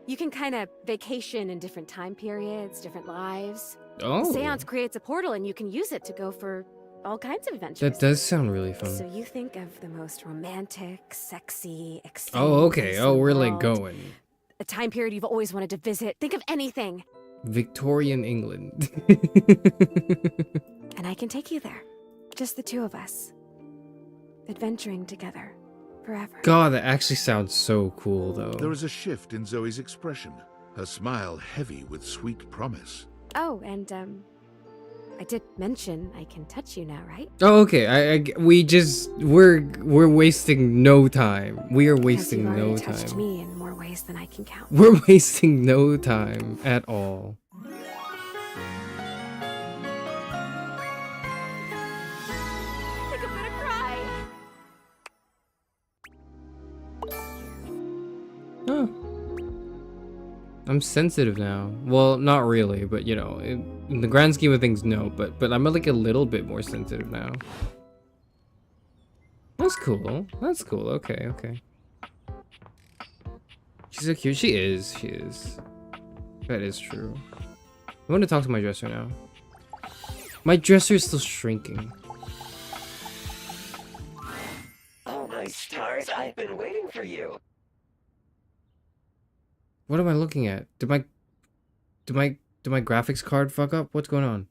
You can kind of vacation in different time periods, different lives. Oh. The seance creates a portal and you can use it to go for all kinds of adventures. That does sound really fun. So you think of the most romantic, sexy, exciting Oh, okay. place in Oh, the we're like world. going. A time period you've always wanted to visit. Think of anything. Victorian England. And I can take you there. Just the two of us. Adventuring together. Forever. God, that actually sounds so cool, though. There is a shift in Zoe's expression, her smile heavy with sweet promise. Oh, and, I did mention I can touch you now, right? Oh, okay. We're wasting no time. We are wasting Because you've no already touched time. me in more ways than I can count. We're wasting no time at all. Oh. I'm sensitive now. Well, not really, but you know, in the grand scheme of things, no. But I'm like a little bit more sensitive now. That's cool. That's cool. Okay, okay. She's so cute. She is. She is. That is true. I want to talk to my dresser now. My dresser is still shrinking. Oh my stars, I've been waiting for you. What am I looking at? Did my graphics card fuck up? What's going on?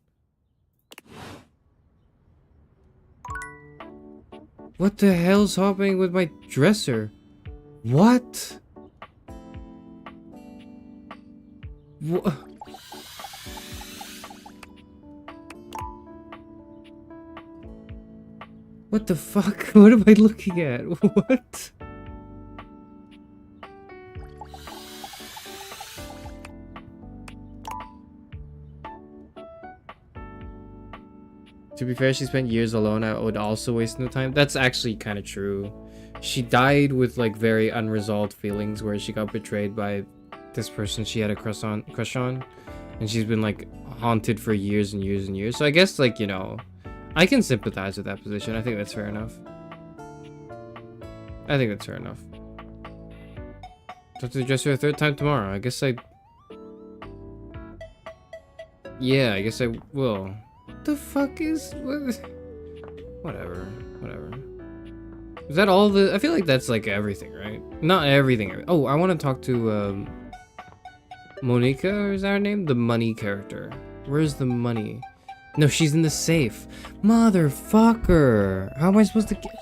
What the hell's happening with my dresser? What? What? What the fuck? What am I looking at? What? To be fair, she spent years alone. I would also waste no time. That's actually kind of true. She died with like very unresolved feelings where she got betrayed by this person she had a crush on, and she's been like haunted for years and years and years. So I guess, like, you know, I can sympathize with that position. I think that's fair enough. I think that's fair enough. Talk to the dresser a third time tomorrow. I guess yeah, I guess I will. What the fuck is... Whatever. Whatever. Is that all the... I feel like that's like everything, right? Not everything. Oh, I want to talk to, Monica, or is that her name? The money character. Where's the money? No, she's in the safe. Motherfucker. How am I supposed to get...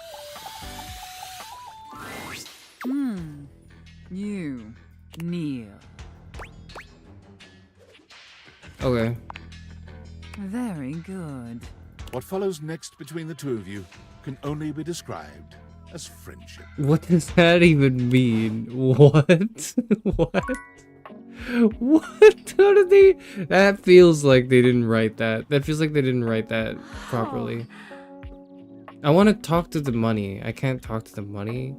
You, Neil. Okay. Very good. What follows next between the two of you can only be described as friendship. What does that even mean? What? What? What? How did they... That feels like they didn't write that. That feels like they didn't write that properly. I want to talk to the money. I can't talk to the money.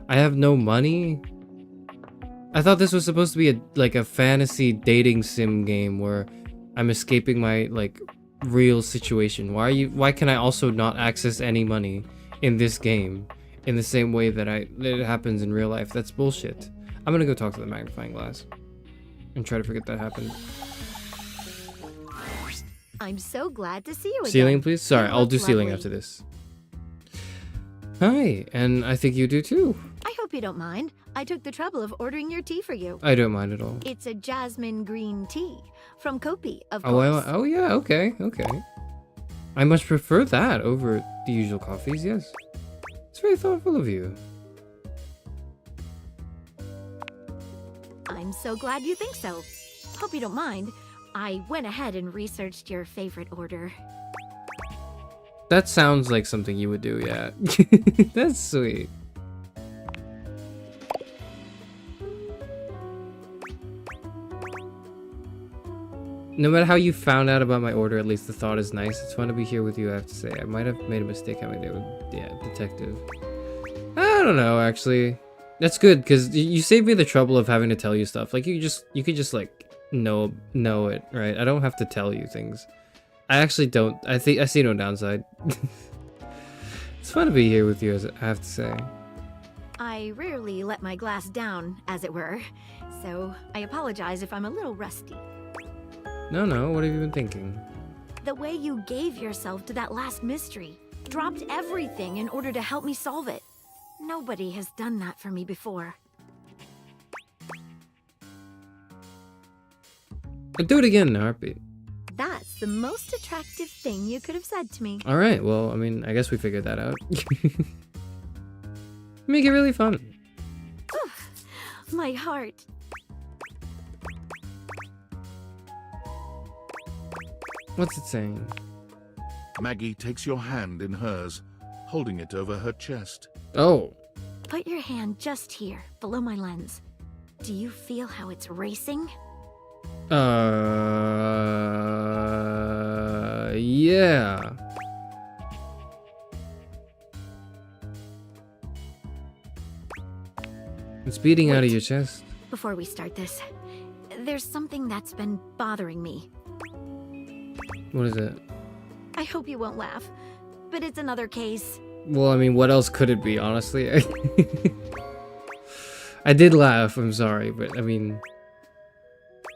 I have no money. I thought this was supposed to be like a fantasy dating sim game where I'm escaping my like real situation. Why can I also not access any money in this game in the same way that it happens in real life? That's bullshit. I'm gonna go talk to the magnifying glass and try to forget that happened. I'm so glad to see you again. Ceiling, please? Sorry, You I'll look do ceiling lovely. after this. Hi, and I think you do too. I hope you don't mind. I took the trouble of ordering your tea for you. I don't mind at all. It's a jasmine green tea from Kopi, of Oh, course. oh yeah, okay, okay. I much prefer that over the usual coffees, yes. It's very thoughtful of you. I'm so glad you think so. Hope you don't mind. I went ahead and researched your favorite order. That sounds like something you would do, yeah. That's sweet. No matter how you found out about my order, at least the thought is nice. It's fun to be here with you, I have to say. I might have made a mistake having there with, yeah, detective. I don't know, actually. That's good, because you saved me the trouble of having to tell you stuff. Like, you could just, like, know it, right? I don't have to tell you things. I actually don't. I see no downside. It's fun to be here with you, I have to say. I rarely let my glass down, as it were, so I apologize if I'm a little rusty. No, what have you been thinking? The way you gave yourself to that last mystery, dropped everything in order to help me solve it. Nobody has done that for me before. I'll do it again in a heartbeat. That's the most attractive thing you could have said to me. Alright, well, I mean, I guess we figured that out. Make it really fun. My heart. What's it saying? Maggie takes your hand in hers, holding it over her chest. Oh. Put your hand just here, below my lens. Do you feel how it's racing? Yeah. It's beating out of Wait. your chest. Before we start this, there's something that's been bothering me. What is it? I hope you won't laugh, but it's another case. Well, I mean, what else could it be, honestly? I did laugh, I'm sorry, but I mean...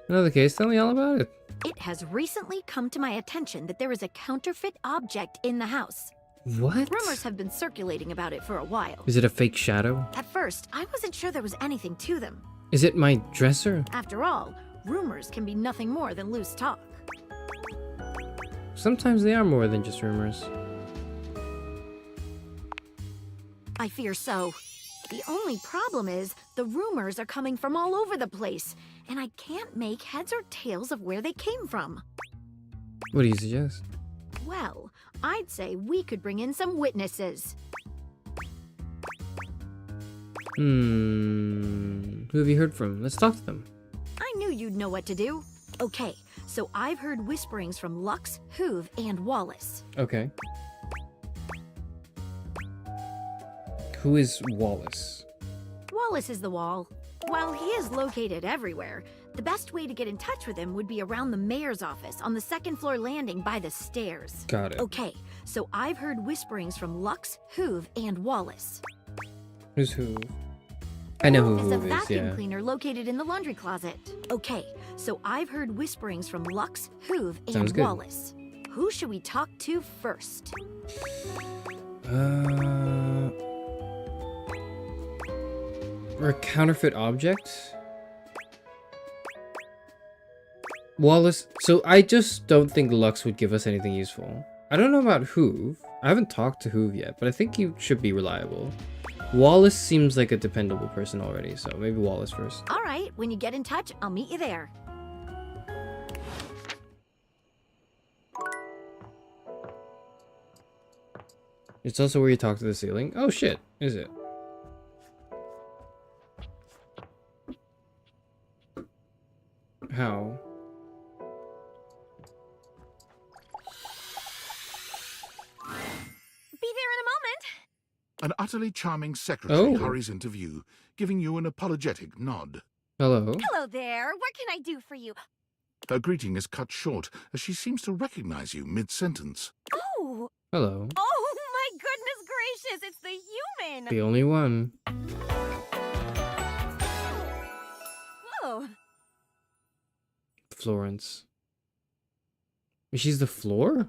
Another case, tell me all about it. It has recently come to my attention that there is a counterfeit object in the house. What? Rumors have been circulating about it for a while. Is it a fake shadow? At first, I wasn't sure there was anything to them. Is it my dresser? After all, rumors can be nothing more than loose talk. Sometimes they are more than just rumors. I fear so. The only problem is, the rumors are coming from all over the place, and I can't make heads or tails of where they came from. What do you suggest? Well, I'd say we could bring in some witnesses. Who have you heard from? Let's talk to them. I knew you'd know what to do. Okay, so I've heard whisperings from Lux, Hoove, and Wallace. Okay. Who is Wallace? Wallace is the wall. While he is located everywhere, the best way to get in touch with him would be around the mayor's office on the second floor landing by the stairs. Got it. Okay, so I've heard whisperings from Lux, Hoove, and Wallace. Who's who? I know who Is a Hoove is, vacuum yeah. cleaner located in the laundry closet. Okay, so I've heard whisperings from Lux, Hoove, and Sounds good. Wallace. Who should we talk to first? Or a counterfeit object? Wallace. So I just don't think Lux would give us anything useful. I don't know about Hoove. I haven't talked to Hoove yet, but I think he should be reliable. Wallace seems like a dependable person already, so maybe Wallace first. All right, when you get in touch, I'll meet you there. It's also where you talk to the ceiling. Oh shit, is it? How? Be there in a moment. An utterly charming secretary Oh. hurries into view, giving you an apologetic nod. Hello. Hello there. What can I do for you? Her greeting is cut short as she seems to recognize you mid-sentence. Oh. Hello. Oh my goodness gracious, it's the human! The only one. Whoa. Florence. She's the floor?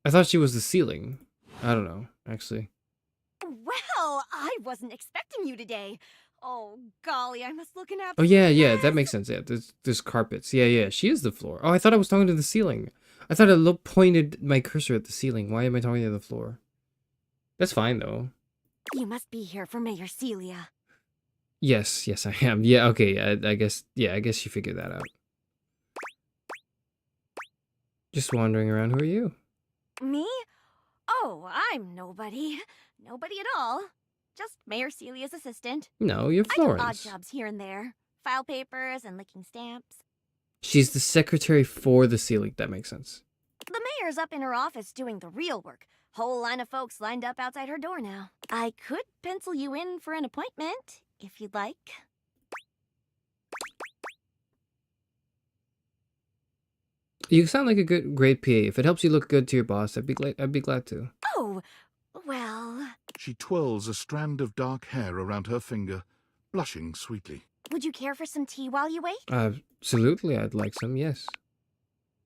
I thought she was the ceiling. I don't know, actually. Well, I wasn't expecting you today. Oh, golly, I must look an Oh yeah, that makes sense. Yeah, there's carpets. Yeah, she is the floor. Oh, I thought I was talking to the ceiling. I thought I pointed my cursor at the ceiling. Why am I talking to the floor? That's fine though. You must be here for Mayor Celia. Yes, I am. Yeah, okay. I guess you figured that out. Just wandering around. Who are you? Me? Oh, I'm nobody. Nobody at all. Just Mayor Celia's assistant. No, you're I do odd Florence. jobs here and there. File papers and licking stamps. She's the secretary for the ceiling. That makes sense. The mayor's up in her office doing the real work. Whole line of folks lined up outside her door now. I could pencil you in for an appointment, if you'd like. You sound like a great PA. If it helps you look good to your boss, I'd be glad to. Oh, well... She twirls a strand of dark hair around her finger, blushing sweetly. Would you care for some tea while you wait? Absolutely, I'd like some, yes.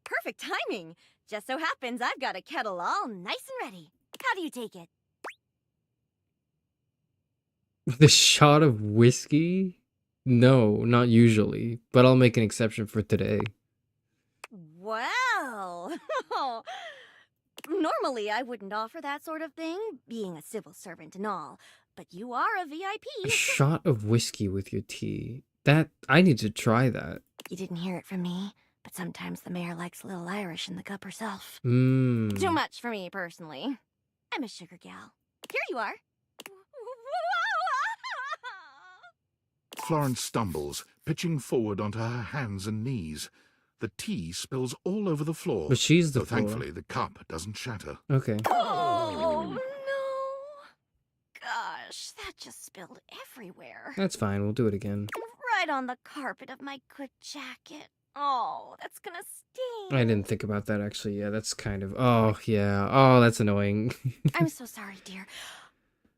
Perfect timing. Just so happens I've got a kettle all nice and ready. How do you take it? The shot of whiskey? No, not usually, but I'll make an exception for today. Well... Normally, I wouldn't offer that sort of thing, being a civil servant and all. But you are a A VIP. shot of whiskey with your tea. I need to try that. You didn't hear it from me, but sometimes the mayor likes a little Irish in the cup herself. Mmm. Too much for me, personally. I'm a sugar gal. Here you are. Florence stumbles, pitching forward onto her hands and knees. The tea spills all over the floor. But she's the though floor. Thankfully, the cup doesn't shatter. Okay. Oh, no. Gosh, that just spilled everywhere. That's fine. We'll do it again. Right on the carpet of my good jacket. Oh, that's gonna sting. I didn't think about that actually. Yeah, that's kind of. Oh, yeah. Oh, that's annoying. I'm so sorry, dear.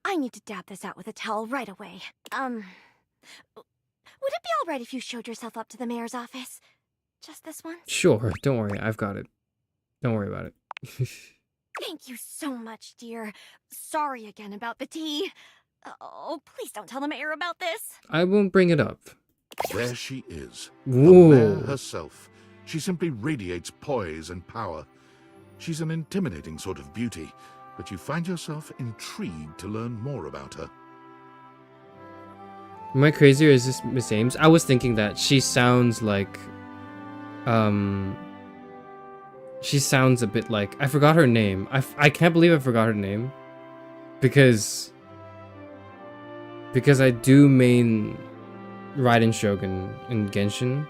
I need to dab this out with a towel right away. Would it be all right if you showed yourself up to the mayor's office? Just this once? Sure. Don't worry. I've got it. Don't worry about it. Thank you so much, dear. Sorry again about the tea. Oh, please don't tell the mayor about this. I won't bring it up. There she is. Whoa. The mare herself. She simply radiates poise and power. She's an intimidating sort of beauty, but you find yourself intrigued to learn more about her. Am I crazy or is this Miss Ames? I was thinking that she sounds like... She sounds a bit like... I forgot her name. I can't believe I forgot her name. Because I do main Raiden Shogun in Genshin.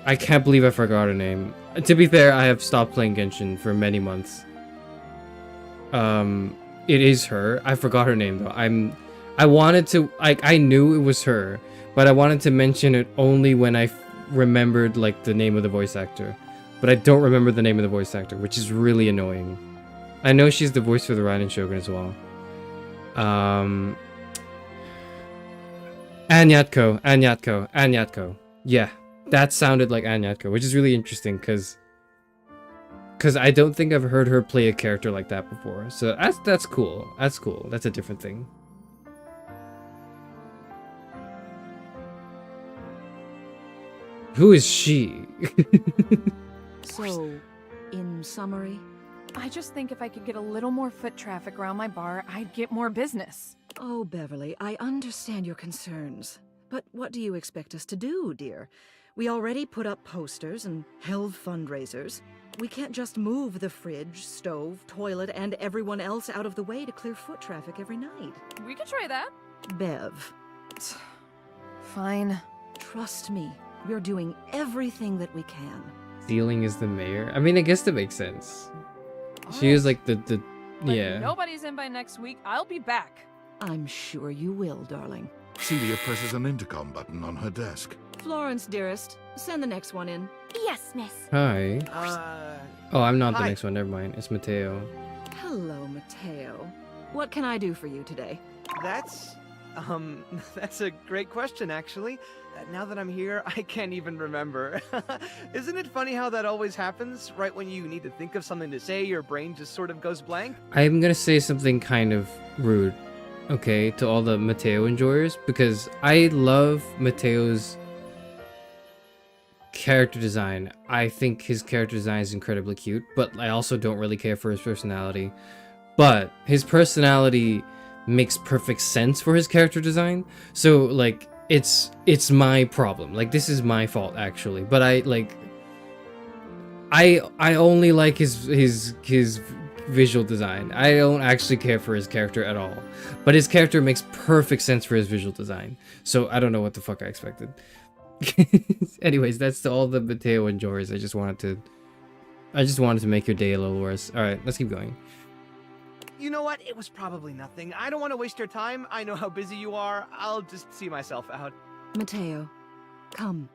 I can't believe I forgot her name. To be fair, I have stopped playing Genshin for many months. It is her. I forgot her name though. I wanted to, like, I knew it was her, but I wanted to mention it only when I remembered, like, the name of the voice actor. But I don't remember the name of the voice actor, which is really annoying. I know she's the voice for the Raiden Shogun as well. Anyatko. Yeah, that sounded like Anyatko, which is really interesting, because I don't think I've heard her play a character like that before. So that's cool. That's cool. That's a different thing. Who is she? So, in summary, I just think if I could get a little more foot traffic around my bar, I'd get more business. oh, Beverly, I understand your concerns. But what do you expect us to do, dear? We already put up posters and held fundraisers. We can't just move the fridge, stove, toilet, and everyone else out of the way to clear foot traffic every night. We could try that. Bev. Fine. Trust me, we're doing everything that we can. Stealing is the mayor? I mean, I guess that makes sense. She is like the yeah. If nobody's in by next week, I'll be back. I'm sure you will, darling. Celia presses an intercom button on her desk. Florence, dearest, send the next one in. Yes, miss. Hi. Oh, I'm not the hi. next one. Never mind. It's Mateo. Hello, Mateo. What can I do for you today? That's a great question, actually. Now that I'm here, I can't even remember. Isn't it funny how that always happens? Right when you need to think of something to say, your brain just sort of goes blank? I'm gonna say something kind of rude, okay, to all the Mateo enjoyers, because I love Mateo's character design. I think his character design is incredibly cute, but I also don't really care for his personality. But his personality makes perfect sense for his character design, so like it's my problem. Like, this is my fault actually, but I only like his visual design. I don't actually care for his character at all, but his character makes perfect sense for his visual design, so I don't know what the fuck I expected. Anyways, that's to all the Mateo enjoyers. I just wanted to make your day a little worse. All right, let's keep going. You know what? It was probably nothing. I don't want to waste your time. I know how busy you are. I'll just see myself out. Mateo, come,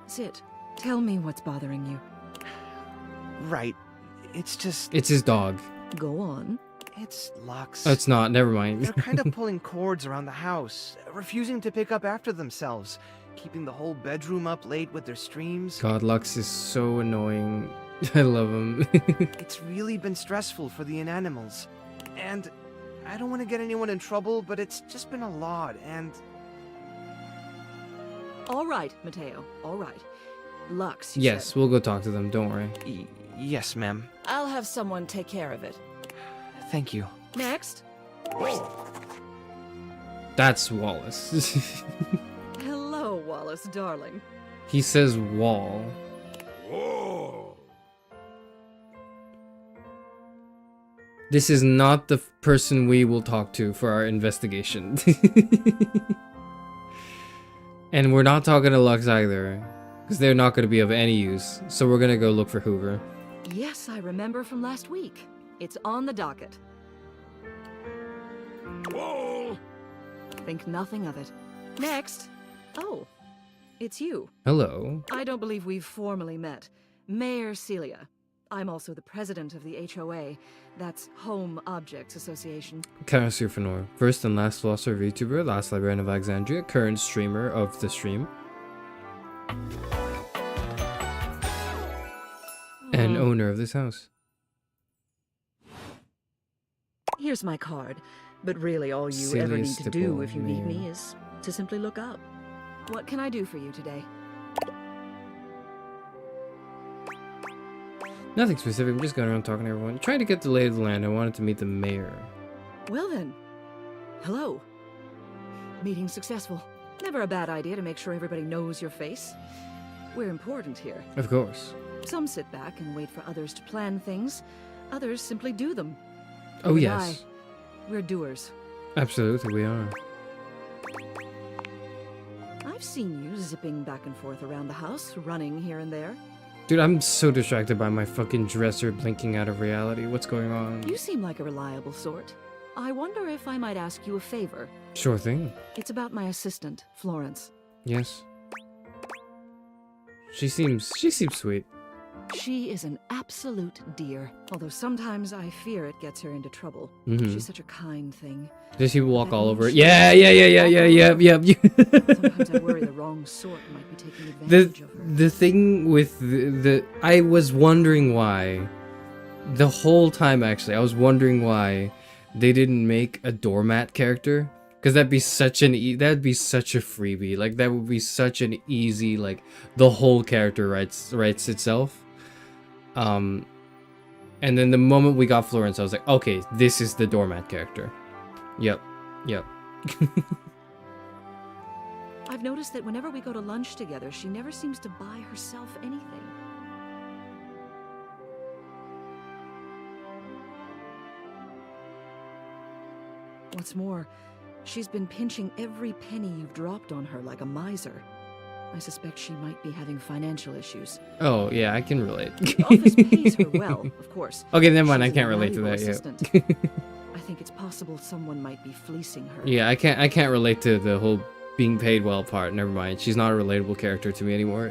sit. Tell me what's bothering you. Right. It's just... It's his dog. Go on. It's Lux. Oh, it's not. Never mind. They're kind of pulling cords around the house, refusing to pick up after themselves, keeping the whole bedroom up late with their streams. God, Lux is so annoying. I love him. It's really been stressful for the inanimals. And I don't want to get anyone in trouble, but it's just been a lot, and... All right, Mateo, all right. Lux, you Yes, said. we'll go talk to them. Don't worry. Yes, ma'am. I'll have someone take care of it. Thank you. Next. That's Wallace. Hello, Wallace, darling. He says wall. Whoa. This is not the person we will talk to for our investigation. And we're not talking to Lux either, because they're not going to be of any use. So we're going to go look for Hoover. Yes, I remember from last week. It's on the docket. Whoa. Think nothing of it. Next. Oh, it's you. Hello. I don't believe we've formally met. Mayor Celia. I'm also the president of the HOA. That's Home Objects Association. Charis Euphranor. First and last philosopher VTuber, last librarian of Alexandria, current streamer of the stream. And owner of this house. Here's my card. But really all you Silly ever need to stipple, do if you need Mayor. me is to simply look up. What can I do for you today? Nothing specific, I'm just going around talking to everyone. Trying to get the lay of the land, I wanted to meet the mayor. Well then. Hello. Meeting successful. Never a bad idea to make sure everybody knows your face. We're important here. Of course. Some sit back and wait for others to plan things. Others simply do them. Oh, You and yes. We're doers. Absolutely, we are. I've seen you zipping back and forth around the house, running here and there. Dude, I'm so distracted by my fucking dresser blinking out of reality. What's going on? You seem like a reliable sort. I wonder if I might ask you a favor. Sure thing. It's about my assistant, Florence. Yes. She seems sweet. She is an absolute dear, although sometimes I fear it gets her into trouble. Mhm. She's such a kind thing. Does she walk That all over it? means Yeah. Sometimes I worry the wrong sort might be taking advantage of her. The thing with the I was wondering why the whole time actually I was wondering why they didn't make a doormat character, because that'd be such a freebie. Like that would be such an easy, like the whole character writes itself. And then the moment we got Florence, I was like, okay, this is the doormat character. Yep. I've noticed that whenever we go to lunch together, she never seems to buy herself anything. What's more, she's been pinching every penny you've dropped on her like a miser. I suspect she might be having financial issues. Oh yeah, I can relate. The office pays her well, of course. Okay, never mind. I She's an can't relate to invaluable that assistant. yet. I think it's possible someone might be fleecing her. Yeah, I can't relate to the whole being paid well part. Never mind. She's not a relatable character to me anymore.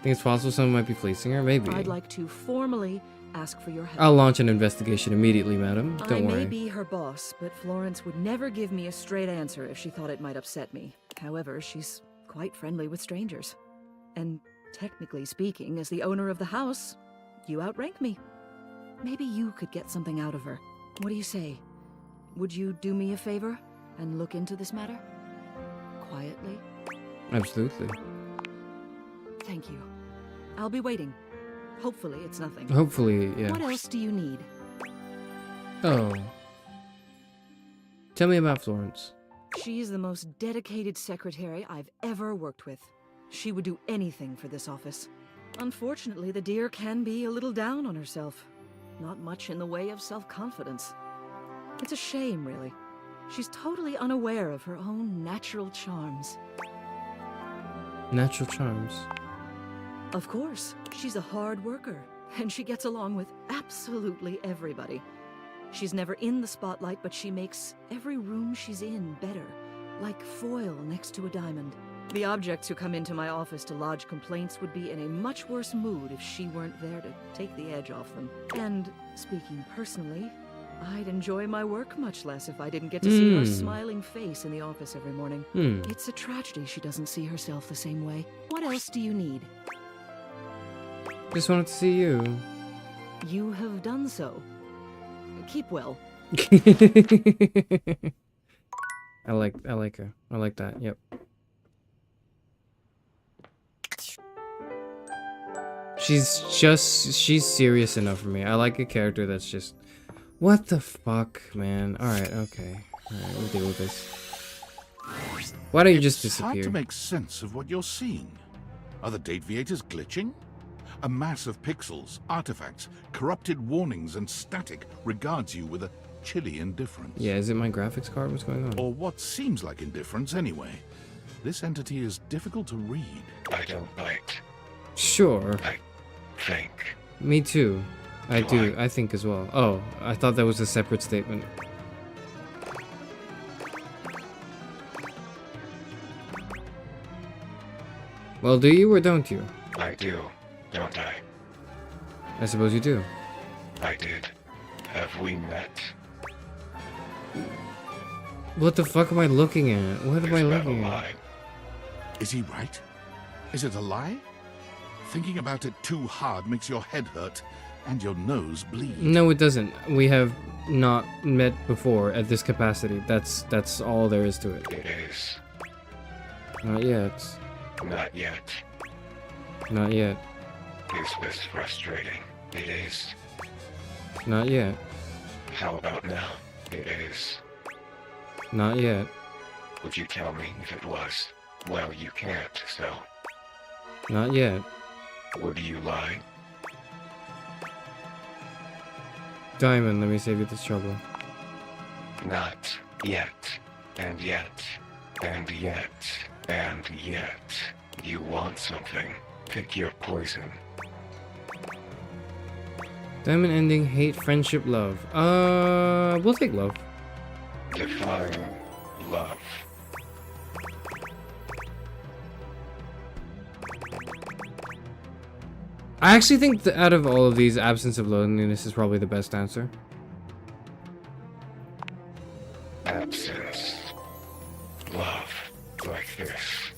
Think it's possible someone might be fleecing her? Maybe. I'd like to formally ask for your help. I'll launch an investigation immediately, madam. Don't I worry. may be her boss, but Florence would never give me a straight answer if she thought it might upset me. However, she's quite friendly with strangers. And technically speaking, as the owner of the house, you outrank me. Maybe you could get something out of her. What do you say? Would you do me a favor and look into this matter? Quietly? Absolutely. Thank you. I'll be waiting. Hopefully it's nothing. Hopefully, yeah. What else do you need? Oh. Tell me about Florence. She's the most dedicated secretary I've ever worked with. She would do anything for this office. Unfortunately, the dear can be a little down on herself. Not much in the way of self-confidence. It's a shame, really. She's totally unaware of her own natural charms. Natural charms. Of course, she's a hard worker, and she gets along with absolutely everybody. She's never in the spotlight, but she makes every room she's in better, like foil next to a diamond. The objects who come into my office to lodge complaints would be in a much worse mood if she weren't there to take the edge off them. And, speaking personally, I'd enjoy my work much less if I didn't get to see her smiling face in the office every morning. It's a tragedy she doesn't see herself the same way. What else do you need? Just wanted to see you. You have done so. Keep well. I like her. I like that. Yep. She's serious enough for me. I like a character that's just, what the fuck, man. Alright, okay. Alright, we'll deal with this. Why don't you just It's hard disappear? to make sense of what you're seeing. Are the Dateviators glitching? A mass of pixels, artifacts, corrupted warnings, and static regards you with a chilly indifference. Yeah, is it my graphics card? What's going on? Or what seems like indifference anyway. This entity is difficult to read. I don't bite. Sure. I think. Me too. I think as well. Oh, I thought that was a separate statement. Well, do you or don't you? I do, don't I? I suppose you do. I did. Have we met? What the fuck am I looking at? What am I looking at? Is he right? Is it a lie? Thinking about it too hard makes your head hurt and your nose bleed. No, it doesn't. We have not met before at this capacity. That's all there is to it. It is. Not yet. Not yet. Not yet. Is this frustrating? It is. Not yet. How about now? It is. Not yet. Would you tell me if it was? Well, you can't, so. Not yet. Would you lie? Diamond, let me save you this trouble. Not yet. And yet. And yet. And yet. You want something. Pick your poison. Diamond ending, hate, friendship, love. We'll take love. Define love. I actually think that out of all of these, absence of loneliness is probably the best answer. Absence. Love. Like this.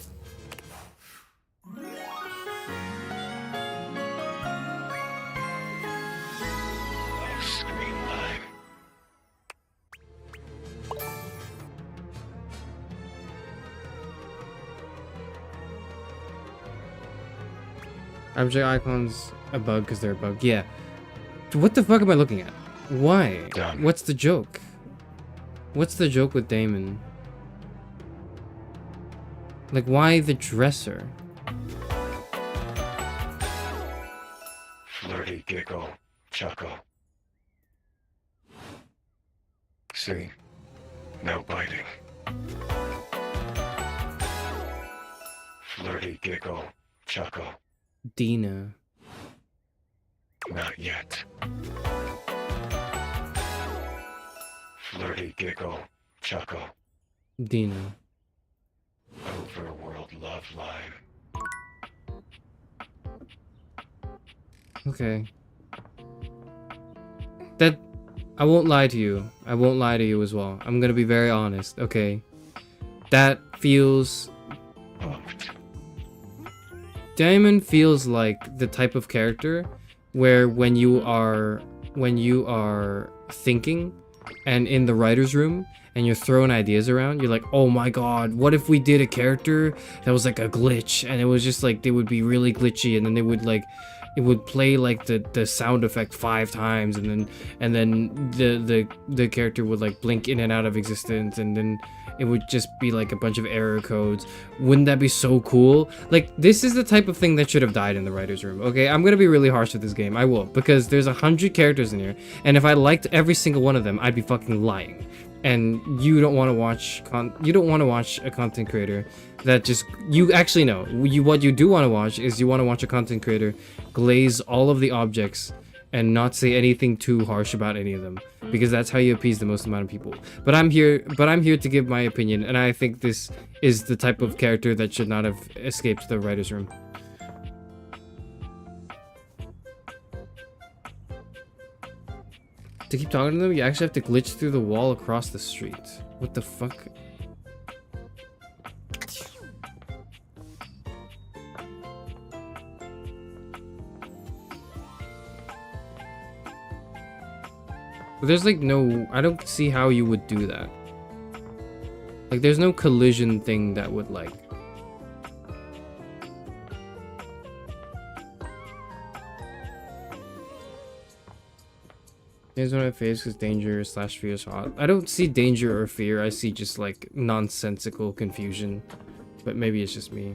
Screen line. Object icons a bug because they're a bug. Yeah. What the fuck am I looking at? Why? Done. What's the joke? What's the joke with Damon? Like, why the dresser? Flirty giggle. Chuckle. See? No biting. Flirty giggle. Chuckle. Dina. Not yet. Flirty giggle. Chuckle. Dina. Overworld love line. Okay. That... I won't lie to you. I won't lie to you as well. I'm gonna be very honest, okay? That feels... Diamond feels like the type of character where when you are thinking and in the writer's room and you're throwing ideas around, you're like, oh my god, what if we did a character that was like a glitch, and it was just like, they would be really glitchy, and then they would like, it would play like the sound effect 5 times, and then the character would like blink in and out of existence, and then it would just be like a bunch of error codes. Wouldn't that be so cool? Like, this is the type of thing that should have died in the writer's room, okay? I'm gonna be really harsh with this game, I will, because there's 100 characters in here, and if I liked every single one of them, I'd be fucking lying. And you don't want to watch a content creator that just, you actually know, what you do want to watch is you want to watch a content creator glaze all of the objects and not say anything too harsh about any of them, because that's how you appease the most amount of people. But I'm here to give my opinion, and I think this is the type of character that should not have escaped the writer's room. To keep talking to them, you actually have to glitch through the wall across the street. What the fuck? But there's like no... I don't see how you would do that. Like, there's no collision thing that would like... Here's what I face because danger / fear is hot. I don't see danger or fear, I see just like nonsensical confusion. But maybe it's just me.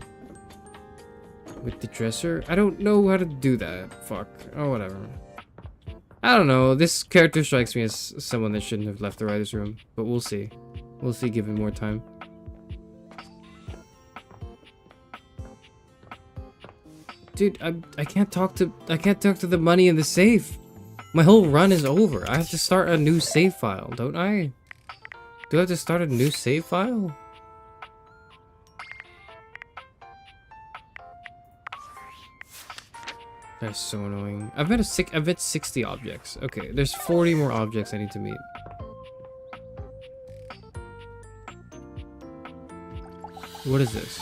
With the dresser? I don't know how to do that. Fuck. Oh, whatever. I don't know. This character strikes me as someone that shouldn't have left the writer's room. But we'll see. We'll see given more time. Dude, I can't talk to the money in the safe. My whole run is over. I have to start a new save file, don't I? Do I have to start a new save file? That's so annoying. I've met 60 objects. Okay, there's 40 more objects I need to meet. What is this?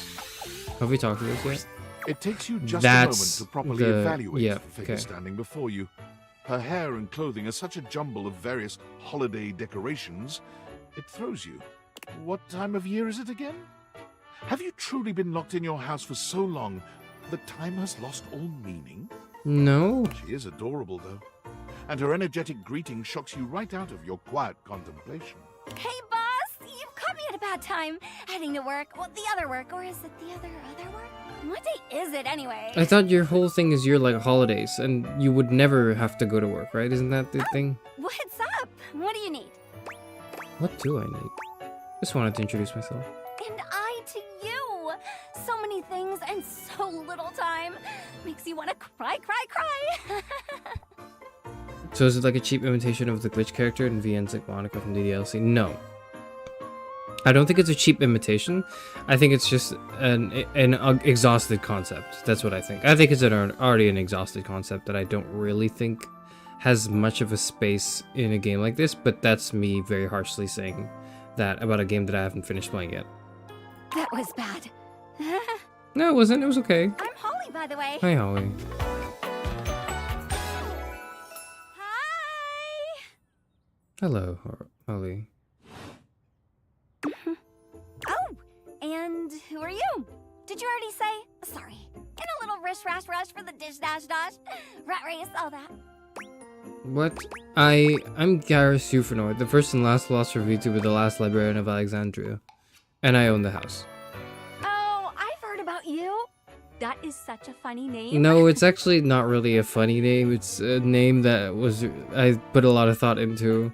Have we talked about this yet? It takes you just That's a moment to properly evaluate the figure okay. standing before you. Her hair and clothing are such a jumble of various holiday decorations, it throws you. What time of year is it again? Have you truly been locked in your house for so long that time has lost all meaning? No. She is adorable, though. And her energetic greeting shocks you right out of your quiet contemplation. Hey, boss! You've caught me at a bad time. Heading to work. Well, the other work. Or is it the other work? What day is it, anyway? I thought your whole thing is you're like holidays and you would never have to go to work, right? Isn't that the thing? What's up? What do you need? What do I need? Just wanted to introduce myself. And I to you! So many things and so little time. Makes you want to cry. So is it like a cheap imitation of the glitch character in VN's like Monica from the DLC? No. I don't think it's a cheap imitation. I think it's just an exhausted concept. That's what I think. I think it's already an exhausted concept that I don't really think has much of a space in a game like this, but that's me very harshly saying that about a game that I haven't finished playing yet. That was bad. No, it wasn't. It was okay. I'm Holly, by the way. Hi, Holly. Hi! Hello, Holly. Oh, and who are you? Did you already say? Sorry. In a little rush for the dish dash. Rat race, all that. What? I'm Charis Euphranor, the first and last philosopher VTuber, the last librarian of Alexandria. And I own the house. Oh, I've heard about you. That is such a funny name. No, it's actually not really a funny name. It's a name that I put a lot of thought into.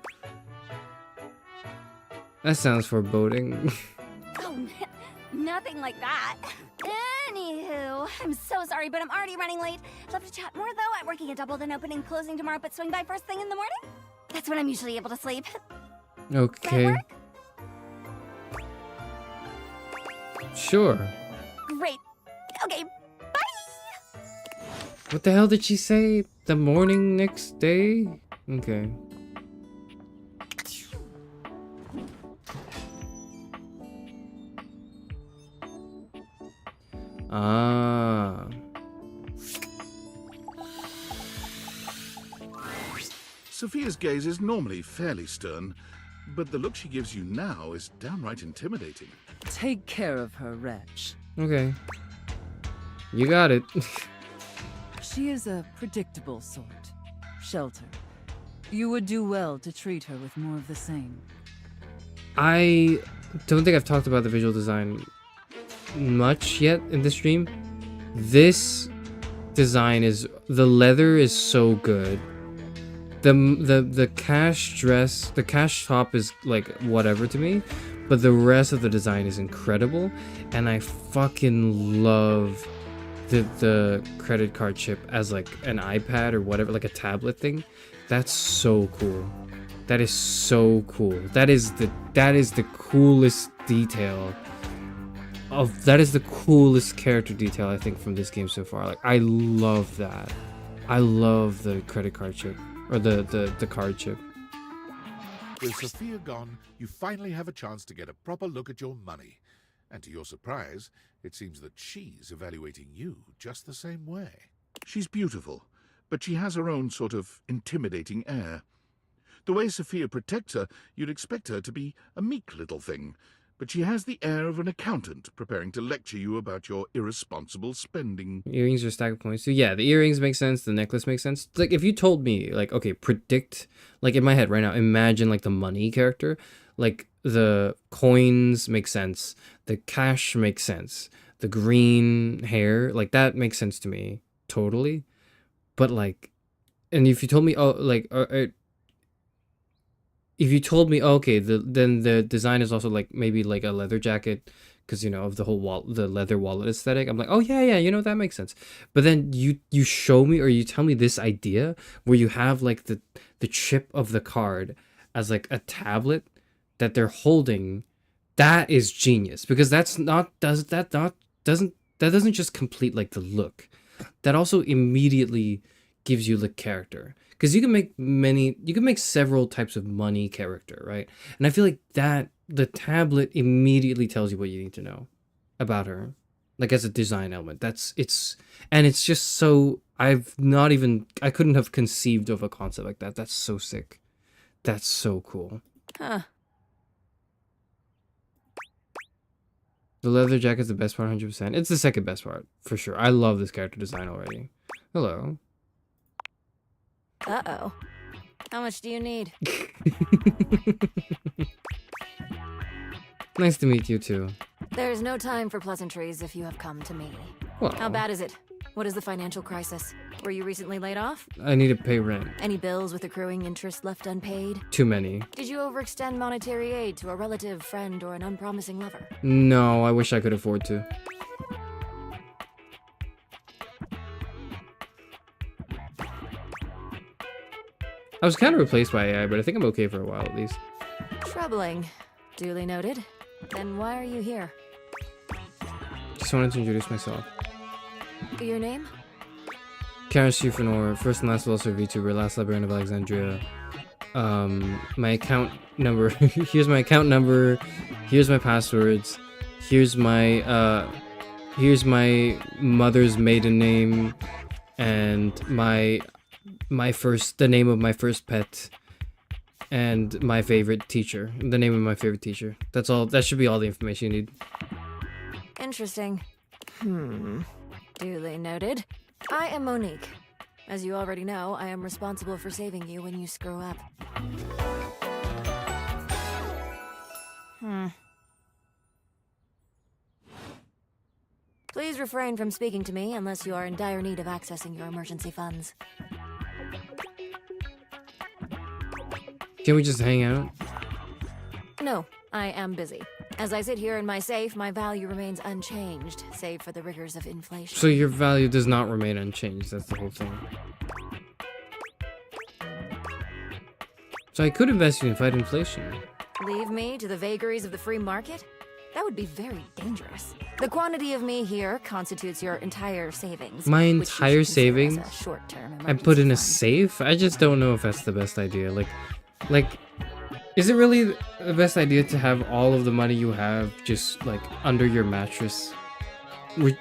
That sounds foreboding. Oh, nothing like that. Anywho, I'm so sorry, but I'm already running late. Love to chat more, though. I'm working a double, then open and closing tomorrow, but swing by first thing in the morning. That's when I'm usually able to sleep. Okay. Sure. Great. Okay, bye! What the hell did she say? The morning next day? Okay. Ah. Sophia's gaze is normally fairly stern, but the look she gives you now is downright intimidating. Take care of her, wretch. Okay. You got it. She is a predictable sort. Shelter. You would do well to treat her with more of the same. I don't think I've talked about the visual design much yet in this stream. This design the leather is so good. The cash dress, the cash top is like whatever to me, but the rest of the design is incredible, and I fucking love the credit card chip as like an iPad or whatever, like a tablet thing. That's so cool. That is so cool. That is the coolest detail that is the coolest character detail I think from this game so far. Like, I love that. I love the credit card chip, or the card chip. With Sophia gone, you finally have a chance to get a proper look at your money. And to your surprise, it seems that she's evaluating you just the same way. She's beautiful, but she has her own sort of intimidating air. The way Sophia protects her, you'd expect her to be a meek little thing, but she has the air of an accountant preparing to lecture you about your irresponsible spending. Earrings are stack of points. So yeah, the earrings make sense, the necklace makes sense. Like, if you told me, like, okay, predict, like in my head right now, imagine like the money character, like the coins make sense, the cash makes sense, the green hair, like that makes sense to me, totally. But like, and if you told me, oh, like, if you told me, oh, okay, then the design is also like maybe like a leather jacket, because you know of the whole the leather wallet aesthetic. I'm like, oh yeah, you know, that makes sense. But then you show me, or you tell me this idea where you have like the chip of the card as like a tablet that they're holding. That is genius, because that doesn't just complete like the look. that also immediately gives you the character. Because you can make several types of money character, right? And I feel like that the tablet immediately tells you what you need to know about her, like as a design element. It's just so I couldn't have conceived of a concept like that. That's so sick. That's so cool. Huh. The leather jacket's the best part, 100%. It's the second best part, for sure. I love this character design already. Hello. Uh-oh. How much do you need? Nice to meet you, too. There's no time for pleasantries if you have come to me. Well, how bad is it? What is the financial crisis? Were you recently laid off? I need to pay rent. Any bills with accruing interest left unpaid? Too many. Did you overextend monetary aid to a relative, friend, or an unpromising lover? No, I wish I could afford to. I was kind of replaced by AI, but I think I'm okay for a while at least. Troubling. Duly noted. Then why are you here? Just wanted to introduce myself. Your name? Charis Euphranor, first and last philosopher VTuber, last librarian of Alexandria. My account number. Here's my account number. Here's my passwords. Here's my mother's maiden name, and the name of my first pet, and my favorite teacher. The name of my favorite teacher. That's all. That should be all the information you need. Interesting. Duly noted. I am Monique. As you already know, I am responsible for saving you when you screw up. Please refrain from speaking to me unless you are in dire need of accessing your emergency funds. Can we just hang out? No, I am busy. As I sit here in my safe, my value remains unchanged, save for the rigors of inflation. So your value does not remain unchanged, that's the whole thing. So I could invest you in fight inflation. Leave me to the vagaries of the free market? That would be very dangerous. The quantity of me here constitutes your entire savings. My entire savings? Short-term I put in a safe? I just don't know if that's the best idea. Like, is it really the best idea to have all of the money you have just, like, under your mattress?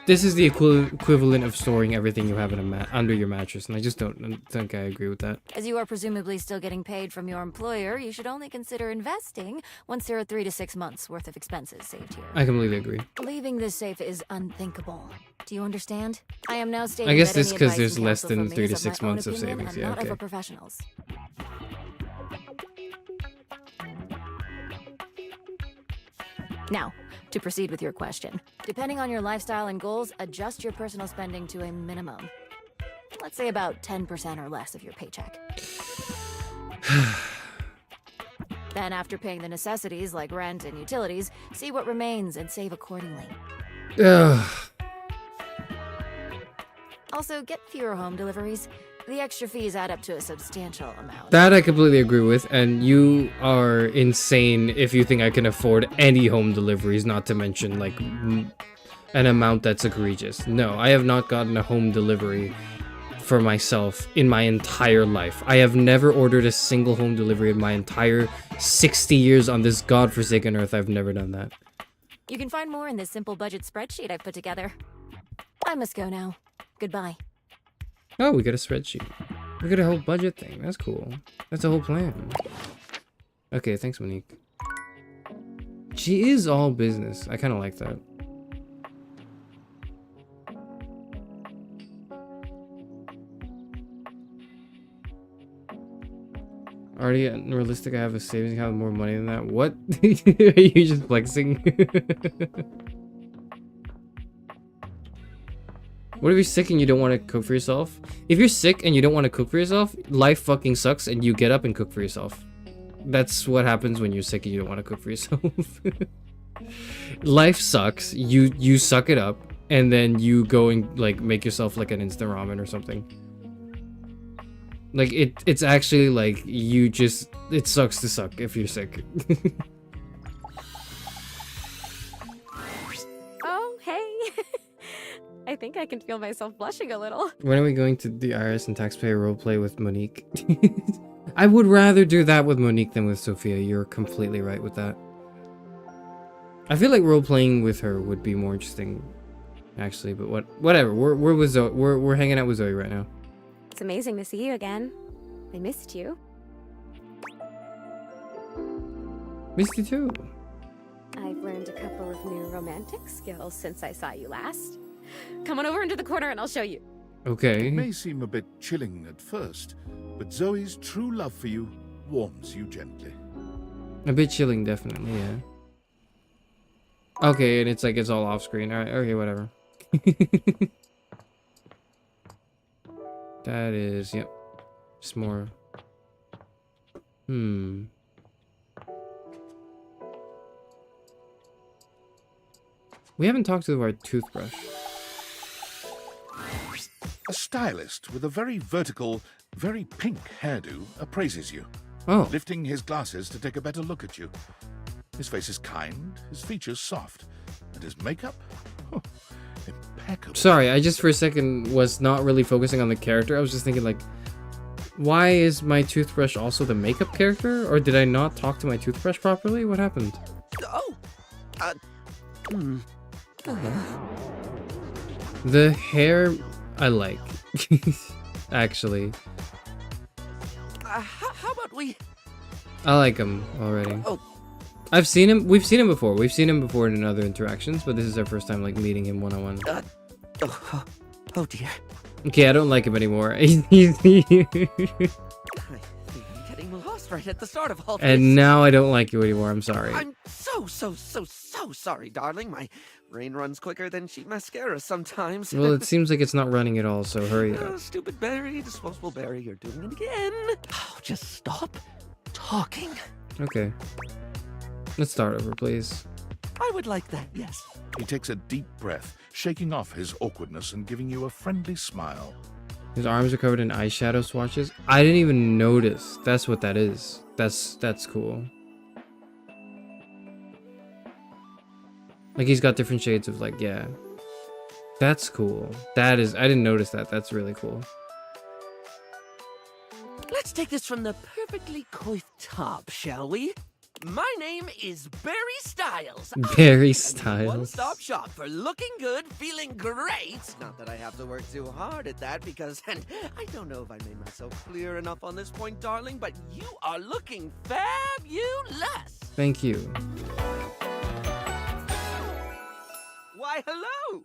This is the equivalent of storing everything you have in under your mattress, and I just don't think I agree with that. As you are presumably still getting paid from your employer, you should only consider investing once there are 3 to 6 months worth of expenses saved here. I completely agree. Leaving this safe is unthinkable. Do you understand? I am now stating I guess that this any because advice there's and less counsel than from me 3 to is of 6 my own months of opinion savings. and Yeah, not okay. of a professional's. Now, to proceed with your question. Depending on your lifestyle and goals, adjust your personal spending to a minimum. Let's say about 10% or less of your paycheck. Then after paying the necessities like rent and utilities, see what remains and save accordingly. Ugh. Also, get fewer home deliveries. The extra fees add up to a substantial amount. That I completely agree with, and you are insane if you think I can afford any home deliveries, not to mention, like, an amount that's egregious. No, I have not gotten a home delivery for myself in my entire life. I have never ordered a single home delivery in my entire 60 years on this godforsaken earth. I've never done that. You can find more in this simple budget spreadsheet I've put together. I must go now. Goodbye. Oh, we got a spreadsheet. We got a whole budget thing. That's cool. That's a whole plan. Okay, thanks, Monique. She is all business. I kind of like that. Already unrealistic. I have a savings account with more money than that. What? Are you just flexing? What if you're sick and you don't want to cook for yourself? If you're sick and you don't want to cook for yourself, life fucking sucks and you get up and cook for yourself. That's what happens when you're sick and you don't want to cook for yourself. Life sucks. You suck it up and then you go and like make yourself like an instant ramen or something. Like it's actually like it sucks to suck if you're sick. Oh, hey. I I think I can feel myself blushing a little. When are we going to the IRS and taxpayer roleplay with Monique? I would rather do that with Monique than with Sophia. You're completely right with that. I feel like roleplaying with her would be more interesting, actually. But whatever. We're with Zoe. We're hanging out with Zoe right now. It's amazing to see you again. I missed you. Missed you too. I've learned a couple of new romantic skills since I saw you last. Come on over into the corner and I'll show you. Okay. It may seem a bit chilling at first, but Zoe's true love for you warms you gently. A bit chilling, definitely, yeah. Okay, and it's like it's all off screen. Alright, okay, whatever. That is, yep. Just more. We haven't talked to our toothbrush. A stylist with a very vertical, very pink hairdo appraises you, lifting his glasses to take a better look at you. His face is kind, his features soft, and his makeup? Oh, impeccable. Sorry, I just for a second was not really focusing on the character. I was just thinking like, why is my toothbrush also the makeup character? Or did I not talk to my toothbrush properly? What happened? The hair I like, actually. How about we... I like him already. Oh. I've seen him. We've seen him before. We've seen him before in other interactions, but this is our first time like meeting him one-on-one. Oh dear. Okay, I don't like him anymore. I'm getting lost right at the start of all this. And now I don't like you anymore. I'm sorry. I'm so sorry, darling. My brain runs quicker than cheap mascara sometimes. Well, it seems like it's not running at all, so hurry up. Stupid Barry, disposable Barry, you're doing it again. Oh, just stop talking. Okay. Let's start over, please. I would like that, yes. He takes a deep breath, shaking off his awkwardness and giving you a friendly smile. His arms are covered in eyeshadow swatches. I didn't even notice. That's what that is. That's cool. Like he's got different shades of like, yeah. That's cool. That is, I didn't notice that. That's really cool. Let's take this from the perfectly coiffed top, shall we? My name is Barry Styles. Barry Styles. One-stop shop for looking good, feeling great. Not that I have to work too hard at that because, and I don't know if I made myself clear enough on this point, darling, but you are looking fabulous. Thank you. Why, hello.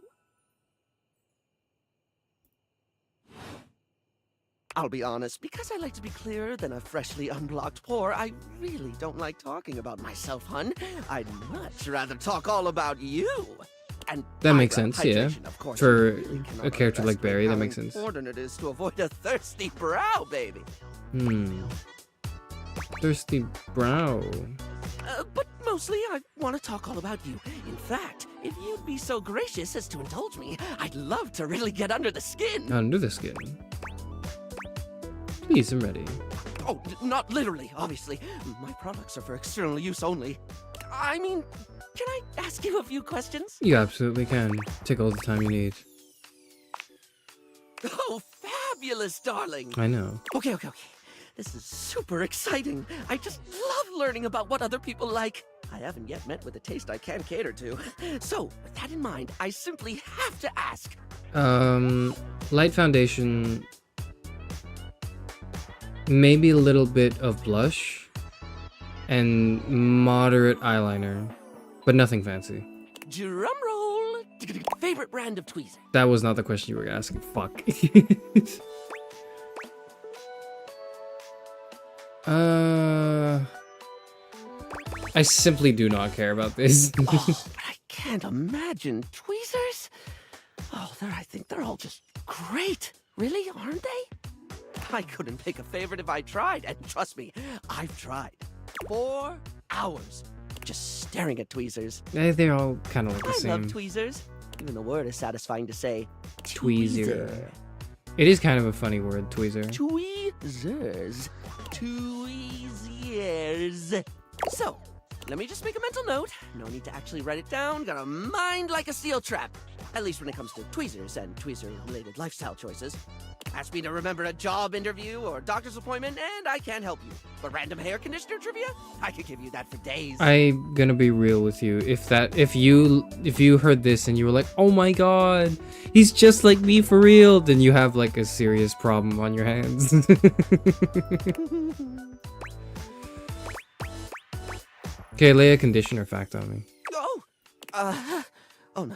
I'll be honest, because I like to be clearer than a freshly unblocked pore, I really don't like talking about myself, hun. I'd much rather talk all about you. And that makes sense, yeah. Course, for really a character like Barry, that makes sense. How important it is to avoid a thirsty brow, baby. Thirsty brow. But mostly, I want to talk all about you. In fact, if you'd be so gracious as to indulge me, I'd love to really get under the skin. Under the skin? Please, I'm ready. Oh, not literally, obviously. My products are for external use only. I mean, can I ask you a few questions? You absolutely can. Take all the time you need. Oh, fabulous, darling. I know. Okay. This is super exciting. I just love learning about what other people like. I haven't yet met with a taste I can cater to. So, with that in mind, I simply have to ask. Light foundation... Maybe a little bit of blush and moderate eyeliner, but nothing fancy. Drum roll. Favorite brand of tweezer? That was not the question you were asking. Fuck. I simply do not care about this. Oh, but I can't imagine tweezers. Oh, I think they're all just great. Really, aren't they? I couldn't pick a favorite if I tried, and trust me, I've tried. 4 hours just staring at tweezers. They're all kind of like the same. I love tweezers. Even the word is satisfying to say. Tweezer. It is kind of a funny word, tweezer. Tweezers. Tweezers. So, let me just make a mental note. No need to actually write it down. Got a mind like a steel trap. At least when it comes to tweezers and tweezer-related lifestyle choices. Ask me to remember a job interview or doctor's appointment, and I can't help you. But random hair conditioner trivia? I could give you that for days. I'm gonna be real with you. If you heard this and you were like, oh my god, he's just like me for real, then you have like a serious problem on your hands. Okay, lay a conditioner fact on me. Oh no,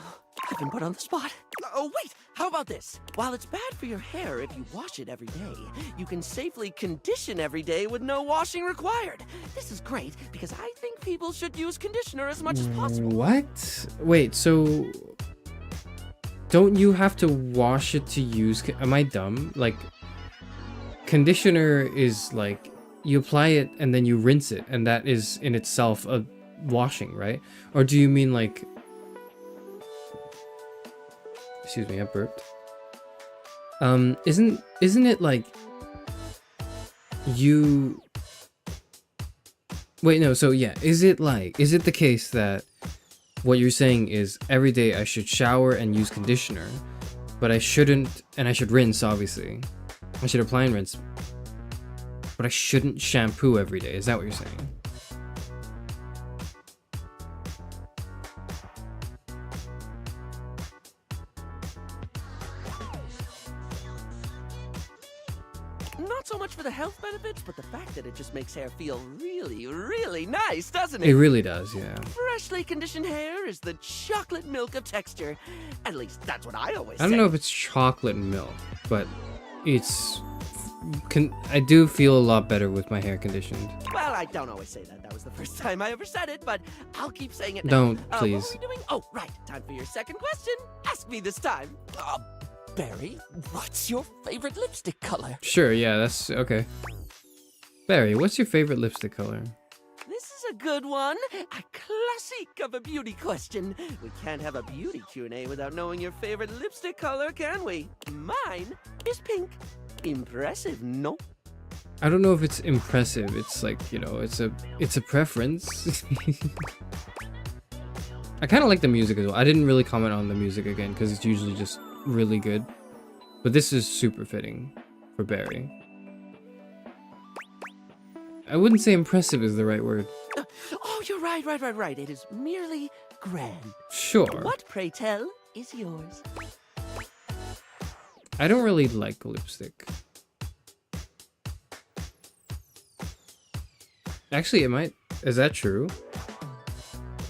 I've been put on the spot. Oh wait, how about this? While it's bad for your hair if you wash it every day, you can safely condition every day with no washing required. This is great because I think people should use conditioner as much as possible. What? Wait, so don't you have to wash it to use? Am I dumb? Like, conditioner is like you apply it and then you rinse it, and that is in itself a washing, right? Or do you mean like? Excuse me, I burped. Isn't it like you? Wait, no. So yeah, is it the case that what you're saying is every day I should shower and use conditioner, but I shouldn't, and I should rinse, obviously. I should apply and rinse, but I shouldn't shampoo every day. Is that what you're saying? Not so much for the health benefits, but the fact that it just makes hair feel really, really nice, doesn't it? It really does, yeah. Freshly conditioned hair is the chocolate milk of texture. At least that's what I always say. I don't know if it's chocolate milk, but it's. I do feel a lot better with my hair conditioned. Well, I don't always say that. That was the first time I ever said it, but I'll keep saying it now. Don't, please. What were we doing? Oh, right. Time for your second question. Ask me this time. Barry, what's your favorite lipstick color? Sure, yeah, that's okay. Barry, what's your favorite lipstick color? This is a good one. A classic of a beauty question. We can't have a beauty Q&A without knowing your favorite lipstick color, can we? Mine is pink. Impressive, no? I don't know if it's impressive. It's like, you know, it's a preference. I kind of like the music as well. I didn't really comment on the music again because it's usually just really good. But this is super fitting for Barry. I wouldn't say impressive is the right word. Oh, you're right. It is merely grand. Sure. What, pray tell, is yours? I don't really like lipstick. Actually, is that true?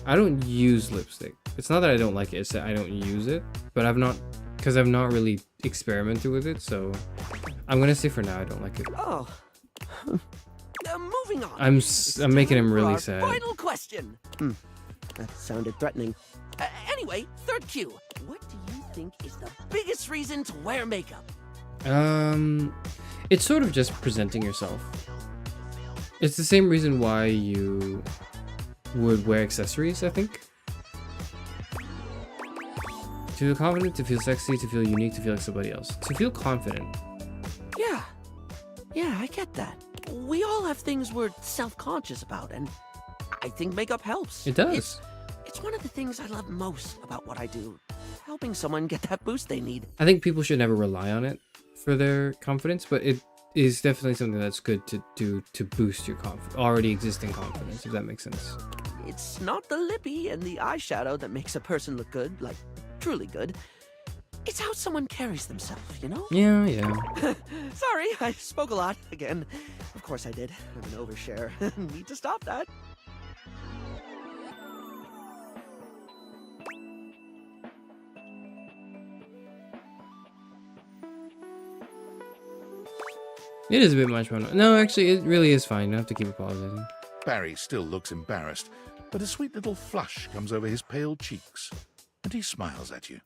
I don't use lipstick. It's not that I don't like it, it's that I don't use it. But I've not really experimented with it, so I'm gonna say for now I don't like it. Oh. Moving on. I'm making him really sad. Final question. That sounded threatening. Anyway, third cue. What do you think is the biggest reason to wear makeup? It's sort of just presenting yourself. It's the same reason why you would wear accessories, I think. To feel confident, to feel sexy, to feel unique, to feel like somebody else. To feel confident. Yeah, I get that. We all have things we're self-conscious about, and I think makeup helps. It does. It's one of the things I love most about what I do. Helping someone get that boost they need. I think people should never rely on it for their confidence, but it is definitely something that's good to do to boost your already existing confidence, if that makes sense. It's not the lippy and the eyeshadow that makes a person look good, like truly good. It's how someone carries themselves, you know? Yeah. Sorry, I spoke a lot again. Of course I did. I'm an overshare. Need to stop that. It is a bit much fun. No, actually, it really is fine. You don't have to keep apologizing. Barry still looks embarrassed, but a sweet little flush comes over his pale cheeks, and he smiles at you.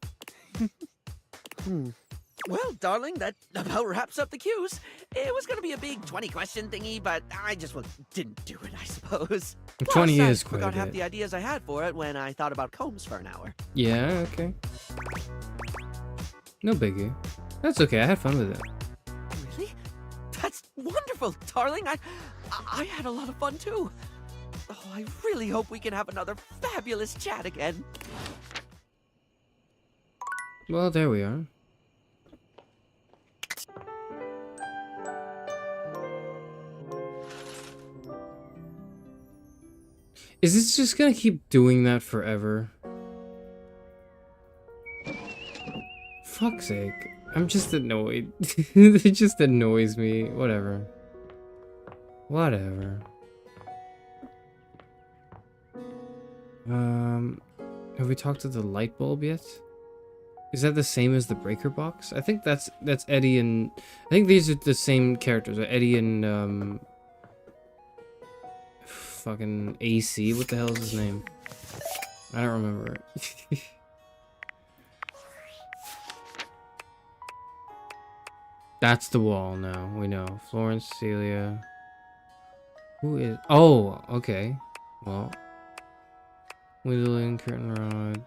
Well, darling, that about wraps up the cues. It was going to be a big 20-question thingy, but I just didn't do it, I suppose. 20 Plus, is I quite a forgot half bit. the ideas I had for it when I thought about combs for an hour. Yeah, okay. No biggie. That's okay. I had fun with it. Really? That's wonderful, darling. I had a lot of fun, too. Oh, I really hope we can have another fabulous chat again. Well, there we are. Is this just gonna keep doing that forever? Fuck's sake. I'm just annoyed. It just annoys me. Whatever. Whatever. Have we talked to the light bulb yet? Is that the same as the breaker box? I think that's Eddie and... I think these are the same characters. Eddie and, fucking AC. What the hell is his name? I don't remember it. That's the wall now. We know. Florence, Celia. Who is... Oh, okay. Well. Whittling, curtain rod.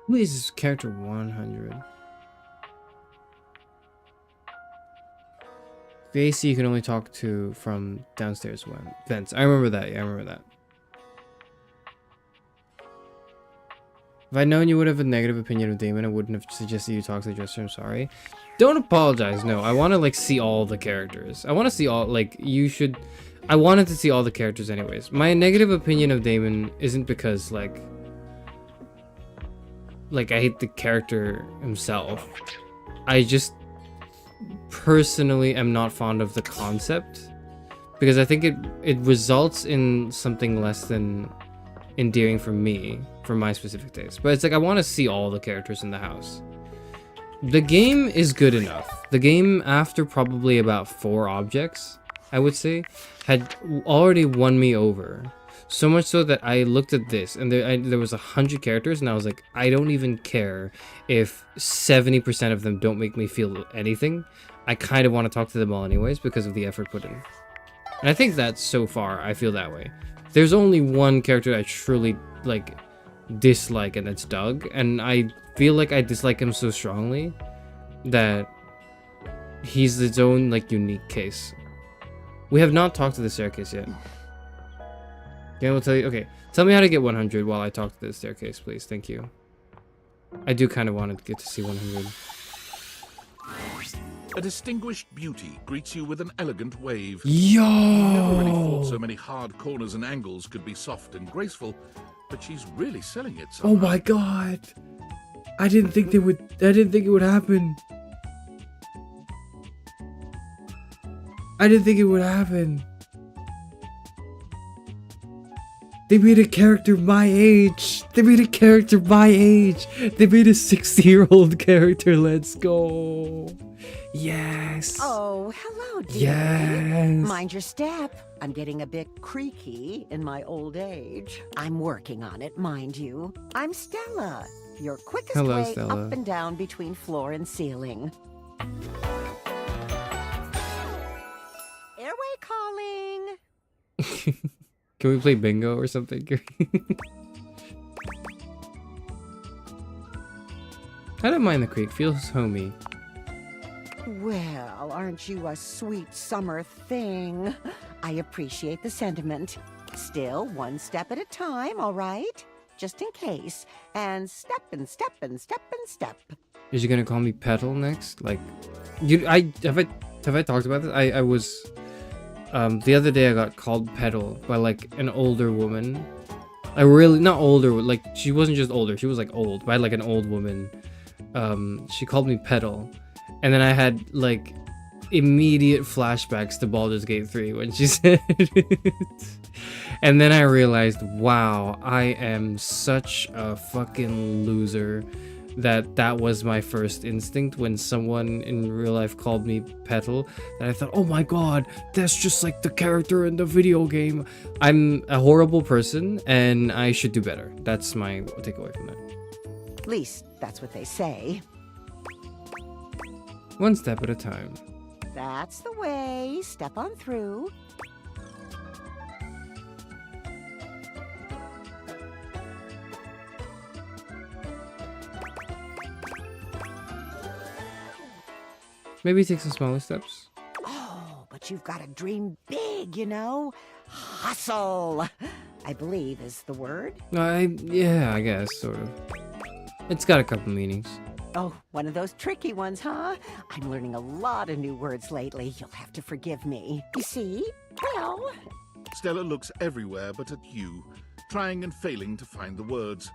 Who is this character 100? The AC you can only talk to from downstairs vents. I remember that. Yeah, I remember that. If I'd known you would have a negative opinion of Damon, I wouldn't have suggested you talk to the dresser. I'm sorry. Don't apologize. No, I want to like see all the characters. I want to see all like you should. I wanted to see all the characters anyways. My negative opinion of Damon isn't because like I hate the character himself. I just personally am not fond of the concept because I think it results in something less than endearing for me, for my specific taste. But it's like I want to see all the characters in the house. The game is good enough. The game, after probably about 4 objects, I would say, had already won me over. So much so that I looked at this and there was 100 characters and I was like, I don't even care if 70% of them don't make me feel anything. I kind of want to talk to them all anyways because of the effort put in. And I think that so far I feel that way. There's only one character I truly like dislike, and that's Doug. And I feel like I dislike him so strongly that he's his own like unique case. We have not talked to the staircase yet. Okay, we'll tell you. Okay, tell me how to get 100 while I talk to the staircase, please. Thank you. I do kind of want to get to see 100. A distinguished beauty greets you with an elegant wave. Yo! Never really thought so many hard corners and angles could be soft and graceful, but she's really selling it somehow. Oh my god! I didn't think it would happen. I didn't think it would happen. They made a character my age. They made a character my age. They made a 60-year-old character. Let's go. Yes. Oh, hello, dear. Yes. Mind your step. I'm getting a bit creaky in my old age. I'm working on it, mind you. I'm Stella, your quickest Hello, way Stella. up and down between floor and ceiling. Airway calling. Can we play bingo or something? I don't mind the creek. Feels homey. Well, aren't you a sweet summer thing? I appreciate the sentiment. Still, one step at a time, all right? Just in case. And step and step and step and step. Is you gonna call me Petal next? Like, have I talked about this? I was, the other day I got called Petal by like an older woman. Not older, like she wasn't just older, she was like old, by like an old woman. She called me Petal. And then I had like immediate flashbacks to Baldur's Gate 3 when she said it. And then I realized, wow, I am such a fucking loser that was my first instinct when someone in real life called me Petal. And I thought, oh my god, that's just like the character in the video game. I'm a horrible person and I should do better. That's my takeaway from that. At least that's what they say. One step at a time. That's the way. Step on through. Maybe take some smaller steps. Oh, but you've got to dream big, you know? Hustle, I believe is the word. Yeah, I guess, sort of. It's got a couple meanings. Oh, one of those tricky ones, huh? I'm learning a lot of new words lately. You'll have to forgive me. You see? Well... Stella looks everywhere but at you, trying and failing to find the words.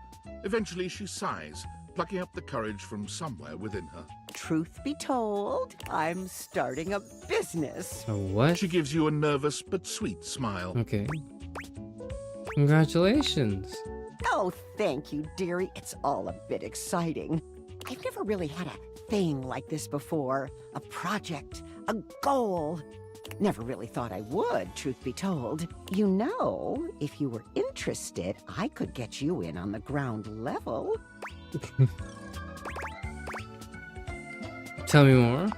Eventually she sighs, plucking up the courage from somewhere within her. Truth be told, I'm starting a business. A what? She gives you a nervous but sweet smile. Okay. Congratulations. Oh, thank you, dearie. It's all a bit exciting. I've never really had a thing like this before. A project, a goal. Never really thought I would, truth be told. You know, if you were interested, I could get you in on the ground level. Tell me more.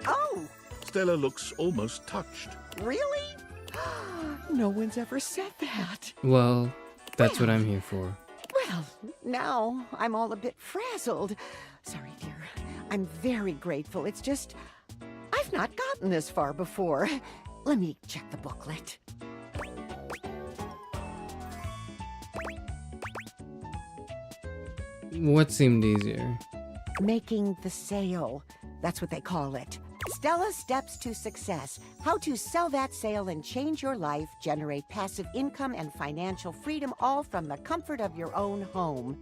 Oh! Stella looks almost touched. Really? No one's ever said that. Well, that's what I'm here for. Well, now I'm all a bit frazzled. Sorry, dear. I'm very grateful. It's just, I've not gotten this far before. Let me check the booklet. What seemed easier? Making the sale. That's what they call it. Stella's Steps to Success. How to sell that sale and change your life, generate passive income and financial freedom, all from the comfort of your own home.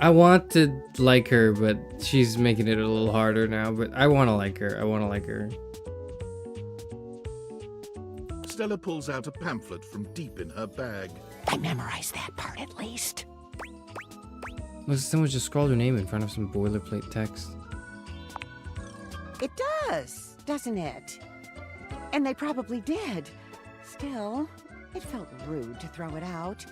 I want to like her, but she's making it a little harder now. But I want to like her. I want to like her. Stella pulls out a pamphlet from deep in her bag. I memorized that part at least. Was someone just scrawled her name in front of some boilerplate text? It does, doesn't it? And they probably did. Still, it felt rude to throw it out.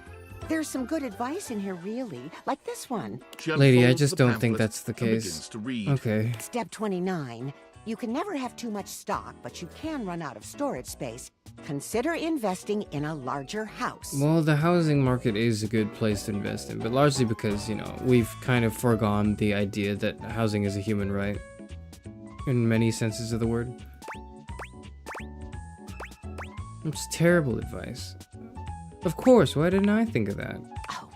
There's some good advice in here, really, like this one. Lady, I just don't think that's the case. Okay. Step 29. You can never have too much stock, but you can run out of storage space. Consider investing in a larger house. Well, the housing market is a good place to invest in, but largely because, you know, we've kind of foregone the idea that housing is a human right. In many senses of the word. It's terrible advice. Of course, why didn't I think of that? Oh,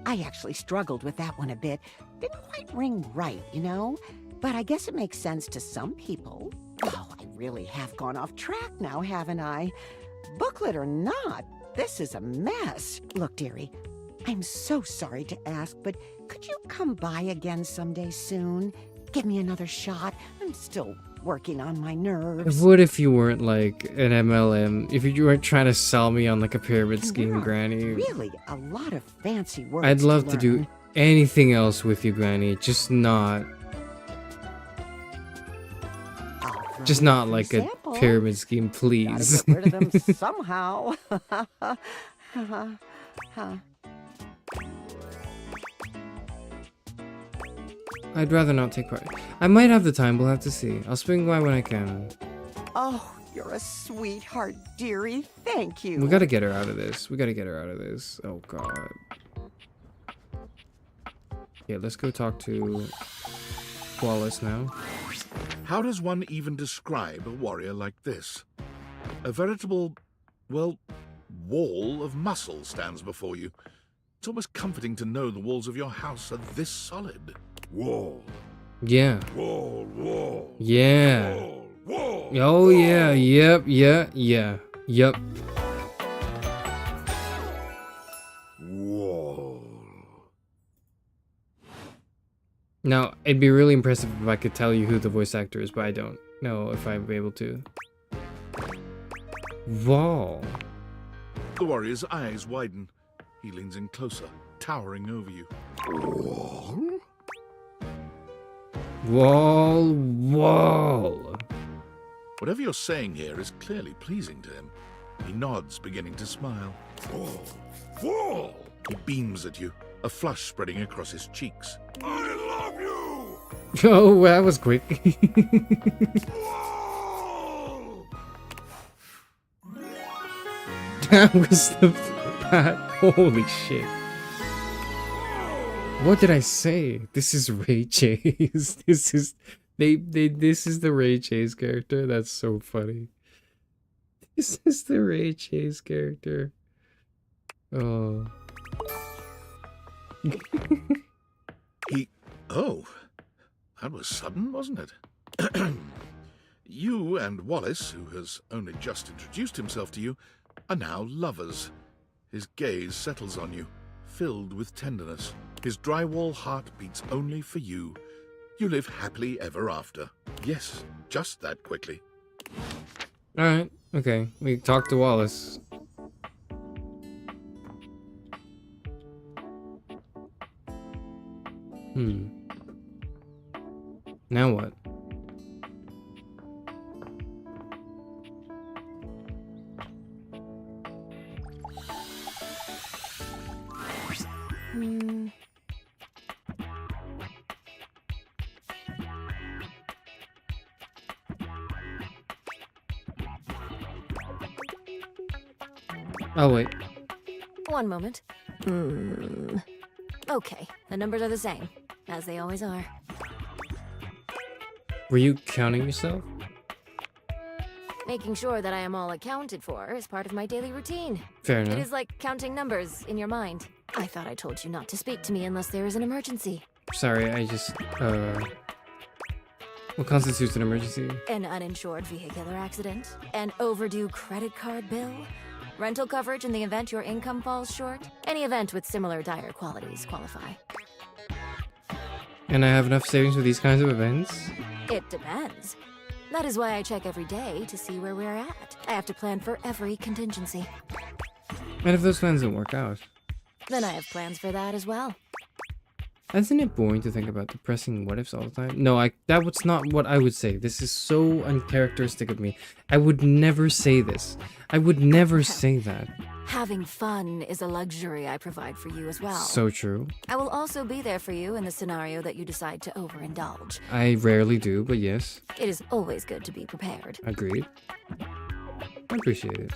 I actually struggled with that one a bit. Didn't quite ring right, you know? But I guess it makes sense to some people. Oh, I really have gone off track now, haven't I? Booklet or not, this is a mess. Look, dearie, I'm so sorry to ask, but could you come by again someday soon? Give me another shot. I'm still working on my nerves. What if you weren't like an MLM? If you weren't trying to sell me on like a pyramid scheme, Granny? Really, a lot of fancy words. I'd love to learn. do anything else with you, Granny. Just not like a pyramid scheme, please. Gotta get rid of them somehow. I'd rather not take part. I might have the time, we'll have to see. I'll swing by when I can. Oh, you're a sweetheart, dearie. Thank you. We gotta get her out of this. We gotta get her out of this. Oh, God. Yeah, let's go talk to Wallace now. How does one even describe a warrior like this? A veritable, well, wall of muscle stands before you. It's almost comforting to know the walls of your house are this solid. Wall. Yeah. Wall, wall. Yeah. Wall, wall. Oh, yeah. Yep. Yep. Wall. Now, it'd be really impressive if I could tell you who the voice actor is, but I don't know if I'd be able to. Wall. The warrior's eyes widen. He leans in closer, towering over you. Wall. Wall. Whatever you're saying here is clearly pleasing to him. He nods, beginning to smile. Wall. Wall. He beams at you, a flush spreading across his cheeks. I love you. Oh, that was quick. That was the... Holy shit. What did I say? This is Ray Chase. This is this is the Ray Chase character. That's so funny. This is the Ray Chase character. Oh. Oh, that was sudden, wasn't it? You and Wallace, who has only just introduced himself to you, are now lovers. His gaze settles on you, filled with tenderness. His drywall heart beats only for you. You live happily ever after. Yes, just that quickly. Alright, okay. We talked to Wallace. Now what? Oh, wait. One moment. Okay, the numbers are the same, as they always are. Were you counting yourself? Making sure that I am all accounted for is part of my daily routine. Fair enough. It is like counting numbers in your mind. I thought I told you not to speak to me unless there is an emergency. Sorry, I just, what constitutes an emergency? An uninsured vehicular accident, an overdue credit card bill, rental coverage in the event your income falls short. Any event with similar dire qualities qualify. And I have enough savings for these kinds of events? It depends. That is why I check every day to see where we're at. I have to plan for every contingency. And if those plans don't work out? Then I have plans for that as well. Isn't it boring to think about depressing what ifs all the time? No, that was not what I would say. This is so uncharacteristic of me. I would never say this. I would never say that. Having fun is a luxury I provide for you as well. So true. I will also be there for you in the scenario that you decide to overindulge. I rarely do, but yes. It is always good to be prepared. Agreed. I appreciate it.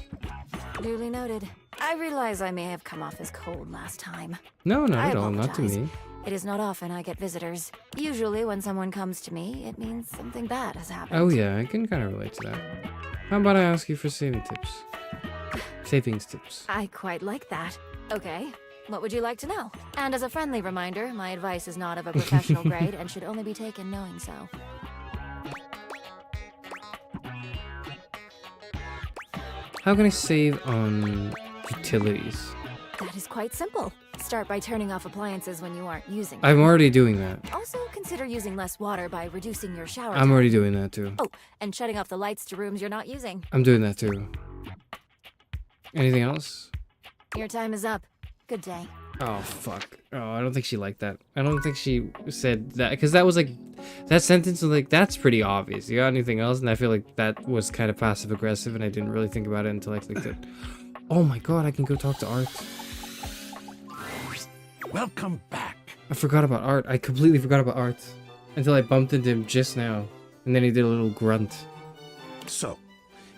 Duly noted. I realize I may have come off as cold last time. No, not I at all. Not to apologize. me. It is not often I get visitors. Usually when someone comes to me, it means something bad has happened. Oh yeah, I can kind of relate to that. How about I ask you for saving tips? Savings tips. I quite like that. Okay, what would you like to know? And as a friendly reminder, my advice is not of a professional grade and should only be taken knowing so. How can I save on utilities? That is quite simple. Start by turning off appliances when you aren't using them. I'm already doing that. Also consider using less water by reducing your shower I'm time. already doing that too. Oh, and shutting off the lights to rooms you're not using. I'm doing that too. Anything else? Your time is up. Good day. Oh, fuck. Oh, I don't think she liked that. I don't think she said that. Because that was like... That sentence was like, that's pretty obvious. You got anything else? And I feel like that was kind of passive-aggressive, and I didn't really think about it until I clicked it. Oh my god, I can go talk to Art. Welcome back. I forgot about Art. I completely forgot about Art. Until I bumped into him just now. And then he did a little grunt. So,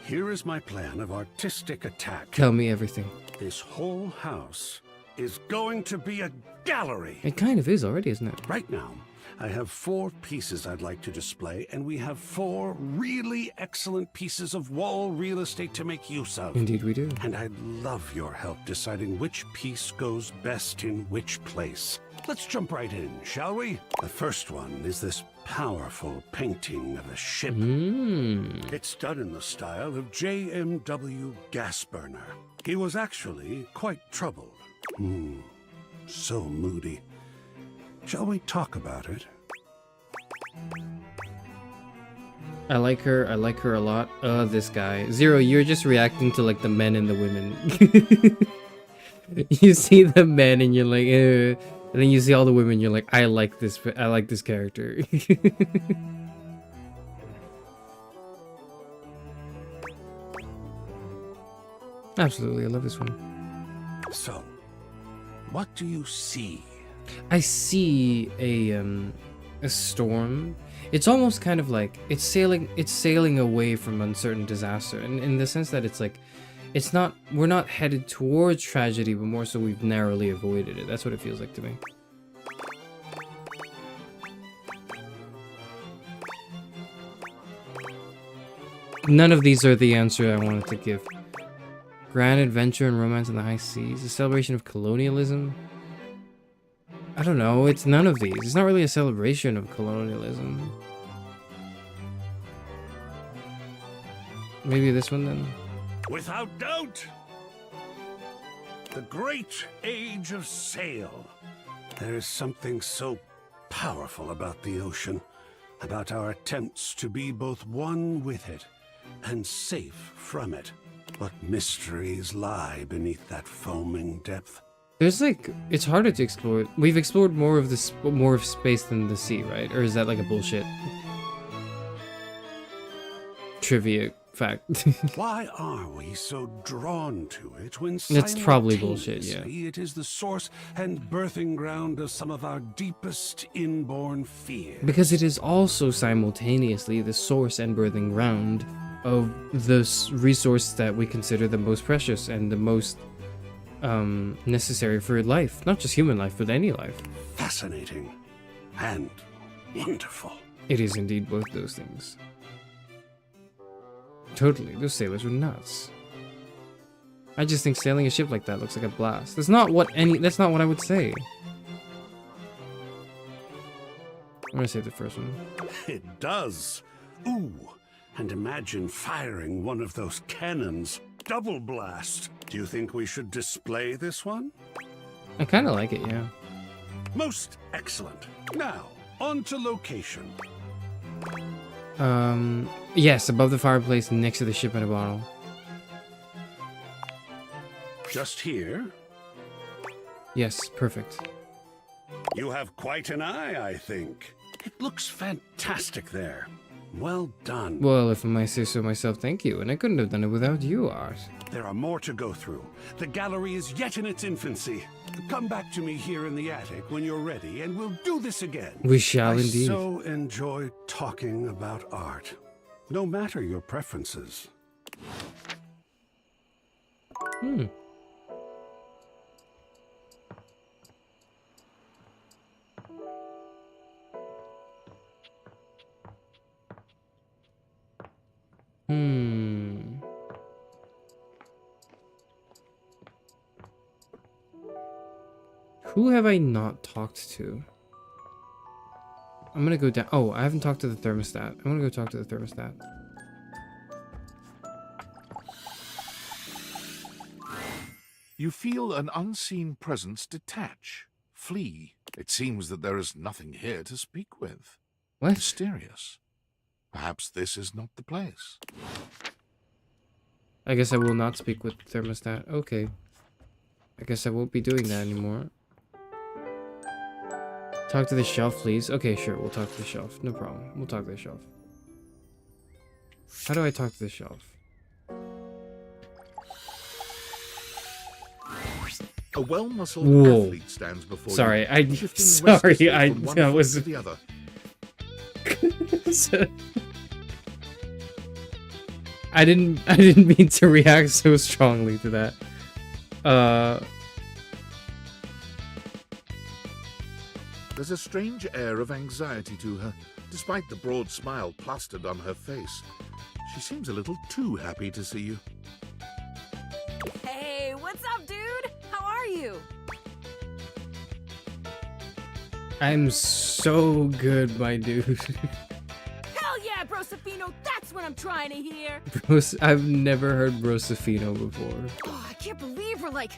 here is my plan of artistic attack. Tell me everything. This whole house is going to be a gallery. It kind of is already, isn't it? Right now, I have 4 pieces I'd like to display, and we have 4 really excellent pieces of wall real estate to make use of. Indeed we do. And I'd love your help deciding which piece goes best in which place. Let's jump right in, shall we? The first one is this powerful painting of a ship. It's done in the style of J.M.W. Gasburner. He was actually quite troubled. So moody. Shall we talk about it? I like her a lot. This guy. Zero, you're just reacting to like the men and the women. You see the men and you're like, and then you see all the women, you're like, I like this character. Absolutely, I love this one. So, what do you see? I see a storm. It's almost kind of like it's sailing away from uncertain disaster, and in the sense that it's like we're not headed towards tragedy, but more so we've narrowly avoided it. That's what it feels like to me. None of these are the answer I wanted to give. Grand adventure and romance in the high seas. A celebration of colonialism. I don't know. It's none of these. It's not really a celebration of colonialism. Maybe this one then? Without doubt, the great age of sail. There is something so powerful about the ocean, about our attempts to be both one with it and safe from it. What mysteries lie beneath that foaming depth? There's like, it's harder to explore. We've explored more of more of space than the sea, right? Or is that like a bullshit trivia fact? Why are we so drawn to it when That's probably bullshit, yeah. simultaneously it is the source and birthing ground of some of our deepest inborn fears? Because it is also simultaneously the source and birthing ground of the resource that we consider the most precious and the most necessary for life. Not just human life, but any life. Fascinating and wonderful. It is indeed both those things. Totally, those sailors were nuts. I just think sailing a ship like that looks like a blast. That's not what I would say. I'm gonna say the first one. It does. Ooh, and imagine firing one of those cannons. Double blast. Do you think we should display this one? I kind of like it, yeah. Most excellent. Now, on to location. Yes, above the fireplace next to the ship in a bottle. Just here? Yes, perfect. You have quite an eye, I think. It looks fantastic there. Well done. Well, if I might say so myself, thank you. And I couldn't have done it without you, Art. There are more to go through. The gallery is yet in its infancy. Come back to me here in the attic when you're ready, and we'll do this again. We shall indeed. I so enjoy talking about art, no matter your preferences. Who have I not talked to? I'm gonna go down. Oh, I haven't talked to the thermostat. I'm gonna go talk to the thermostat. You feel an unseen presence detach, flee. It seems that there is nothing here to speak with. What? Mysterious. Perhaps this is not the place. I guess I will not speak with the thermostat. Okay. I guess I won't be doing that anymore. Talk to the shelf, please. Okay, sure. We'll talk to the shelf. No problem. We'll talk to the shelf. How do I talk to the shelf? A well-muscled Whoa. athlete stands before Sorry, you. I was. The other. I didn't mean to react so strongly to that. There's a strange air of anxiety to her, despite the broad smile plastered on her face. She seems a little too happy to see you. Hey, what's up, dude? How are you? I'm so good, my dude. Hell yeah, Brosafino, that's what I'm trying to hear. I've never heard Brosafino before. Oh, I can't believe we're like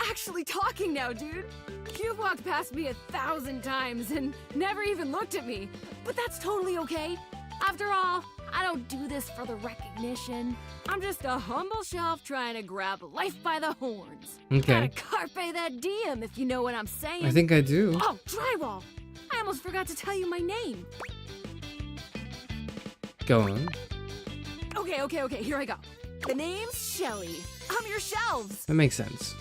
actually talking now, dude. You've walked past me 1,000 times and never even looked at me, but that's totally okay. After all, I don't do this for the recognition. I'm just a humble shelf trying to grab life by the horns. Okay. Gotta carpe that diem, if you know what I'm saying. I think I do. Oh, drywall! I almost forgot to tell you my name. Go on. Okay, here I go. The name's Shelly. I'm your shelves. That makes sense.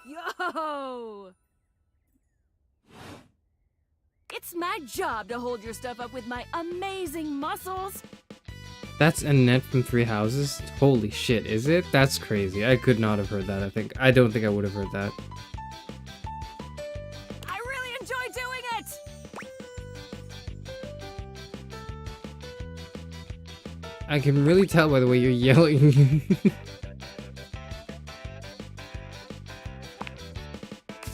Yo! It's my job to hold your stuff up with my amazing muscles. That's Annette from Three Houses? Holy shit, is it? That's crazy. I could not have heard that, I don't think I would have heard that. I really enjoy doing it! I can really tell by the way you're yelling.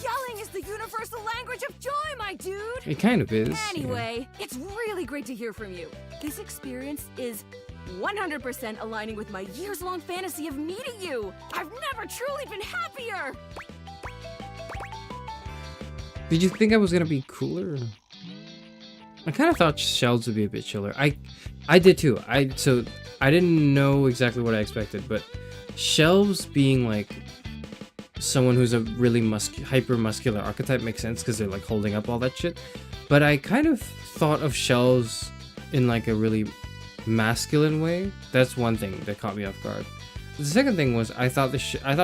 Yelling is the universal language of joy, my dude! It kind of is. Yeah. Anyway, it's really great to hear from you. This experience is 100% aligning with my years-long fantasy of meeting you. I've never truly been happier! Did you think I was gonna be cooler? I kind of thought Shells would be a bit chiller. I did too. I didn't know exactly what I expected, but Shelves being like someone who's a really hyper muscular archetype makes sense because they're like holding up all that shit. But I kind of thought of Shelves in like a really masculine way. That's one thing that caught me off guard. The second thing was I thought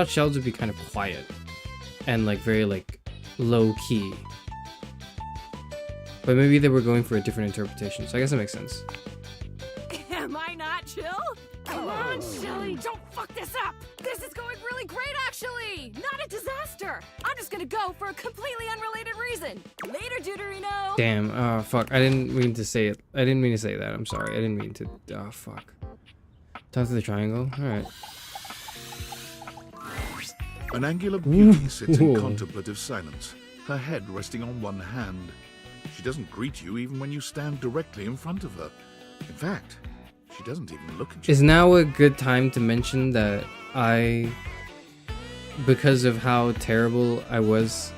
Shelves would be kind of quiet and like very like low key. But maybe they were going for a different interpretation, so I guess that makes sense. Am I not chill? Come on, Shelly, don't fuck this up! This is going really great, actually! Not a disaster! I'm just gonna go for a completely unrelated reason. Later, Deuterino! Damn, oh fuck, I didn't mean to say it. I didn't mean to say that, I'm sorry. I didn't mean to, oh fuck. Talk to the triangle, alright. An angular beauty sits in contemplative silence, her head resting on one hand. She doesn't greet you even when you stand directly in front of her. In fact, she doesn't even look at you. Is now a good time to mention that because of how terrible I was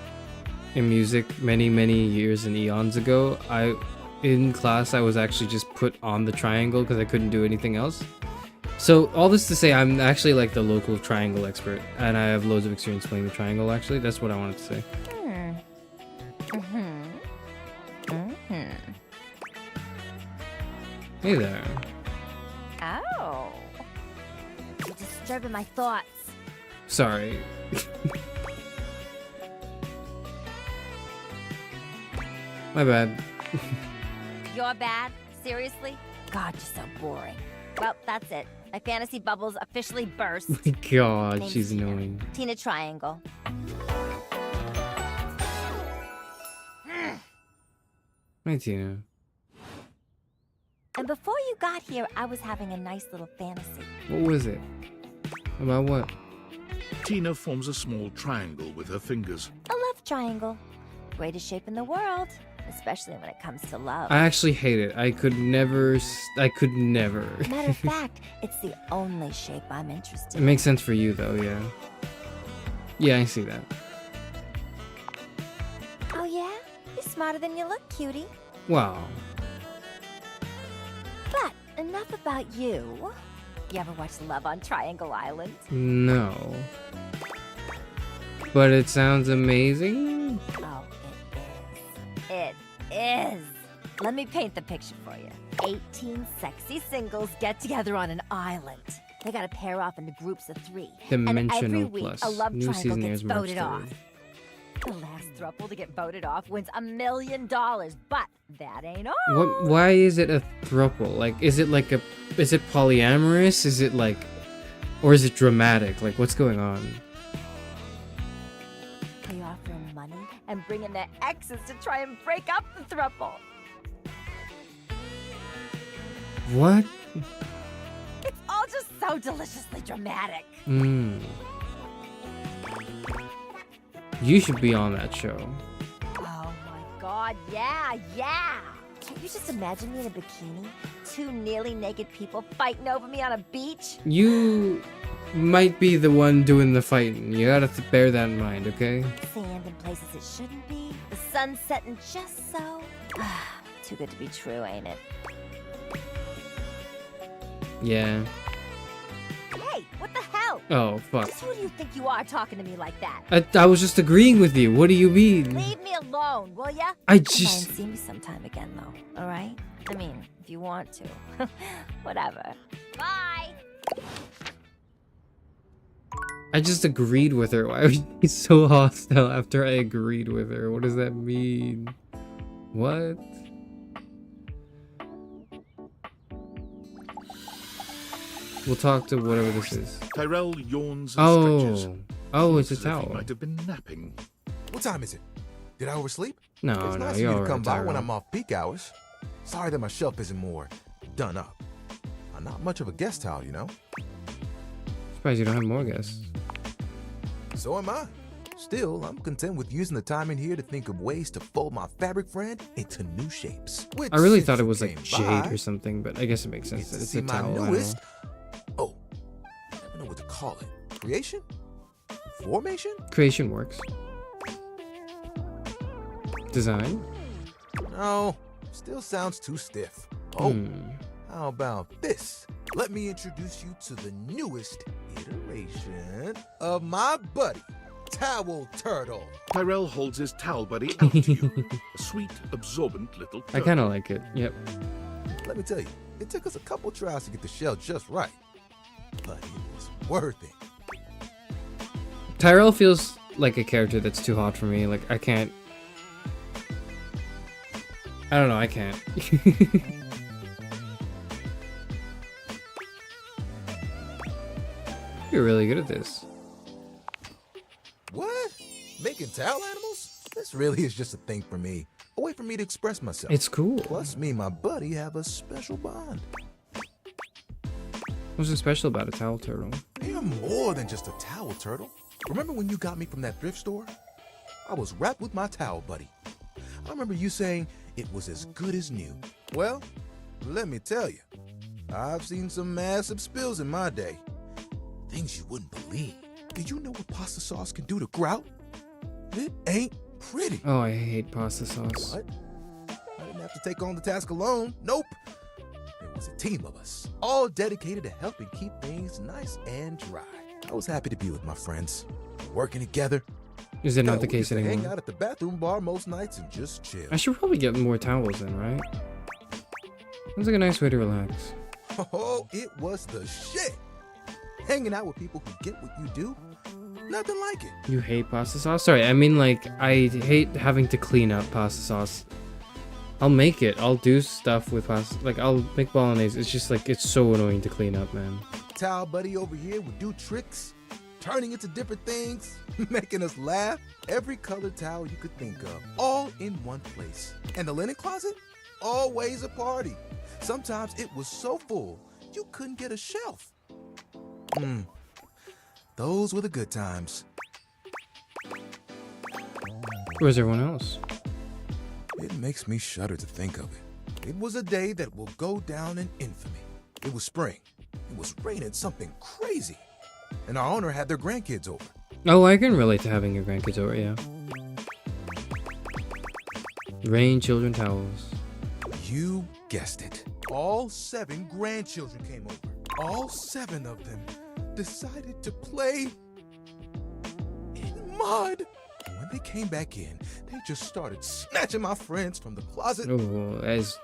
in music many years and eons ago, in class I was actually just put on the triangle because I couldn't do anything else. So all this to say, I'm actually like the local triangle expert, and I have loads of experience playing the triangle. Actually, that's what I wanted to say. Hey there. Oh. You're disturbing my thoughts. Sorry. My bad. You're bad? Seriously? God, you're so boring. Well, that's it. My fantasy bubbles officially burst. Oh my god, Name's she's Tina. annoying. Tina Triangle. Hi, Tina. And before you got here, I was having a nice little fantasy. What was it? About what? Tina forms a small triangle with her fingers. A love triangle. Greatest shape in the world, especially when it comes to love. I actually hate it. I could never. Matter of fact, it's the only shape I'm interested It in. makes sense for you, though, yeah. Yeah, I see that. Oh yeah? You're smarter than you look, cutie. Wow. But enough about you. You ever watch Love on Triangle Island? No. But it sounds amazing. Oh, it is. Let me paint the picture for you. 18 sexy singles get together on an island. They gotta pair off into groups of 3. And every Dimensional week, Plus. a love New triangle season gets airs March voted 3rd. off. The last throuple to get voted off wins $1 million, but that ain't all. Why is it a throuple? Like, is it polyamorous? Is it like, or is it dramatic? Like, what's going on? They offer them money and bring in their exes to try and break up the throuple. What? It's all just so deliciously dramatic. You should be on that show. Oh my god, yeah. Can't you just imagine me in a bikini? 2 nearly naked people fighting over me on a beach? You might be the one doing the fighting. You gotta bear that in mind, okay? Sand in places it shouldn't be. The sun setting just so. Too good to be true, ain't it? Yeah. Hey, what the hell? Oh, fuck. Just who do you think you are talking to me like that? I was just agreeing with you. What do you mean? Leave me alone, will ya? I Come just- by and see me sometime again, though. All right? I mean, if you want to. Whatever. Bye. I just agreed with her. Why was she so hostile after I agreed with her? What does that mean? What? We'll talk to whatever this is. Tyrell yawns and stretches. Oh, it's a Looks as if he towel. might have been napping. What time is it? Did I oversleep? No, It's no, nice of you're you to all come right, by when Tyrell. I'm off peak hours. Sorry that my shelf isn't more done up. I'm not much of a guest towel, you know? Surprised you don't have more guests. So am I. Still, I'm content with using the time in here to think of ways to fold my fabric friend into new shapes. Which, I really since thought it you was like came jade by, or something, but I guess it makes you sense get that to it's see a my towel newest. animal. Oh, I never know what to call it. Creation? Formation? Creation works. Design? No, still sounds too stiff. Oh, how about this? Let me introduce you to the newest iteration of my buddy, Towel Turtle. Tyrell holds his towel buddy out to you. A sweet, absorbent little turtle. I kind of like it. Yep. Let me tell you, it took us a couple tries to get the shell just right, but it was worth it. Tyrell feels like a character that's too hot for me. Like, I can't. I don't know, I can't. You're really good at this. What? Making towel animals? This really is just a thing for me. A way for me to express myself. It's cool. Plus, me and my buddy have a special bond. What's so special about a towel turtle? You're more than just a towel turtle. Remember when you got me from that thrift store? I was wrapped with my towel buddy. I remember you saying it was as good as new. Well, let me tell you, I've seen some massive spills in my day. Things you wouldn't believe. Do you know what pasta sauce can do to grout? It ain't pretty. Oh, I hate pasta sauce. What? I didn't have to take on the task alone. Nope. There was a team of us, all dedicated to helping keep things nice and dry. I was happy to be with my friends, working together. Is it not the We case used to anymore? hang out at the bathroom bar most nights and just chill. I should probably get more towels then, right? Sounds like a nice way to relax. Oh, it was the shit. Hanging out with people who get what you do, nothing like it. You hate pasta sauce? Sorry, I mean like, I hate having to clean up pasta sauce. I'll make it. I'll do stuff with pasta. Like, I'll make bolognese. It's just like, it's so annoying to clean up, man. Towel buddy over here would do tricks, turning into different things, making us laugh. Every colored towel you could think of, all in one place. And the linen closet? Always a party. Sometimes it was so full, you couldn't get a shelf. Those were the good times. Where's everyone else? It makes me shudder to think of it. It was a day that will go down in infamy. It was spring. It was raining something crazy. And our owner had their grandkids over. Oh, I can relate to having your grandkids over, yeah. Rain, children, towels. You guessed it. All 7 grandchildren came over. All 7 of them decided to play in mud. When they came back in, they just started snatching my friends from the closet. Oh,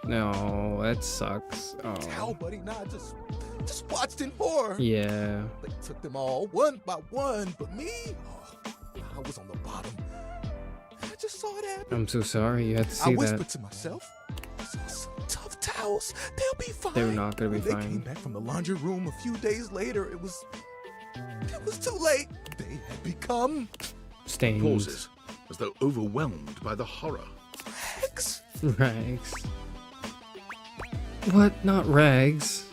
no, that sucks. Oh. Towel buddy and I just watched in horror. Yeah. They took them all one by one, but me, I was on the bottom. I just saw it happen. I'm so sorry you had to see I that. whispered to myself, some tough towels, they'll be fine. They're not gonna be When fine. They came back from the laundry room a few days later. It was too late. They had become Stains. Pauses, as though overwhelmed by the horror. rags. Rags. What? Not rags.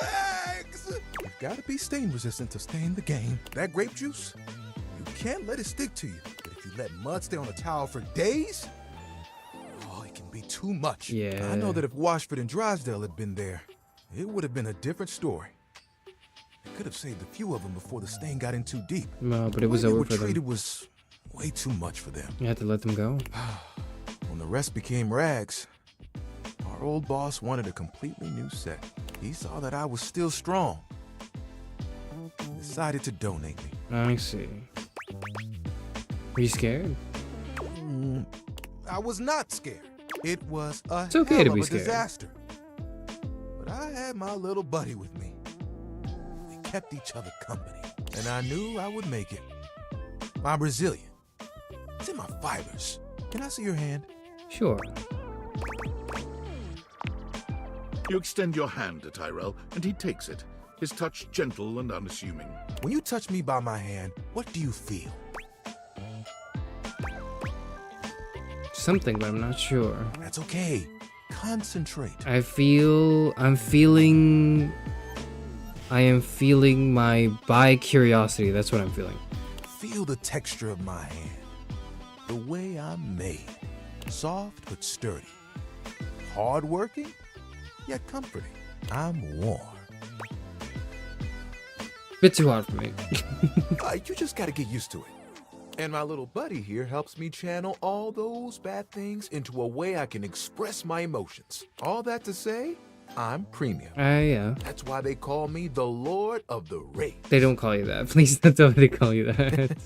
Rags. You've got to be stain resistant to stay in the game. That grape juice, you can't let it stick to you. But if you let mud stay on a towel for days, oh, it can be too much. Yeah. I know that if Washford and Drysdale had been there, it would have been a different story. They could have saved a few of them before the stain got in too deep. No, but it was The way they over were for treated them. was way too much for them. You had to let them go. When the rest became rags, our old boss wanted a completely new set. He saw that I was still strong and decided to donate me. I see. Were you scared? I was not scared. It was It's okay hell to of be a scared. disaster. But I had my little buddy with me. We kept each other company, and I knew I would make it. I'm resilient. It's in my fibers. Can I see your hand? Sure. You extend your hand to Tyrell, and he takes it, his touch gentle and unassuming. When you touch me by my hand, what do you feel? Something, but I'm not sure. That's okay. Concentrate. I'm feeling I am feeling my bi-curiosity. That's what I'm feeling. Feel the texture of my hand. The way I'm made. Soft but sturdy. Hard-working, yet comforting. I'm warm. Bit too hard for me. You just gotta get used to it. And my little buddy here helps me channel all those bad things into a way I can express my emotions. All that to say, I'm premium. Yeah. That's why they call me the Lord of the Raid. They don't call you that. Please don't tell me they call you that.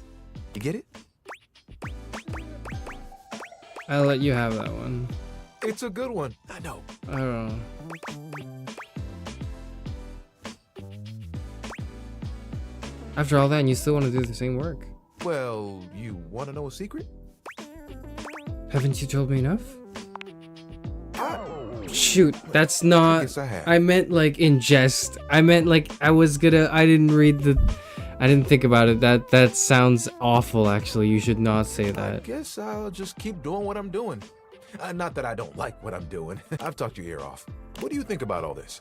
You get it? I'll let you have that one. It's a good one. I know. I don't know. After all that, and you still want to do the same work? Well, you want to know a secret? Haven't you told me enough? Shoot, that's not... Yes, I have. I meant like in jest. I meant like I didn't read the... I didn't think about it. That sounds awful, actually. You should not say that. I guess I'll just keep doing what I'm doing. Not that I don't like what I'm doing. I've talked your ear off. What do you think about all this?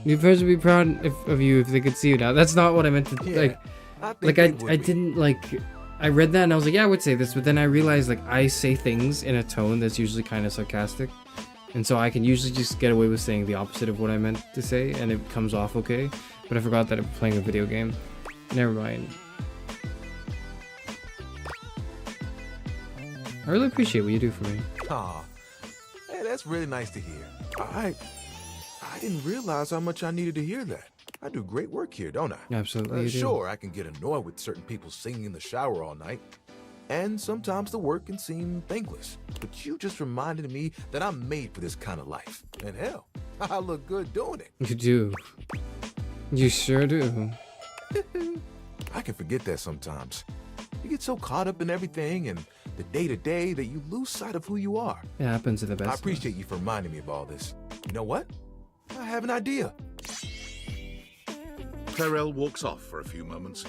Your parents would be proud of you if they could see you now. That's not what I meant to I didn't like. I read that and I was like, yeah, I would say this, but then I realized like I say things in a tone that's usually kind of sarcastic, and so I can usually just get away with saying the opposite of what I meant to say, and it comes off okay. But I forgot that I'm playing a video game. Never mind. I really appreciate what you do for me. Aw, hey, that's really nice to hear. I didn't realize how much I needed to hear that. I do great work here, don't I? Absolutely, you do. Sure, I can get annoyed with certain people singing in the shower all night, and sometimes the work can seem thankless. But you just reminded me that I'm made for this kind of life. And hell, I look good doing it. You do. You sure do. I can forget that sometimes. You get so caught up in everything and the day-to-day that you lose sight of who you are. It happens to the best. I appreciate you for reminding me of all this. You know what? I have an idea. Tyrell walks off for a few moments.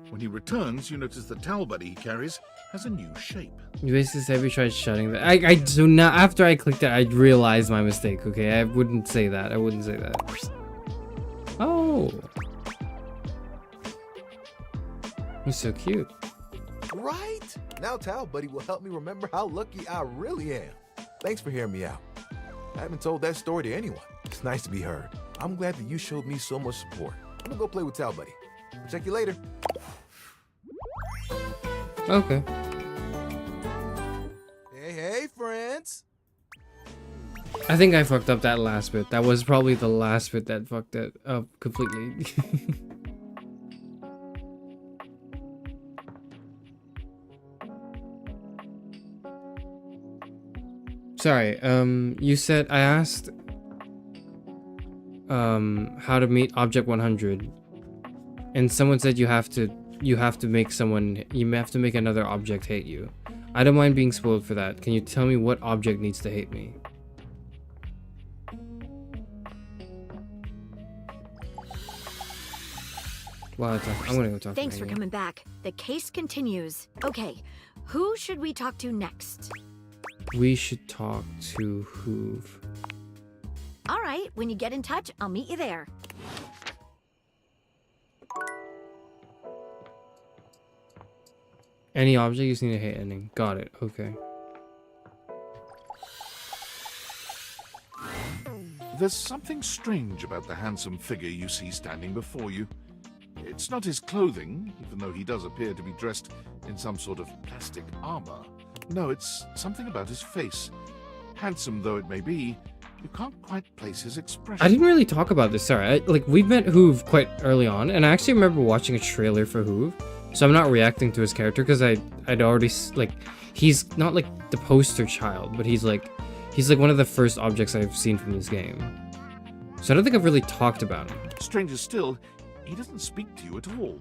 When he returns, you notice the towel buddy he carries has a new shape. You basically said we tried shutting that. So now after I clicked it, I realized my mistake. Okay, I wouldn't say that. I wouldn't say that. Oh, you're so cute. Right? Now Towel Buddy will help me remember how lucky I really am. Thanks for hearing me out. I haven't told that story to anyone. It's nice to be heard. I'm glad that you showed me so much support. I'm gonna go play with Towel Buddy. Check you later. Okay. Hey, friends. I think I fucked up that last bit. That was probably the last bit that fucked it up completely. Sorry, you said I asked how to meet object 100, and someone said you have to make another object hate you. I don't mind being spoiled for that. Can you tell me what object needs to hate me? Wow, I'm gonna go talk Thanks to for Maggie. coming back. The case continues. Okay, who should we talk to next? We should talk to Hoove. All right, when you get in touch, I'll meet you there. Any object you just need a hate ending. Got it. Okay. There's something strange about the handsome figure you see standing before you. It's not his clothing, even though he does appear to be dressed in some sort of plastic armor. No, it's something about his face. Handsome though it may be, you can't quite place his expression. I didn't really talk about this. Sorry. We met Hoove quite early on, and I actually remember watching a trailer for Hoove. So I'm not reacting to his character because I'd already he's not like the poster child, but he's like one of the first objects I've seen from this game. So I don't think I've really talked about him. Stranger still, he doesn't speak to you at all.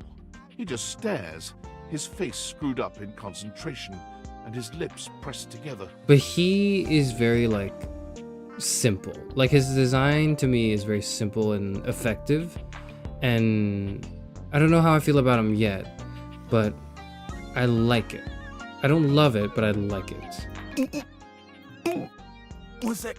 He just stares, his face screwed up in concentration, and his lips pressed together. But he is very simple. Like his design to me is very simple and effective, and I don't know how I feel about him yet, but I like it. I don't love it, but I like it. What's that?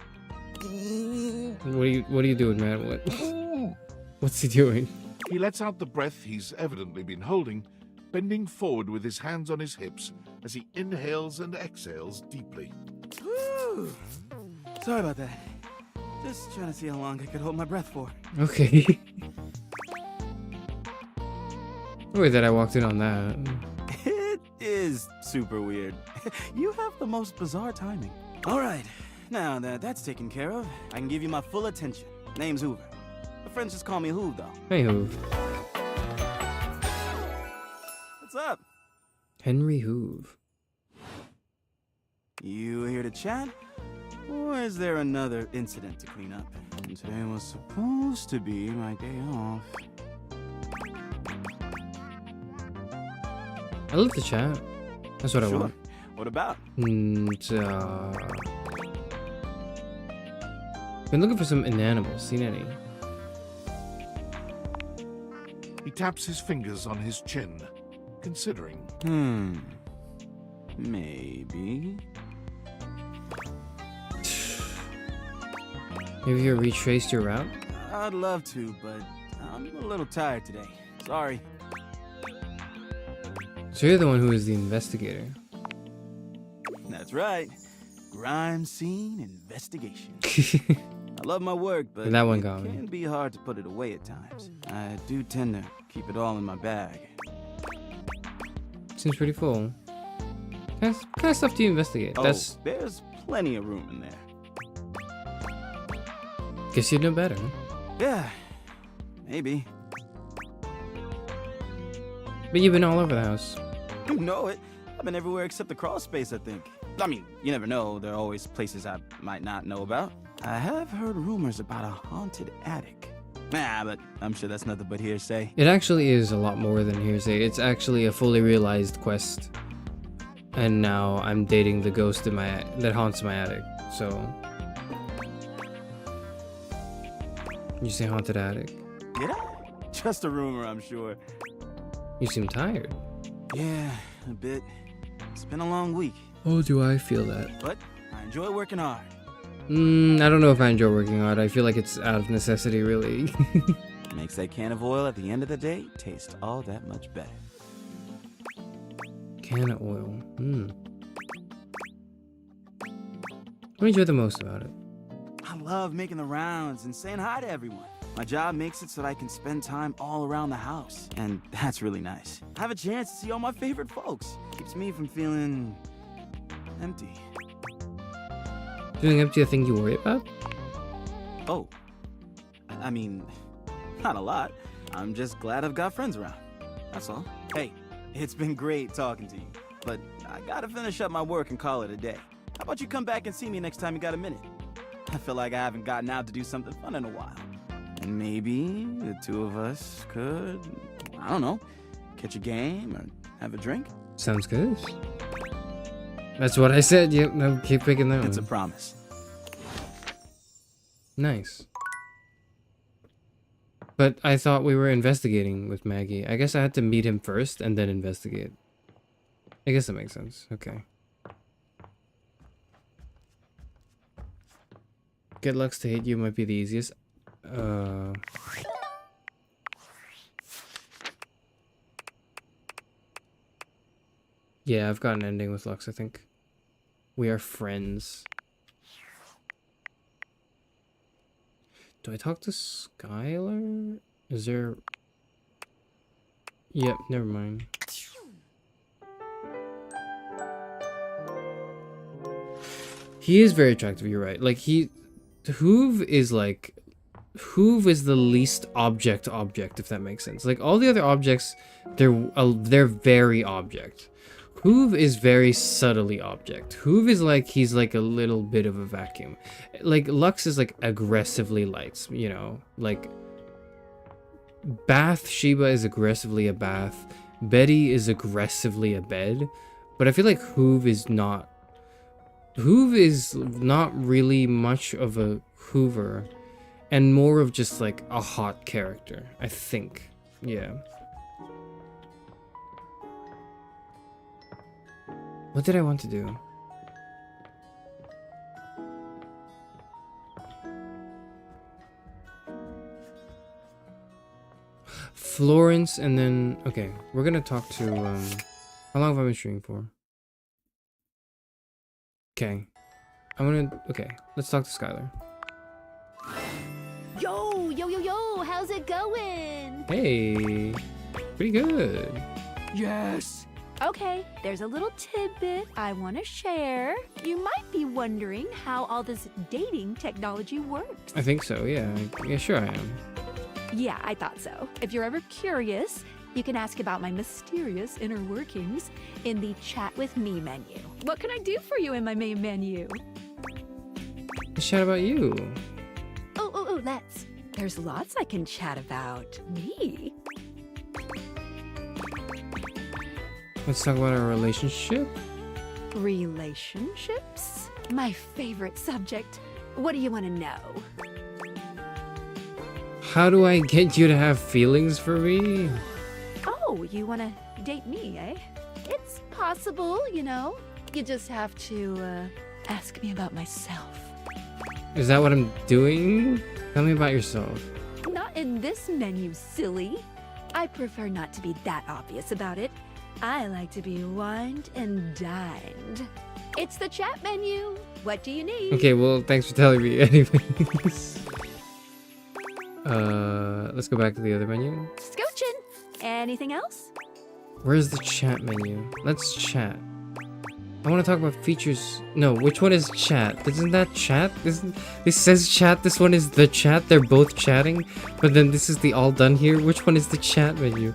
What are you doing, man? What's he doing? He lets out the breath he's evidently been holding, bending forward with his hands on his hips as he inhales and exhales deeply. Woo. Sorry about that. Just trying to see how long I could hold my breath for. Okay. Weird that I walked in on that. It is super weird. You have the most bizarre timing. All right, now that that's taken care of, I can give you my full attention. Name's Hoover. My friends just call me Hoove, though. Hey, Hoove. What's up? Henry Hoove. You here to chat? Or is there another incident to clean up? And today was supposed to be my day off. I love the chat. That's what I want. What about? Been looking for some inanimals. Seen any? He taps his fingers on his chin, considering. Maybe. Have you retraced your route? I'd love to, but I'm a little tired today. Sorry. So you're the one who is the investigator. That's right. Crime scene investigation. I love my work, but that one it got me. can be hard to put it away at times. I do tend to keep it all in my bag. Seems pretty full. What kind of stuff do you investigate? Oh, That's. there's plenty of room in there. Guess you'd know better. Yeah, maybe. But you've been all over the house. You know it. I've been everywhere except the crawl space, I think. I mean, you never know. There are always places I might not know about. I have heard rumors about a haunted attic. Nah, but I'm sure that's nothing but hearsay. It actually is a lot more than hearsay. It's actually a fully realized quest. And now I'm dating the ghost in that haunts my attic. So. You say haunted attic? Did I? Just a rumor, I'm sure. You seem tired. Yeah, a bit. It's been a long week. Oh, do I feel that? But I enjoy working hard. I don't know if I enjoy working hard. I feel like it's out of necessity, really. Makes that can of oil at the end of the day taste all that much better. Can of oil. What do you enjoy the most about it? I love making the rounds and saying hi to everyone. My job makes it so that I can spend time all around the house, and that's really nice. I have a chance to see all my favorite folks. Keeps me from feeling empty. Feeling empty a thing you worry about? Oh, I mean, not a lot. I'm just glad I've got friends around. That's all. Hey, it's been great talking to you, but I gotta finish up my work and call it a day. How about you come back and see me next time you got a minute? I feel like I haven't gotten out to do something fun in a while. And maybe the two of us could, I don't know, catch a game or have a drink? Sounds good. That's what I said. Yep, no, keep picking that one. It's a promise. Nice. But I thought we were investigating with Maggie. I guess I had to meet him first and then investigate. I guess that makes sense. Okay. Get Lux to hate you might be the easiest. Yeah, I've got an ending with Lux, I think. We are friends. Do I talk to Skylar? Is there... Yep, never mind. He is very attractive, you're right. Like, Hoove is the least object, if that makes sense. Like, all the other objects, they're very object. Hoove is very subtly object. Hoove is like, he's like a little bit of a vacuum. Like, Lux is like aggressively lights, you know? Like, Sheba is aggressively a bath. Betty is aggressively a bed. But I feel like Hoove is not really much of a Hoover. And more of just like a hot character, I think. Yeah. What did I want to do? Florence, and then okay, we're gonna talk to how long have I been streaming for? Okay. Okay, let's talk to Skylar. Yo, how's it going? Hey, pretty good. Yes. Okay, there's a little tidbit I want to share. You might be wondering how all this dating technology works. I think so, yeah. Yeah, sure I am. Yeah, I thought so. If you're ever curious, you can ask about my mysterious inner workings in the Chat with Me menu. What can I do for you in my main menu? Let's chat about you. Oh, let's. There's lots I can chat about. Me? Let's talk about our relationship. Relationships? My favorite subject. What do you want to know? How do I get you to have feelings for me? Oh, you want to date me, eh? It's possible, you know. You just have to ask me about myself. Is that what I'm doing? Tell me about yourself. Not in this menu, silly. I prefer not to be that obvious about it. I like to be wined and dined. It's the chat menu. What do you need? Okay, well, thanks for telling me anyways. Let's go back to the other menu. Scoochin'. Anything else? Where's the chat menu? Let's chat. I want to talk about features. No, which one is chat? Isn't that chat? This says chat. This one is the chat. They're both chatting. But then this is the all done here. Which one is the chat menu?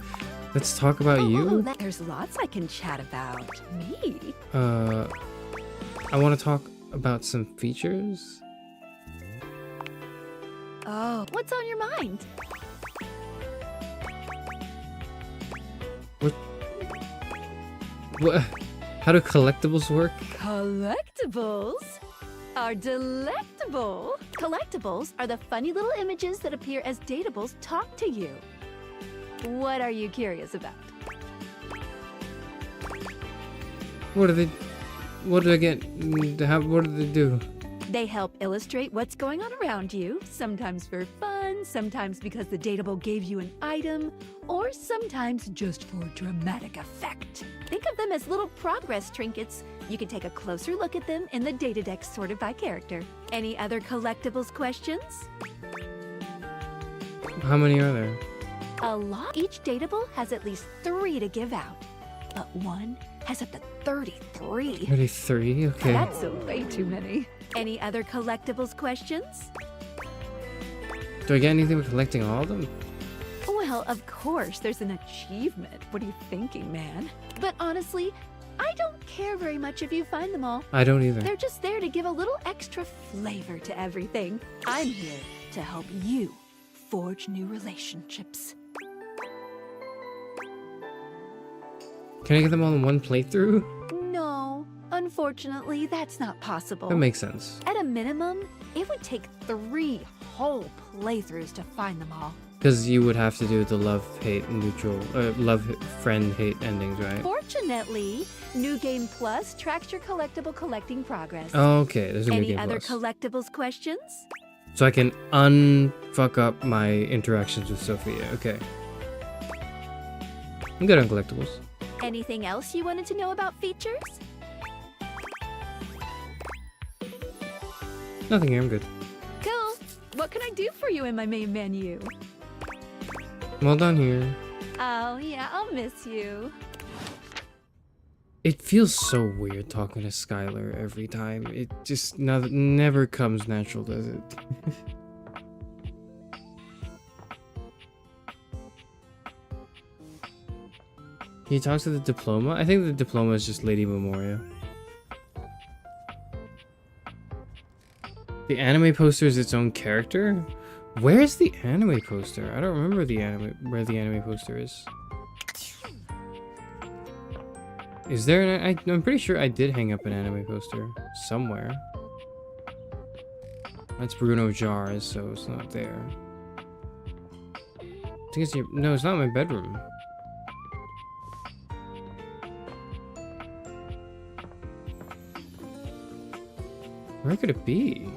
Let's talk about you. There's lots I can chat about. Me? I want to talk about some features. Oh, what's on your mind? What? How do collectibles work? Collectibles are delectable. Collectibles are the funny little images that appear as datables talk to you. What are you curious about? What do I get? What do they do? They help illustrate what's going on around you, sometimes for fun, sometimes because the datable gave you an item, or sometimes just for dramatic effect. Think of them as little progress trinkets. You can take a closer look at them in the data deck sorted by character. Any other collectibles questions? How many are there? A lot. Each datable has at least 3 to give out, but one has up to 33. 33? Okay. That's way too many. Any other collectibles questions? Do I get anything for collecting all of them? Well, of course, there's an achievement. What are you thinking, man? But honestly, I don't care very much if you find them all. I don't either. They're just there to give a little extra flavor to everything. I'm here to help you forge new relationships. Can I get them all in one playthrough? No, unfortunately, that's not possible. That makes sense. At a minimum, it would take 3 whole playthroughs to find them all. Because you would have to do the love, hate, neutral, love, friend, hate endings, right? Fortunately, New Game Plus tracks your collectible collecting progress. Oh, okay, there's a New Game Any other Plus. collectibles questions? So I can unfuck up my interactions with Sophia. Okay. I'm good on collectibles. Anything else you wanted to know about features? Nothing here, I'm good. Cool. What can I do for you in my main menu? Well done here. Oh, yeah, I'll miss you. It feels so weird talking to Skylar every time. It just never comes natural, does it? He talks to the diploma? I think the diploma is just Lady Memoria. The anime poster is its own character? Where's the anime poster? I don't remember where the anime poster is. Is there an... I'm pretty sure I did hang up an anime poster somewhere. That's Bruno Jars, so it's not there. I think it's your... No, it's not in my bedroom. Where could it be?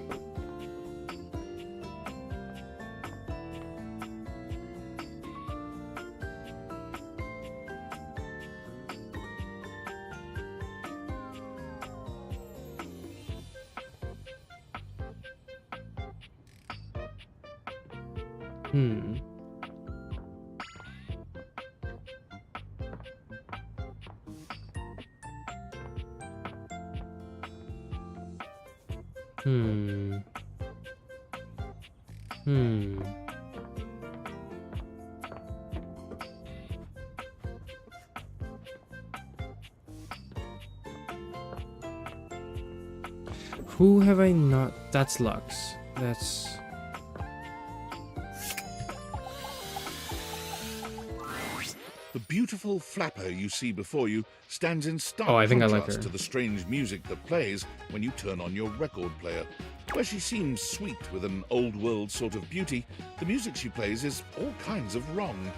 Who have I not? That's Lux. That's... The beautiful flapper you see before you stands in stark I think I contrast like her. to the strange music that plays when you turn on your record player. Where she seems sweet with an old-world sort of beauty, the music she plays is all kinds of wrong.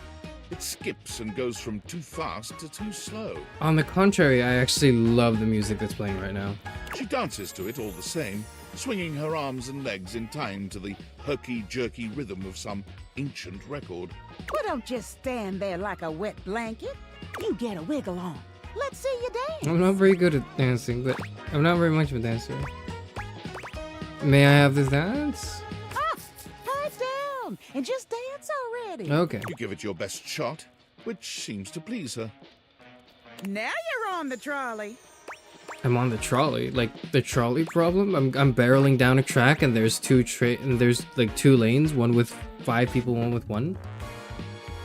It skips and goes from too fast to too slow. On the contrary, I actually love the music that's playing right now. She dances to it all the same, swinging her arms and legs in time to the herky-jerky rhythm of some ancient record. Well, don't just stand there like a wet blanket. You get a wiggle on. Let's see you dance. I'm not very good at dancing, but I'm not very much of a dancer. May I have this dance? Pipe down and just dance already. Okay. You give it your best shot, which seems to please her. Now you're on the trolley. I'm on the trolley. Like the trolley problem. I'm barreling down a track and there's there's like 2 lanes, one with 5 people, one with 1.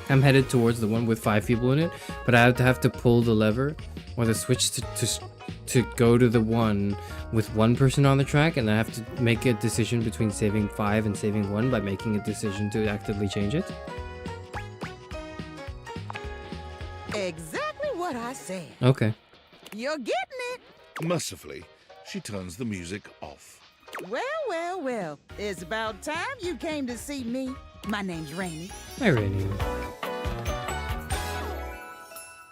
I'm headed towards the one with 5 people in it, but I have to pull the lever or the switch to go to the one with 1 person on the track, and I have to make a decision between saving 5 and saving 1 by making a decision to actively change it. Exactly what I said. Okay. You're getting it. Mercifully, she turns the music off. Well, well, well. It's about time you came to see me. My name's Rainy. Hi, Rainy.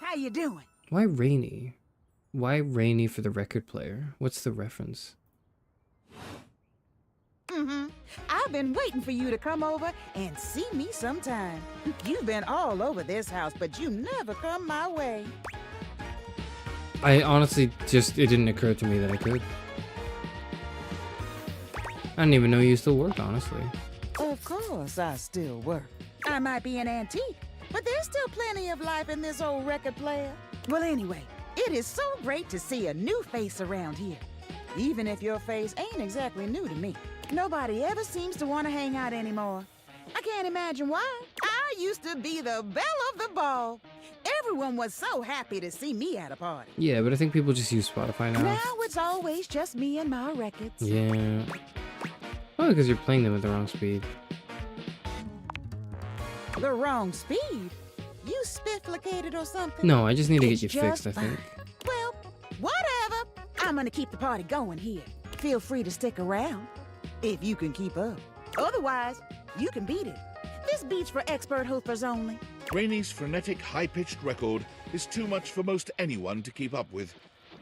How you doing? Why Rainy? Why Rainy for the record player? What's the reference? I've been waiting for you to come over and see me sometime. You've been all over this house, but you never come my way. I honestly it didn't occur to me that I could. I didn't even know you still worked, honestly. Of course I still work. I might be an antique, but there's still plenty of life in this old record player. Well, anyway, it is so great to see a new face around here. Even if your face ain't exactly new to me. Nobody ever seems to want to hang out anymore. I can't imagine why. I used to be the belle of the ball. Everyone was so happy to see me at a party. Yeah, but I think people just use Spotify now. Now it's always just me and my records. Yeah. Oh, because you're playing them at the wrong speed. The wrong speed? You spifflicated or something? No, I just need to It's get you fixed, I just think. fine. Well, whatever. I'm gonna keep the party going here. Feel free to stick around, if you can keep up. Otherwise, you can beat it. This beat's for expert hoopers only. Rainy's frenetic, high-pitched record is too much for most anyone to keep up with.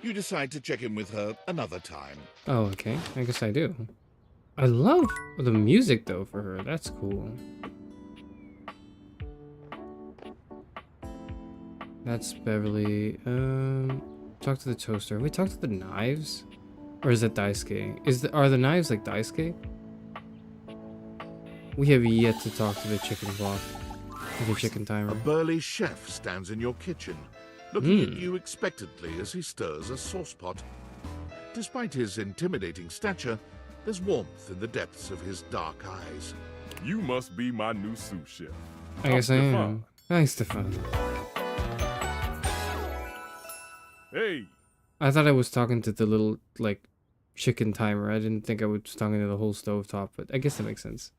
You decide to check in with her another time. Oh, okay. I guess I do. I love the music, though, for her. That's cool. That's Beverly. Talk to the toaster. Have we talked to the knives? Or is it Daisuke? Are the knives like Daisuke? We have yet to talk to the chicken clock. The chicken timer. A burly chef stands in your kitchen, looking at you expectantly as he stirs a saucepot. Despite his intimidating stature, there's warmth in the depths of his dark eyes. You must be my new sous chef. I guess I am. Hi, Stefan. Hey. I thought I was talking to the little, like, chicken timer. I didn't think I was talking to the whole stovetop, but I guess that makes sense.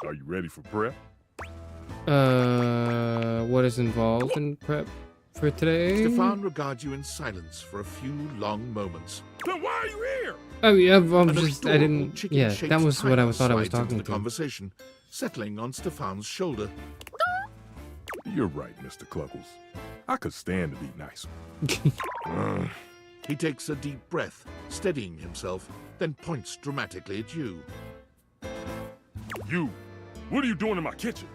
Are you ready for prep? What is involved in prep for today? Stefan regards you in silence for a few long moments. Then why are you here? Oh yeah, I An didn't. adorable Yeah, that was what I tiger thought I was slides into talking the to. conversation, settling on Stefan's shoulder. You're right, Mr. Cluckles. I could stand to be nicer. He takes a deep breath, steadying himself, then points dramatically at you. You, what are you doing in my kitchen?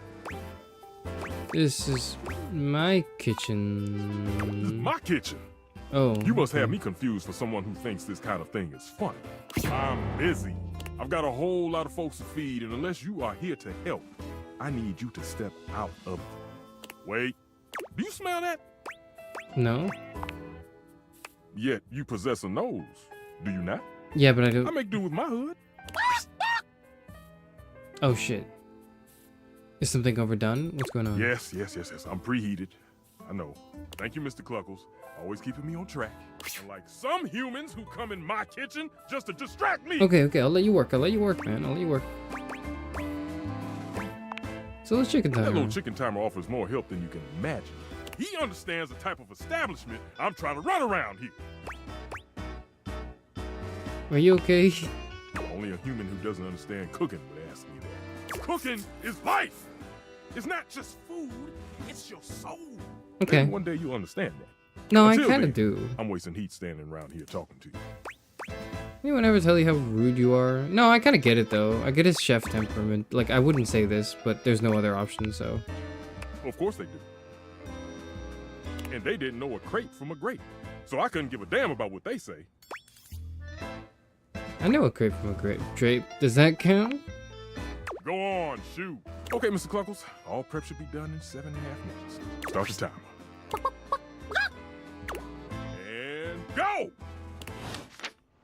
This is my This is kitchen. my kitchen. Oh. You must have okay. me confused for someone who thinks this kind of thing is funny. I'm busy. I've got a whole lot of folks to feed, and unless you are here to help, I need you to step out of... Wait, do you smell that? No. Yet you possess a nose, do you not? Yeah, but I don't. I make do with my hood. Oh shit. Is something overdone? What's going on? Yes. I'm preheated. I know. Thank you, Mr. Cluckles. Always keeping me on track. Unlike some humans who come in my kitchen just to distract me. Okay, I'll let you work, man. I'll let you work. So let's chicken That timer. little chicken timer offers more help than you can imagine. He understands the type of establishment I'm trying to run around here. Are you okay? Only a human who doesn't understand cooking would ask me that. Cooking is life. It's not just food, it's your soul. Okay. Maybe one day you'll understand that. No, Until I kind then, of do. I'm wasting heat standing around here talking to you. Anyone ever tell you how rude you are? No, I kind of get it though. I get his chef temperament. Like, I wouldn't say this, but there's no other option, so. Well, of course they do. And they didn't know a crepe from a grape, so I couldn't give a damn about what they say. I know a crepe from a grape. Drape, does that count? Go on, shoot. Okay, Mr. Cluckles, all prep should be done in 7.5 minutes. Start the timer. And go!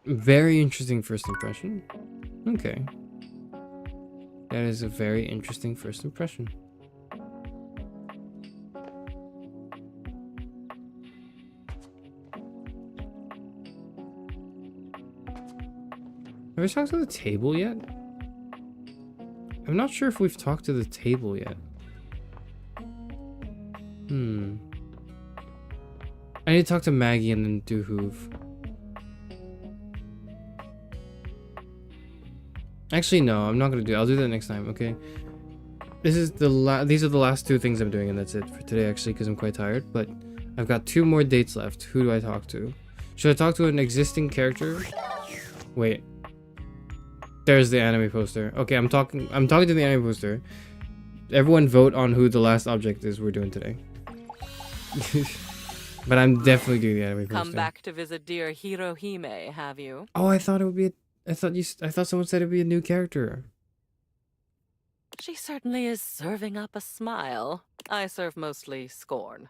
Very interesting first impression. Okay. That is a very interesting first impression. Have we talked to the table yet? I'm not sure if we've talked to the table yet. I need to talk to Maggie and then do Hoove. Actually, no, I'm not gonna do it. I'll do that next time, okay? This is these are the last two things I'm doing, and that's it for today, actually, because I'm quite tired. But I've got 2 more dates left. Who do I talk to? Should I talk to an existing character? Wait. There's the anime poster. Okay, I'm talking to the anime poster. Everyone vote on who the last object is we're doing today. But I'm definitely doing the anime poster. Come back to visit dear Hirohime, have you? Oh, I thought it would be I thought someone said it'd be a new character. She certainly is serving up a smile. I serve mostly scorn.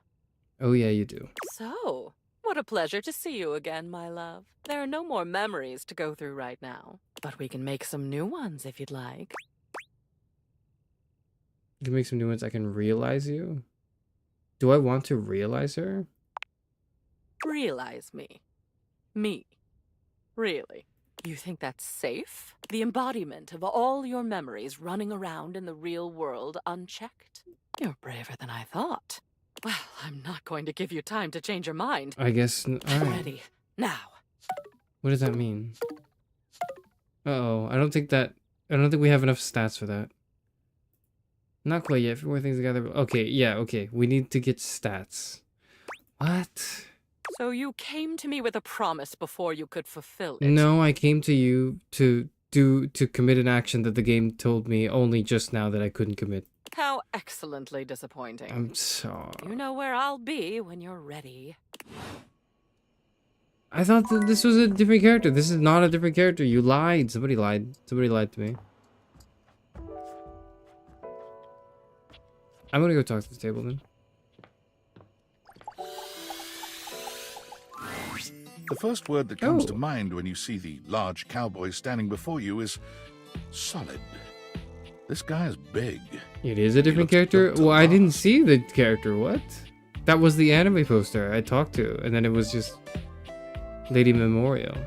Oh yeah, you do. So, what a pleasure to see you again, my love. There are no more memories to go through right now, but we can make some new ones if you'd like. You can make some new ones. I can realize you. Do I want to realize her? Realize me. Me. Really? You think that's safe? The embodiment of all your memories running around in the real world unchecked? You're braver than I thought. Well, I'm not going to give you time to change your mind. I guess. All right. Ready. Now. What does that mean? Uh-oh. I don't think we have enough stats for that. Not quite yet. 4 more things together. Okay, yeah, okay. We need to get stats. What? So you came to me with a promise before you could fulfill it? No, I came to you to commit an action that the game told me only just now that I couldn't commit. How excellently disappointing. I'm sorry. You know where I'll be when you're ready. I thought that this was a different character. This is not a different character. You lied. Somebody lied. Somebody lied to me. I'm gonna go talk to the table then. The first word that comes to mind when you see the large cowboy standing before you is solid. This guy is big. It is a different character? Well, I didn't see the character. What? That was the anime poster I talked to, and then it was just Lady Memorial.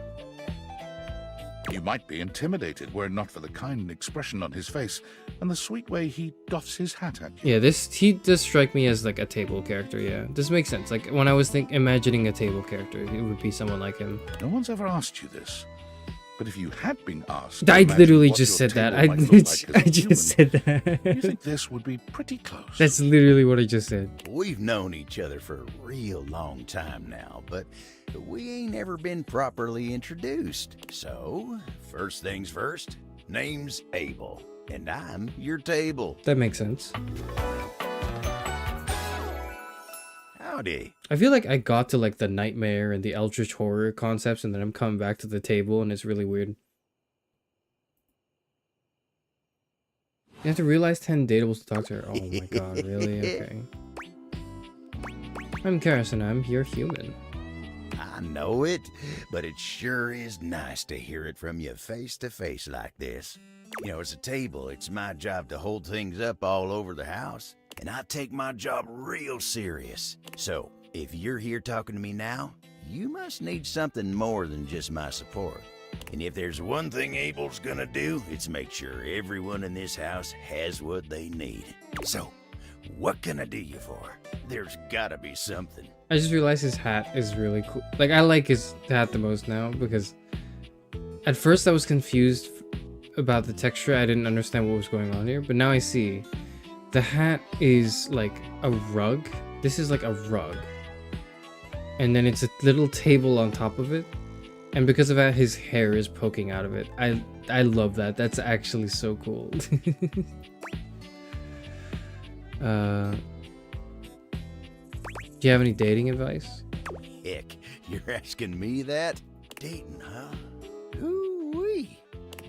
You might be intimidated were it not for the kind expression on his face and the sweet way he doffs his hat at you. Yeah, he does strike me as like a table character, yeah. This makes sense. Like when I was imagining a table character, it would be someone like him. No one's ever asked you this, but if you had been asked, I literally just said that. I just said that. You think this would be pretty close? That's literally what I just said. We've known each other for a real long time now, but we ain't ever been properly introduced. So, first things first, name's Abel, and I'm your table. That makes sense. Howdy. I feel like I got to like the nightmare and the eldritch horror concepts, and then I'm coming back to the table, and it's really weird. You have to realize 10 datables to talk to her. Oh my god, really? Okay. I'm Charis and I'm your human. I know it, but it sure is nice to hear it from you face to face like this. You know, as a table, it's my job to hold things up all over the house, and I take my job real serious. So, if you're here talking to me now, you must need something more than just my support. And if there's one thing Abel's gonna do, it's make sure everyone in this house has what they need. So, what can I do you for? There's gotta be something. I just realized his hat is really cool. Like, I like his hat the most now because at first I was confused about the texture. I didn't understand what was going on here, but now I see the hat is like a rug. This is like a rug. And then it's a little table on top of it. And because of that, his hair is poking out of it. I love that. That's actually so cool. Do you have any dating advice? Heck, you're asking me that? Dating, huh? Hoo-wee.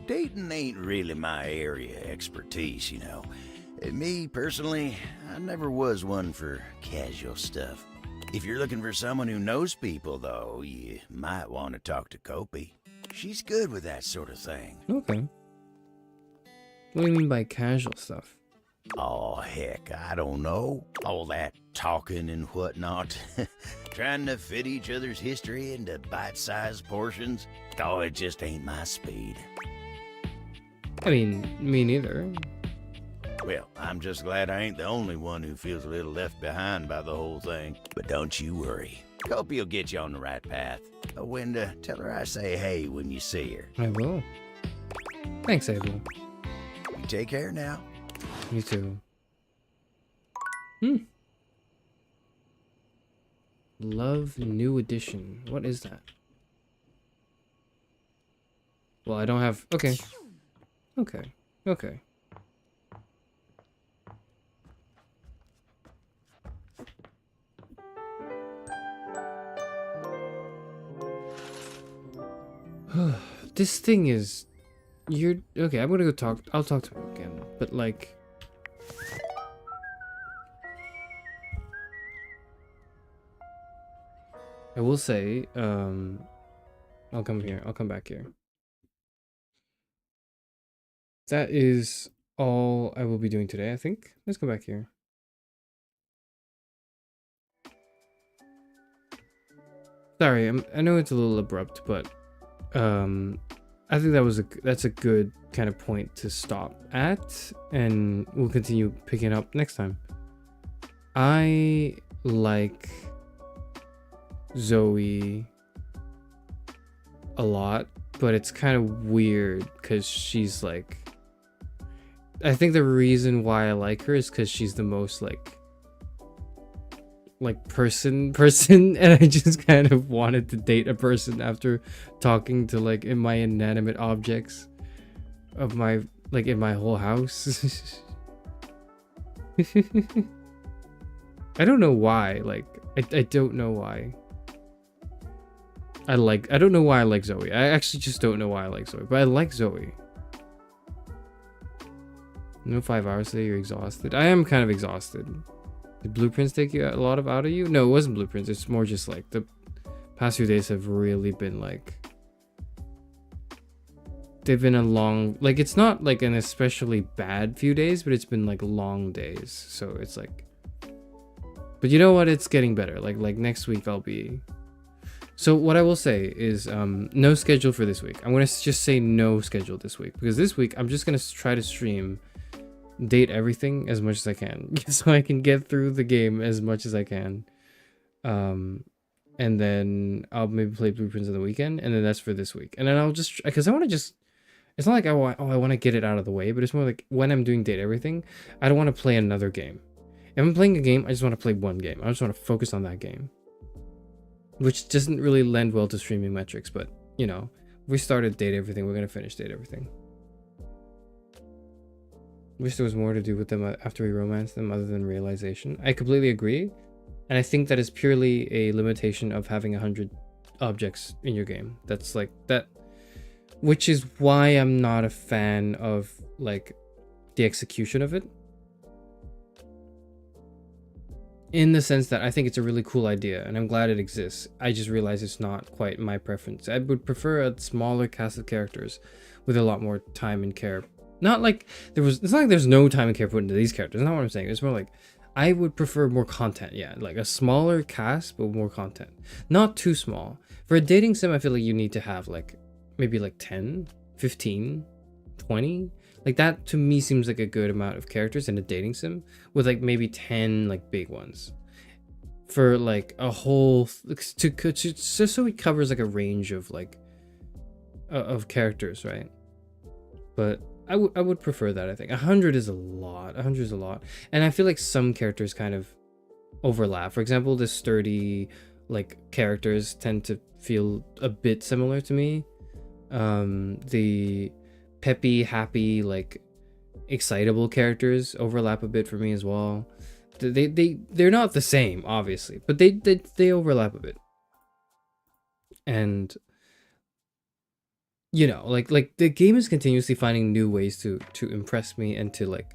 Dating ain't really my area of expertise, you know. Me, personally, I never was one for casual stuff. If you're looking for someone who knows people, though, you might want to talk to Kopi. She's good with that sort of thing. Okay. What do you mean by casual stuff? Oh, heck, I don't know. All that talking and whatnot. Trying to fit each other's history into bite-sized portions. Oh, it just ain't my speed. I mean, me neither. Well, I'm just glad I ain't the only one who feels a little left behind by the whole thing. But don't you worry. Kopi will get you on the right path. Wenda, tell her I say hey when you see her. I will. Thanks, Abel. You take care now. You too. Love new edition. What is that? Well, I don't have... Okay. Okay. Okay. This thing is... You're... Okay, I'm gonna go talk... I'll talk to him again. But, like... I will say, I'll come here. I'll come back here. That is all I will be doing today, I think. Let's go back here. Sorry, I know it's a little abrupt, but I think that's a good kind of point to stop at, and we'll continue picking up next time. I like Zoe a lot, but it's kind of weird because she's like, I think the reason why I like her is because she's the most like person and I just kind of wanted to date a person after talking to like in my inanimate objects of my like in my whole house. I don't know why, like I don't know why I don't know why I like Zoe. I actually just don't know why I like Zoe, but I like Zoe. No 5 hours today, you're exhausted. I am kind of exhausted. Did blueprints take you a lot out of you? No, it wasn't blueprints. It's more just like the past few days have really been like, they've been a long, like it's not like an especially bad few days, but it's been like long days. So it's like, but you know what? It's getting better. Like next week I'll be. So what I will say is no schedule for this week. I'm going to just say no schedule this week because this week I'm just going to try to stream date everything as much as I can so I can get through the game as much as I can. And then I'll maybe play blueprints on the weekend, and then that's for this week. And then I'll just, because I want to just, it's not like I want to get it out of the way, but it's more like when I'm doing date everything, I don't want to play another game. If I'm playing a game, I just want to play one game. I just want to focus on that game, which doesn't really lend well to streaming metrics, but you know, we started date everything, we're going to finish date everything. Wish there was more to do with them after we romance them other than realization. I completely agree. And I think that is purely a limitation of having 100 objects in your game. That's like that, which is why I'm not a fan of like the execution of it. In the sense that I think it's a really cool idea and I'm glad it exists. I just realize it's not quite my preference. I would prefer a smaller cast of characters with a lot more time and care. Not like it's not like there's no time and care put into these characters. That's not what I'm saying. It's more like I would prefer more content. Yeah, like a smaller cast but more content. Not too small. For a dating sim, I feel like you need to have like maybe like 10, 15, 20. Like that to me seems like a good amount of characters in a dating sim, with like maybe 10 like big ones for like a whole so it covers like a range of like of characters, right? But I would prefer that. I think 100 is a lot. 100 is a lot, and I feel like some characters kind of overlap. For example, the sturdy like characters tend to feel a bit similar to me. The peppy, happy, like excitable characters overlap a bit for me as well. They're not the same, obviously, but they overlap a bit. And you know, like the game is continuously finding new ways to impress me and to like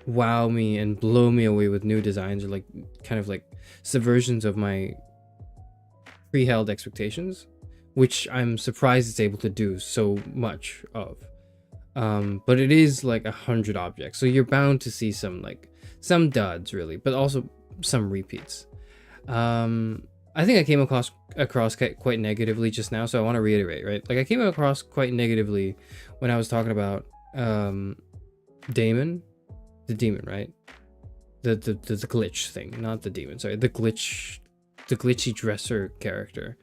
wow me and blow me away with new designs or like kind of like subversions of my pre-held expectations, which I'm surprised it's able to do so much of. But it is like 100 objects, so you're bound to see some duds really, but also some repeats. I think I came across quite negatively just now, so I want to reiterate, right? Like I came across quite negatively when I was talking about Damon, the demon, right? The glitch thing, not the demon, sorry, the glitchy dresser character.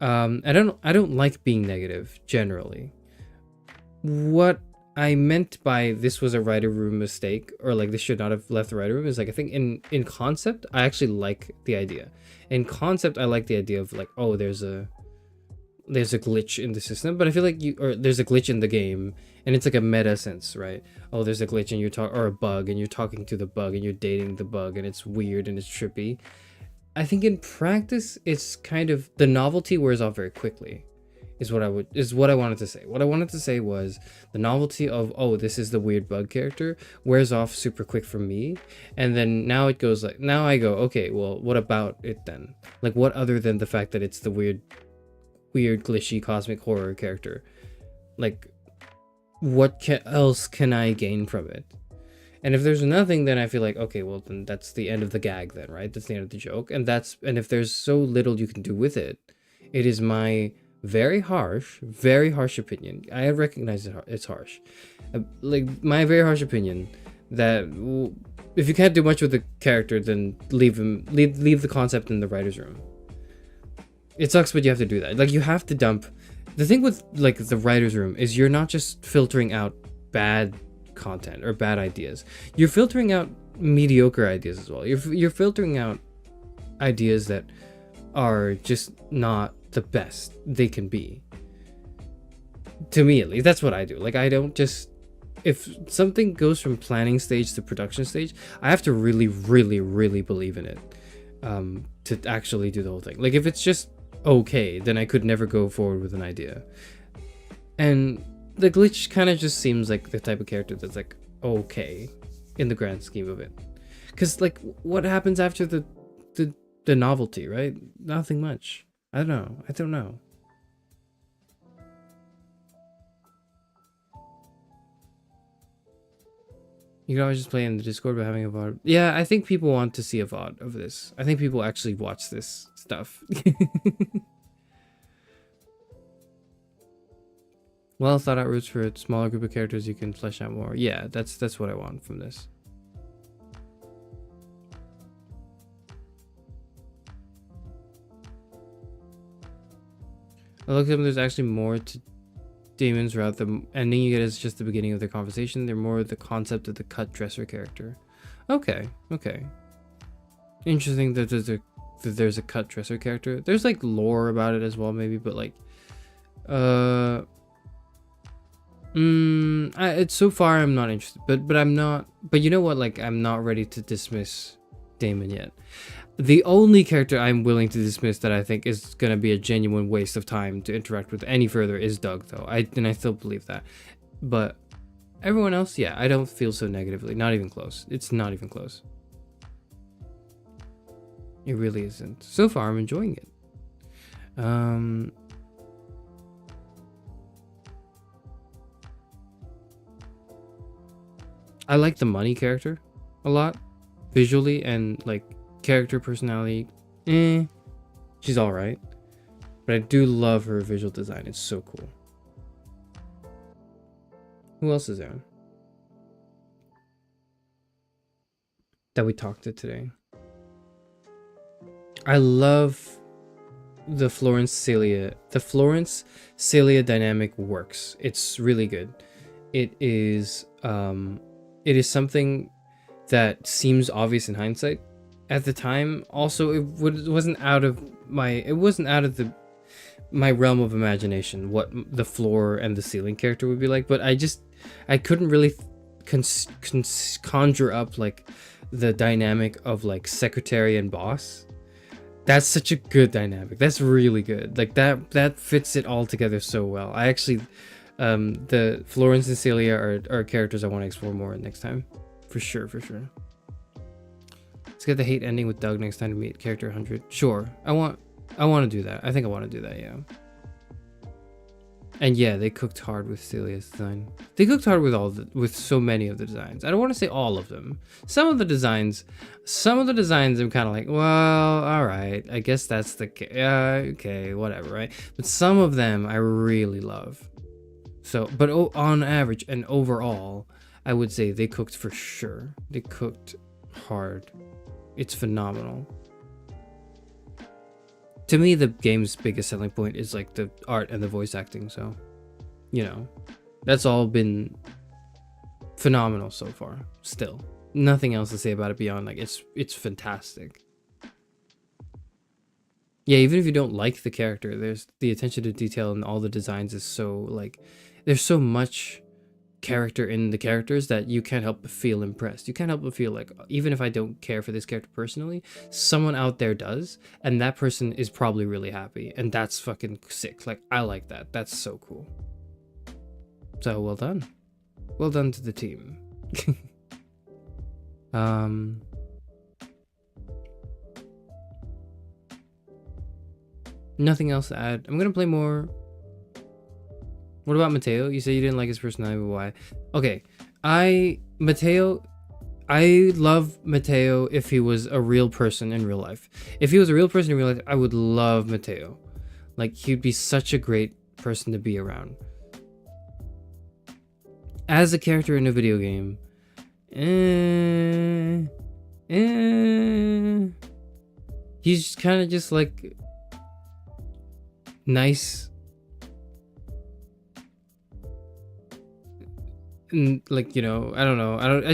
I don't like being negative generally. What I meant by this was a writer room mistake, or like this should not have left the writer room, is like I think in concept I actually like the idea. In concept I like the idea of like, oh, there's a glitch in the system, but I feel like there's a glitch in the game and it's like a meta sense, right? Oh, there's a glitch and or a bug and you're talking to the bug and you're dating the bug and it's weird and it's trippy. I think in practice it's kind of the novelty wears off very quickly. Is what I wanted to say. What I wanted to say was the novelty of, oh, this is the weird bug character wears off super quick for me, and then now it goes like, now I go, okay, well, what about it then? Like, what other than the fact that it's the weird glitchy cosmic horror character? Like, what else can I gain from it? And if there's nothing, then I feel like, okay, well, then that's the end of the gag then, right? That's the end of the joke. And if there's so little you can do with it, it is my very harsh opinion. I recognize it's harsh. Like my very harsh opinion that if you can't do much with the character, then leave the concept in the writer's room. It sucks, but you have to do that. Like you have to dump. The thing with like the writer's room is you're not just filtering out bad content or bad ideas. You're filtering out mediocre ideas as well. You're filtering out ideas that are just not the best they can be. To me, at least, that's what I do. Like I don't just, if something goes from planning stage to production stage, I have to really believe in it to actually do the whole thing. Like if it's just okay, then I could never go forward with an idea. And the glitch kind of just seems like the type of character that's like okay in the grand scheme of it, because like what happens after the novelty, right? Nothing much. I don't know. You can always just play in the Discord by having a VOD. Yeah, I think people want to see a VOD of this. I think people actually watch this stuff. Well thought out routes for a smaller group of characters you can flesh out more. Yeah, that's what I want from this. I looked up, there's actually more to demons throughout. The ending you get is just the beginning of their conversation. They're more the concept of the cut dresser character. Okay. Interesting that there's a cut dresser character. There's like lore about it as well, maybe, but like it's so far I'm not interested, but I'm not, but you know what, like I'm not ready to dismiss Damon yet. The only character I'm willing to dismiss that I think is gonna be a genuine waste of time to interact with any further is Doug, though. I still believe that. But everyone else, yeah, I don't feel so negatively. Not even close. It's not even close. It really isn't. So far, I'm enjoying it. I like the money character a lot, visually and like character personality. She's all right, but I do love her visual design. It's so cool. Who else is there that we talked to today? I love the Florence Celia. The Florence Celia dynamic works. It's really good. It is something that seems obvious in hindsight. At the time, also it wasn't out of my realm of imagination what the floor and the ceiling character would be like, but I couldn't really conjure up like the dynamic of like secretary and boss. That's such a good dynamic. That's really good. Like that fits it all together so well. I actually the Florence and Celia are characters I want to explore more next time. For sure. Let's get the hate ending with Doug next time to meet character 100. Sure. I want to do that. I think I want to do that, yeah. And yeah, they cooked hard with Celia's design. They cooked hard with so many of the designs. I don't want to say all of them. Some of the designs I'm kind of like, well, all right. I guess that's the okay, whatever, right? But some of them I really love. So, but on average and overall, I would say they cooked for sure. They cooked hard. It's phenomenal. To me, the game's biggest selling point is like the art and the voice acting. So, you know, that's all been phenomenal so far. Still, nothing else to say about it beyond like it's fantastic. Yeah, even if you don't like the character, there's the attention to detail and all the designs is so like there's so much character in the characters that you can't help but feel impressed. You can't help but feel like even if I don't care for this character personally, someone out there does, and that person is probably really happy, and that's fucking sick. Like I like that. That's so cool. So well done to the team. Nothing else to add. I'm gonna play more. What about Mateo? You said you didn't like his personality, but why? Okay, I love Mateo if he was a real person in real life. If he was a real person in real life, I would love Mateo. Like, he'd be such a great person to be around. As a character in a video game, he's kind of just like nice. Like, you know, I don't know. I don't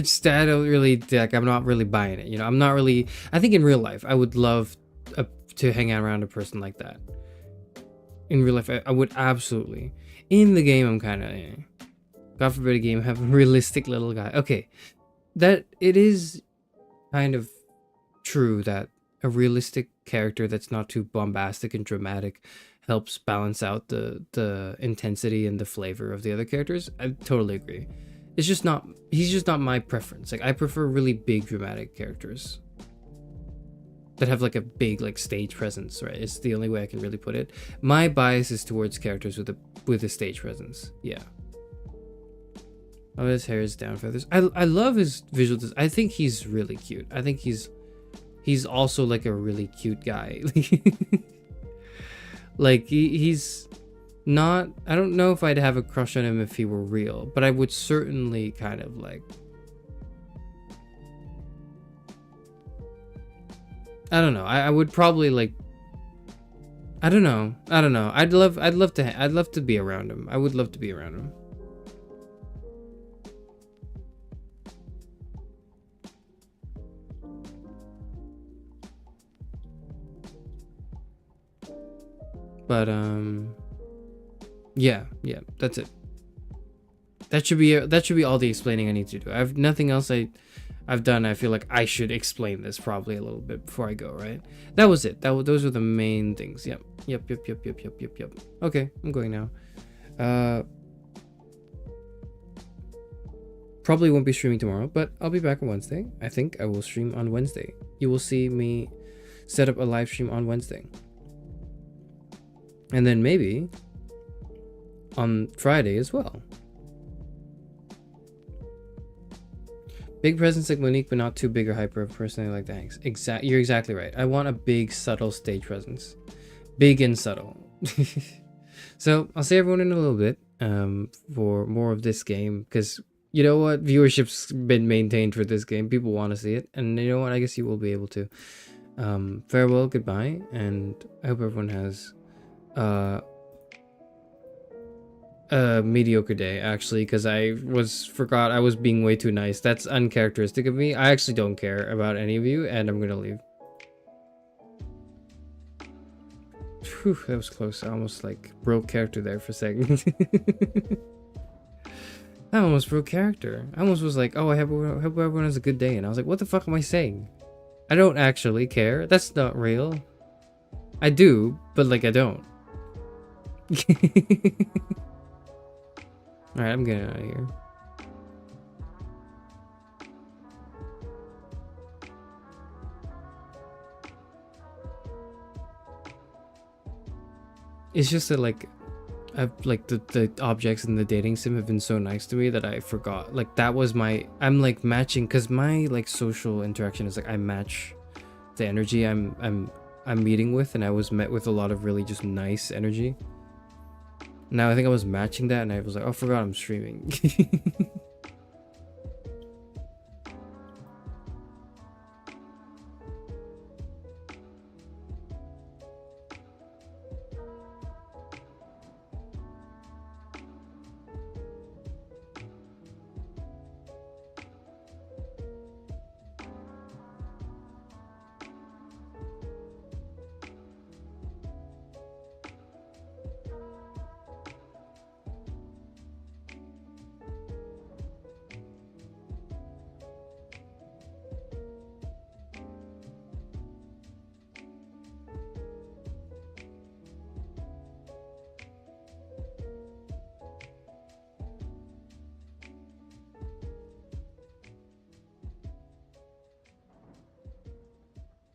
really like. I'm not really buying it. You know, I'm not really. I think in real life, I would love to hang out around a person like that. In real life, I would absolutely. In the game, I'm kind of. God forbid a game have a realistic little guy. Okay, that it is kind of true that a realistic character that's not too bombastic and dramatic helps balance out the intensity and the flavor of the other characters. I totally agree. It's just not, he's just not my preference. Like, I prefer really big dramatic characters that have like a big like stage presence, right? It's the only way I can really put it. My bias is towards characters with a stage presence. Yeah. Oh, his hair is down feathers. I love his visual design. I think he's really cute. I think he's also like a really cute guy. Like he's not, I don't know if I'd have a crush on him if he were real, but I would certainly kind of like, I don't know. I would probably like, I don't know. I'd love to be around him. I would love to be around him. But yeah, that's it. That should be all the explaining I need to do. I have nothing else I've done. I feel like I should explain this probably a little bit before I go, right? That was it. Those were the main things. Yep. Okay, I'm going now. Probably won't be streaming tomorrow, but I'll be back on Wednesday. I think I will stream on Wednesday. You will see me set up a live stream on Wednesday. And then maybe on Friday as well. Big presence like Monique, but not too big or hyper. Personally, like thanks. You're exactly right. I want a big, subtle stage presence. Big and subtle. So I'll see everyone in a little bit for more of this game, because you know what, viewership's been maintained for this game. People want to see it, and you know what, I guess you will be able to. Farewell, goodbye, and I hope everyone has a mediocre day, actually, because I forgot I was being way too nice. That's uncharacteristic of me. I actually don't care about any of you, and I'm gonna leave. Whew, that was close. I almost like broke character there for a second. I almost broke character. I almost was like, oh, I hope everyone has a good day, and I was like, what the fuck am I saying? I don't actually care. That's not real. I do, but like I don't. Alright, I'm getting out of here. It's just that like I've like the objects in the dating sim have been so nice to me that I forgot. Like that was I'm like matching, because my like social interaction is like I match the energy I'm meeting with, and I was met with a lot of really just nice energy. Now I think I was matching that, and I was like, oh, I forgot I'm streaming.